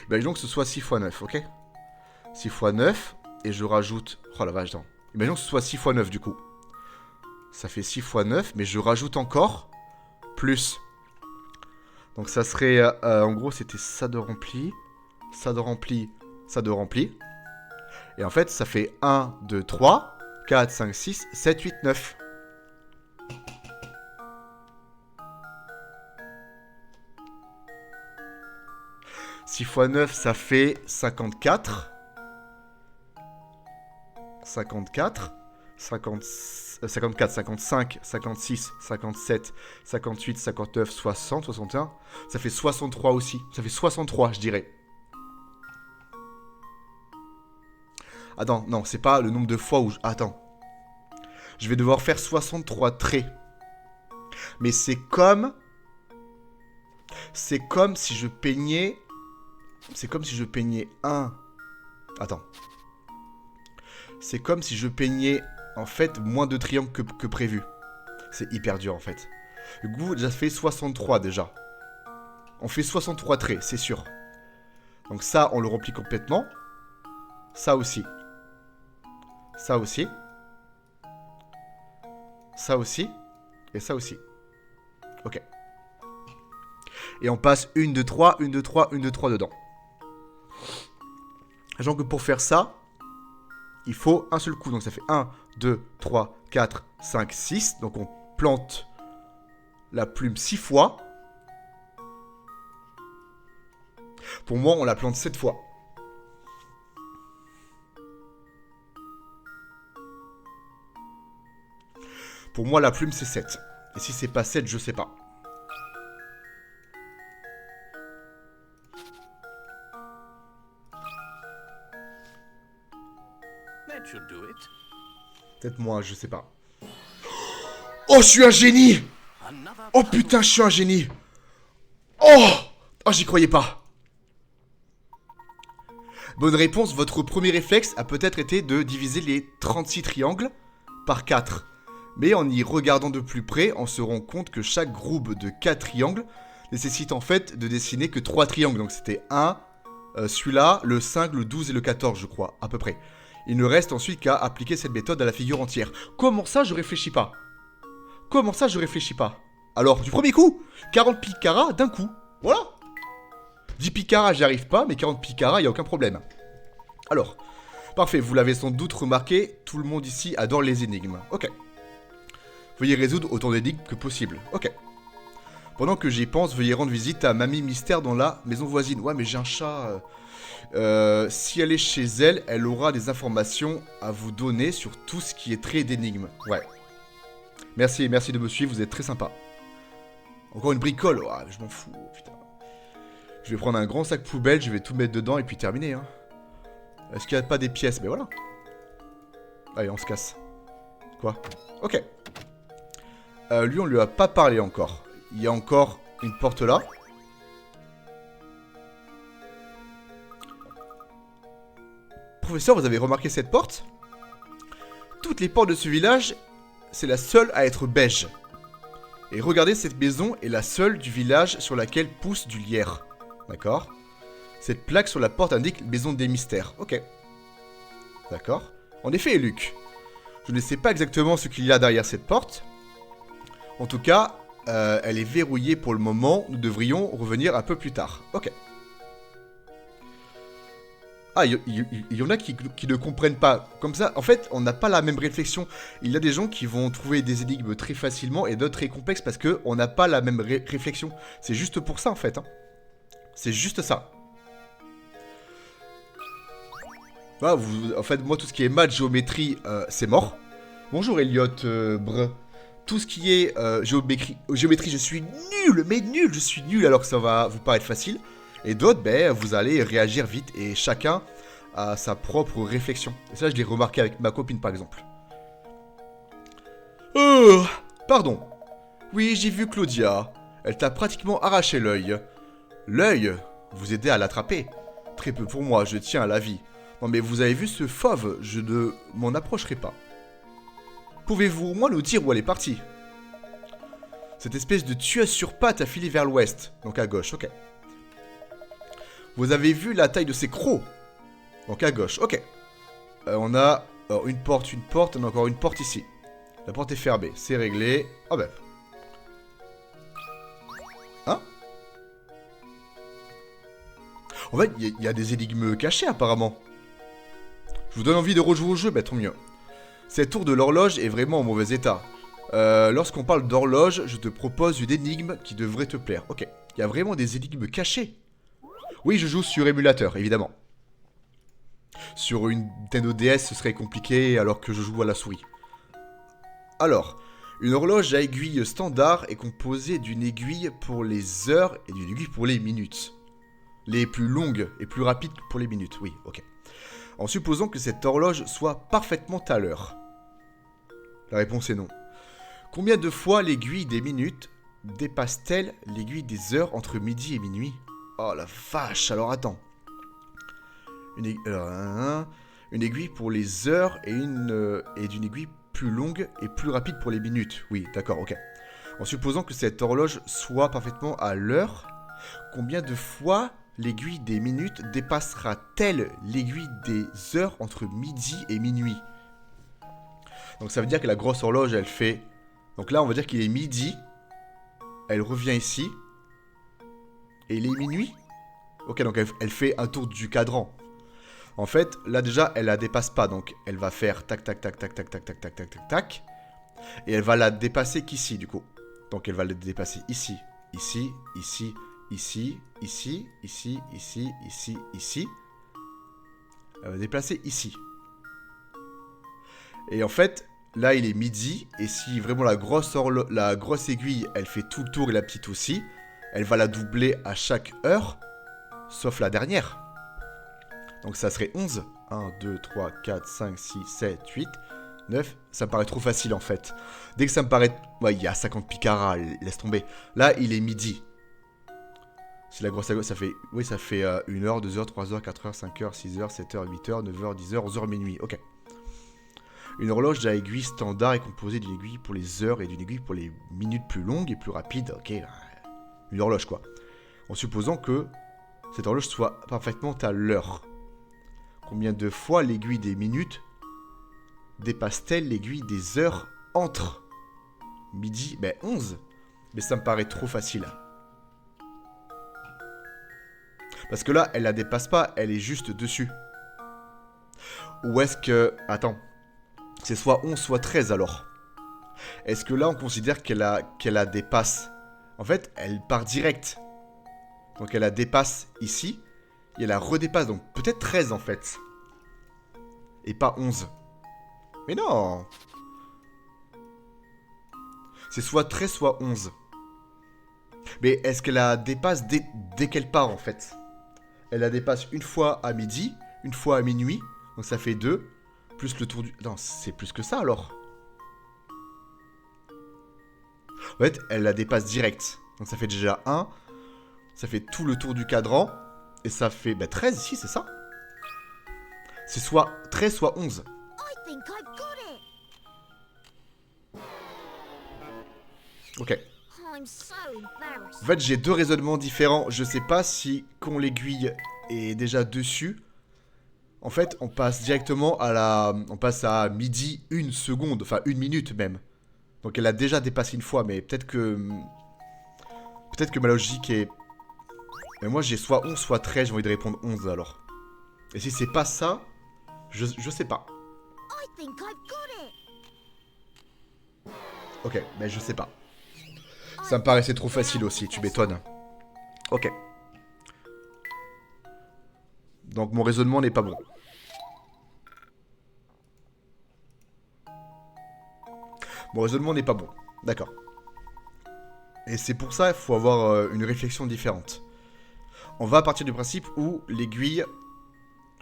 Ben, disons que ce soit 6 fois 9, ok? 6 fois 9, et je rajoute... Oh la vache, non. Imaginons que ce soit 6 fois 9, du coup. Ça fait 6 fois 9, mais je rajoute encore plus. Donc ça serait... en gros, c'était ça de rempli, ça de rempli, ça de rempli. Et en fait, ça fait 1, 2, 3, 4, 5, 6, 7, 8, 9. Six fois 9, ça fait 54. 54. 54, 55, 56, 57, 58, 59, 60, 61. Ça fait 63 aussi. Ça fait 63, je dirais. Attends, non, c'est pas le nombre de fois où... Attends. Je vais devoir faire 63 traits. Mais c'est comme... C'est comme si je peignais... C'est comme si je peignais un... Attends. C'est comme si je peignais, en fait, moins de triangles que prévu. C'est hyper dur, en fait. Du coup, ça fait 63, déjà. On fait 63 traits, c'est sûr. Donc ça, on le remplit complètement. Ça aussi. Ça aussi. Ça aussi. Et ça aussi. Ok. Et on passe 1, 2, 3, 1, 2, 3, 1, 2, 3 dedans. Sachant que pour faire ça, il faut un seul coup. Donc ça fait 1, 2, 3, 4, 5, 6. Donc on plante la plume 6 fois. Pour moi, on la plante 7 fois. Pour moi, la plume, c'est 7. Et si c'est pas 7, je sais pas. That should do it. Peut-être moi, je sais pas. Oh, je suis un génie! Another Oh putain, je suis un génie! Oh! Oh, j'y croyais pas. Bonne réponse, votre premier réflexe a peut-être été de diviser les 36 triangles par 4. Mais en y regardant de plus près, on se rend compte que chaque groupe de 4 triangles nécessite en fait de dessiner que 3 triangles. Donc c'était 1, celui-là, le 5, le 12 et le 14, je crois, à peu près. Il ne reste ensuite qu'à appliquer cette méthode à la figure entière. Comment ça, je réfléchis pas? Comment ça, je réfléchis pas? Alors, du premier coup, 40 picaras d'un coup. Voilà. 10 picaras, j'y arrive pas, mais 40 picaras, il n'y a aucun problème. Alors, parfait, vous l'avez sans doute remarqué, tout le monde ici adore les énigmes. Ok. Veuillez résoudre autant d'énigmes que possible. Ok. Pendant que j'y pense, veuillez rendre visite à Mamie Mystère dans la maison voisine. Ouais, mais j'ai un chat. Si elle est chez elle, elle aura des informations à vous donner sur tout ce qui est trait d'énigmes. Ouais. Merci de me suivre, vous êtes très sympa. Encore une bricole, oh, je m'en fous, putain. Je vais prendre un grand sac poubelle, je vais tout mettre dedans et puis terminer. Hein. Est-ce qu'il n'y a pas des pièces? Mais voilà. Allez, on se casse. Quoi? Ok. Lui, on lui a pas parlé encore. Il y a encore une porte là. Professeur, vous avez remarqué cette porte? Toutes les portes de ce village, c'est la seule à être beige. Et regardez, cette maison est la seule du village sur laquelle pousse du lierre. D'accord? Cette plaque sur la porte indique maison des mystères. Ok. D'accord. En effet, Luc. Je ne sais pas exactement ce qu'il y a derrière cette porte, En tout cas, elle est verrouillée pour le moment. Nous devrions revenir un peu plus tard. Ok. Ah, il y en a qui ne comprennent pas. Comme ça, en fait, on n'a pas la même réflexion. Il y a des gens qui vont trouver des énigmes très facilement et d'autres très complexes parce qu'on n'a pas la même réflexion. C'est juste pour ça, en fait. Hein. C'est juste ça. Ah, en fait, moi, tout ce qui est maths, géométrie, c'est mort. Bonjour, Elliot Brun. Tout ce qui est géométrie, je suis nul, mais nul, je suis nul, alors que ça va vous paraître facile. Et d'autres, ben, vous allez réagir vite, et chacun a sa propre réflexion. Et ça, je l'ai remarqué avec ma copine, par exemple. Pardon. Oui, j'ai vu Claudia. Elle t'a pratiquement arraché l'œil. L'œil? Vous aidez à l'attraper? Très peu pour moi, je tiens à la vie. Non mais vous avez vu ce fauve? Je ne m'en approcherai pas. Pouvez-vous au moins nous dire où elle est partie? Cette espèce de tueuse sur pattes a filé vers l'ouest. Donc à gauche, ok. Vous avez vu la taille de ces crocs? Donc à gauche, ok. On a une porte, on a encore une porte ici. La porte est fermée, c'est réglé. Ah ben. Hein? En fait, il y a des énigmes cachées apparemment. Je vous donne envie de rejouer au jeu, bah tant mieux. Cette tour de l'horloge est vraiment en mauvais état. Lorsqu'on parle d'horloge, je te propose une énigme qui devrait te plaire. Ok, il y a vraiment des énigmes cachées. Oui, je joue sur émulateur, évidemment. Sur une Nintendo DS, ce serait compliqué alors que je joue à la souris. Alors, une horloge à aiguille standard est composée d'une aiguille pour les heures et d'une aiguille pour les minutes. Les plus longues et plus rapides pour les minutes, oui, ok. En supposant que cette horloge soit parfaitement à l'heure. La réponse est non. Combien de fois l'aiguille des minutes dépasse-t-elle l'aiguille des heures entre midi et minuit? Oh la vache, alors attends. Une aiguille pour les heures et d'une aiguille plus longue et plus rapide pour les minutes. Oui, d'accord, ok. En supposant que cette horloge soit parfaitement à l'heure, combien de fois l'aiguille des minutes dépassera-t-elle l'aiguille des heures entre midi et minuit? Donc ça veut dire que la grosse horloge, elle fait... Donc là, on va dire qu'il est midi. Elle revient ici. Et il est minuit. Ok, donc elle fait un tour du cadran. En fait, là déjà, elle la dépasse pas. Donc elle va faire tac, tac, tac, tac, tac, tac, tac, tac, tac, tac, tac. Et elle va la dépasser qu'ici, du coup. Donc elle va la dépasser ici, ici, ici, ici, ici, ici, ici, ici, ici. Elle va déplacer ici. Et en fait, là il est midi. Et si vraiment la grosse aiguille, elle fait tout le tour et la petite aussi, elle va la doubler à chaque heure, sauf la dernière. Donc ça serait 11. 1, 2, 3, 4, 5, 6, 7, 8, 9. Ça me paraît trop facile en fait. Dès que ça me paraît... Ouais, il y a 50 picaras, laisse tomber. Là, il est midi. Si la grosse aiguille, ça fait... Oui, ça fait 1 heure, 2 heures, 3 heures, 4 heures, 5 heures, 6 heures, 7 heures, 8 heures, 9 heures, 10 heures, 11 heures, minuit. Ok. Une horloge à aiguille standard est composée d'une aiguille pour les heures et d'une aiguille pour les minutes plus longues et plus rapides. Ok, une horloge quoi. En supposant que cette horloge soit parfaitement à l'heure. Combien de fois l'aiguille des minutes dépasse-t-elle l'aiguille des heures entre midi? Ben 11. Mais ça me paraît trop facile. Parce que là, elle la dépasse pas, elle est juste dessus. Ou est-ce que... Attends. C'est soit 11, soit 13 alors. Est-ce que là, on considère qu'elle la dépasse? En fait, elle part direct. Donc elle la dépasse ici. Et elle la redépasse. Donc peut-être 13 en fait. Et pas 11. Mais non. C'est soit 13, soit 11. Mais est-ce qu'elle la dépasse dès qu'elle part en fait? Elle la dépasse une fois à midi, une fois à minuit. Donc ça fait 2. Plus le tour du... Non, c'est plus que ça alors. En fait, elle la dépasse direct. Donc ça fait déjà 1. Ça fait tout le tour du cadran. Et ça fait 13 ici, c'est ça? C'est soit 13, soit 11. Ok. En fait, j'ai deux raisonnements différents. Je sais pas si, quand l'aiguille est déjà dessus... En fait, on passe directement à la... On passe à midi 1 seconde. Enfin, 1 minute même. Donc elle a déjà dépassé une fois, mais peut-être que... Peut-être que ma logique est... Mais moi j'ai soit 11, soit 13, j'ai envie de répondre 11 alors. Et si c'est pas ça, je sais pas. I think I've got it. Ok, mais je sais pas. Ça me paraissait trop facile aussi, tu m'étonnes. Ok. Donc mon raisonnement n'est pas bon. Mon raisonnement n'est pas bon. D'accord. Et c'est pour ça qu'il faut avoir une réflexion différente. On va partir du principe où l'aiguille,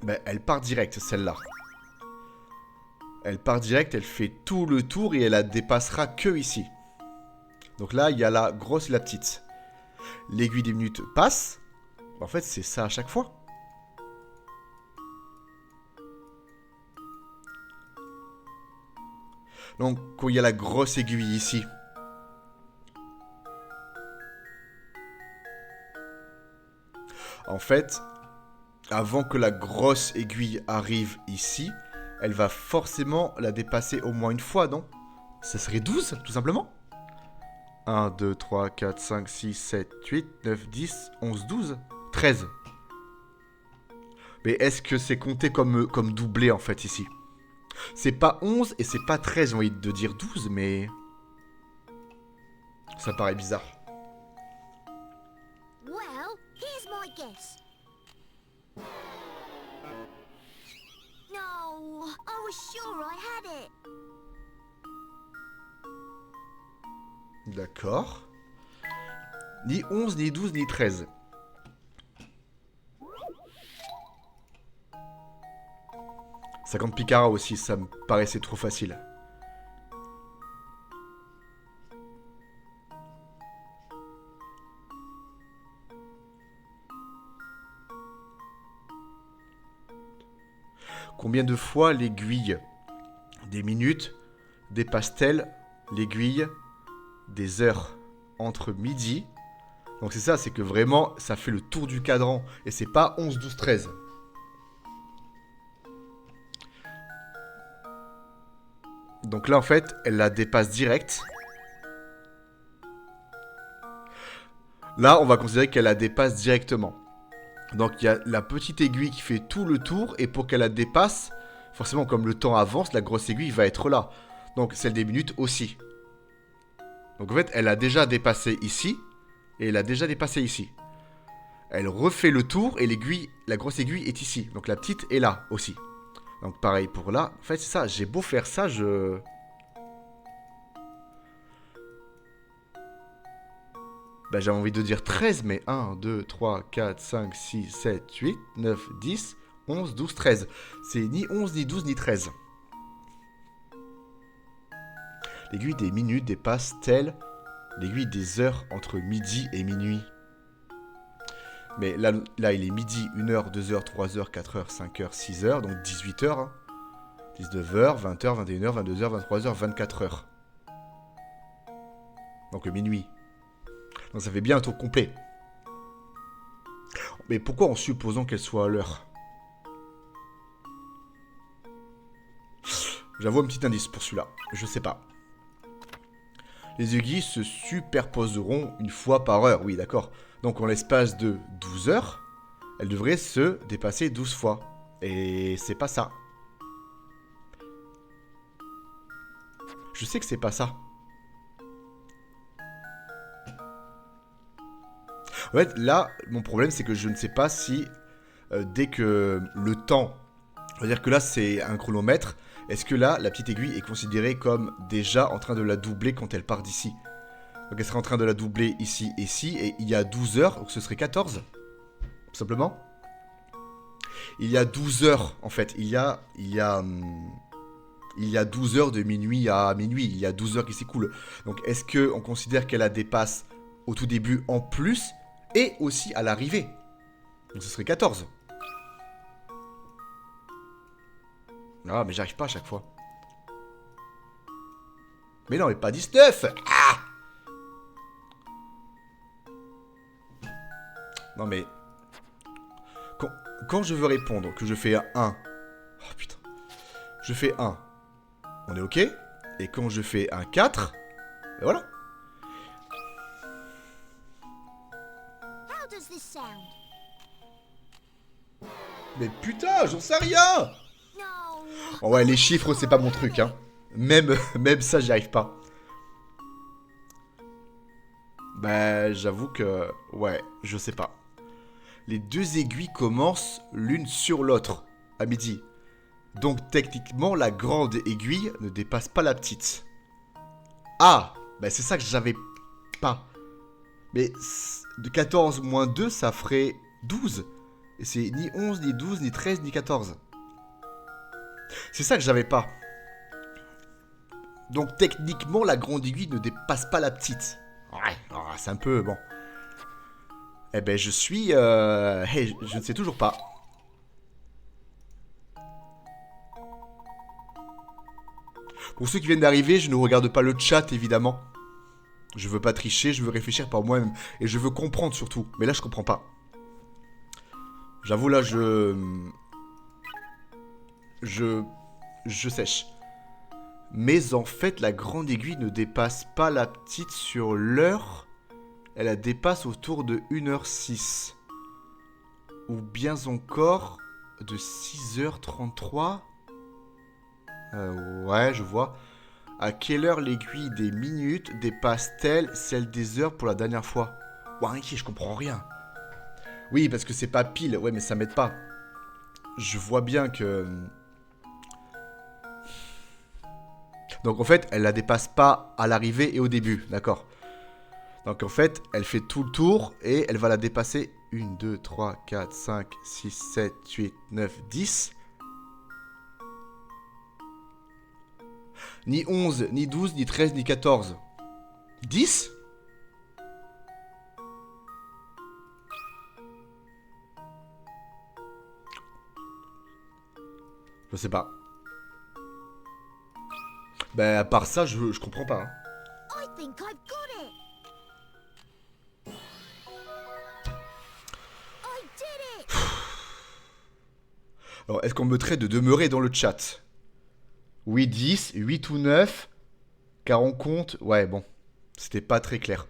ben, elle part direct, celle-là. Elle part direct, elle fait tout le tour et elle la dépassera que ici. Donc là, il y a la grosse et la petite. L'aiguille des minutes passe. En fait, c'est ça à chaque fois. Donc, quand il y a la grosse aiguille ici, en fait, avant que la grosse aiguille arrive ici, elle va forcément la dépasser au moins une fois, non? Ça serait 12, tout simplement. 1, 2, 3, 4, 5, 6, 7, 8, 9, 10, 11, 12, 13. Mais est-ce que c'est compté comme doublé, en fait, ici? C'est pas 11 et c'est pas 13, j'ai envie de dire 12, mais... Ça paraît bizarre. Well, here's my guess. No, I was sure I had it. D'accord. Ni 11, ni 12, ni 13. « 50 Picara aussi, ça me paraissait trop facile. Combien de fois l'aiguille des minutes dépasse-t-elle l'aiguille des heures entre midi? Donc c'est ça, c'est que vraiment, ça fait le tour du cadran. Et c'est pas 11, 12, 13. Donc là, en fait, elle la dépasse direct. Là, on va considérer qu'elle la dépasse directement. Donc il y a la petite aiguille qui fait tout le tour. Et pour qu'elle la dépasse, forcément, comme le temps avance, la grosse aiguille va être là. Donc celle des minutes aussi. Donc en fait, elle a déjà dépassé ici. Et elle a déjà dépassé ici. Elle refait le tour et l'aiguille, la grosse aiguille est ici. Donc la petite est là aussi. Donc pareil pour là. En fait, c'est ça. J'ai beau faire ça, je... Bah, j'ai envie de dire 13, mais 1, 2, 3, 4, 5, 6, 7, 8, 9, 10, 11, 12, 13. C'est ni 11, ni 12, ni 13. L'aiguille des minutes dépasse-t-elle l'aiguille des heures entre midi et minuit? Mais là, il est midi, 1h, 2h, 3h, 4h, 5h, 6h, donc 18h. Hein. 19h, 20h, 21h, 22h, 23h, 24h. Donc minuit. Donc ça fait bien un tour complet. Mais pourquoi en supposant qu'elle soit à l'heure? J'avoue un petit indice pour celui-là. Je sais pas. Les aiguilles se superposeront une fois par heure. Oui, d'accord. Donc en l'espace de 12 heures, elle devrait se dépasser 12 fois. Et c'est pas ça. Je sais que c'est pas ça. En fait, là, mon problème, c'est que je ne sais pas si, dès que le temps... On va dire que là, c'est un chronomètre. Est-ce que là, la petite aiguille est considérée comme déjà en train de la doubler quand elle part d'ici? Donc elle serait en train de la doubler ici et ici. Et il y a 12 heures, donc ce serait 14. Tout simplement. Il y a 12 heures, en fait. Il y a 12 heures de minuit à minuit. Il y a 12 heures qui s'écoulent. Donc est-ce qu'on considère qu'elle la dépasse au tout début en plus et aussi à l'arrivée? Donc ce serait 14. Ah, mais j'arrive pas à chaque fois. Mais non, mais pas 19. Ah! Non, mais... Quand je veux répondre, que je fais un 1... Oh, putain. Je fais 1. On est OK? Et quand je fais un 4, Et voilà. How does this sound? Mais putain, j'en sais rien. No. Oh ouais, les chiffres, c'est pas mon truc, hein. Même ça, j'y arrive pas. Bah, j'avoue que... Ouais, je sais pas. Les deux aiguilles commencent l'une sur l'autre, à midi. Donc, techniquement, la grande aiguille ne dépasse pas la petite. Ah, bah c'est ça que j'avais pas. Mais de 14 moins 2, ça ferait 12. Et c'est ni 11, ni 12, ni 13, ni 14. C'est ça que j'avais pas. Donc techniquement, la grande aiguille ne dépasse pas la petite. Ouais, c'est un peu bon. Eh ben je suis... hey, je ne sais toujours pas. Pour ceux qui viennent d'arriver, je ne regarde pas le chat évidemment. Je veux pas tricher, je veux réfléchir par moi-même. Et je veux comprendre surtout. Mais là je comprends pas. J'avoue là je sèche. Mais en fait la grande aiguille ne dépasse pas la petite sur l'heure. Elle la dépasse autour de 1h06. Ou bien encore de 6h33. Ouais, je vois. À quelle heure l'aiguille des minutes dépasse-t-elle celle des heures pour la dernière fois? Ouais, je comprends rien. Oui, parce que c'est pas pile. Ouais, mais ça m'aide pas. Je vois bien que... Donc en fait, elle la dépasse pas à l'arrivée et au début, d'accord. Donc en fait, elle fait tout le tour et elle va la dépasser 1, 2, 3, 4, 5, 6, 7, 8, 9, 10. Ni 11, ni 12, ni 13, ni 14. 10 ? Je sais pas. Ben à part ça, je comprends pas. Hein. I think I've got it. I did it. Alors, est-ce qu'on me traite de demeurer dans le chat? Oui, 10, 8 ou 9. Car on compte... Ouais, bon. C'était pas très clair.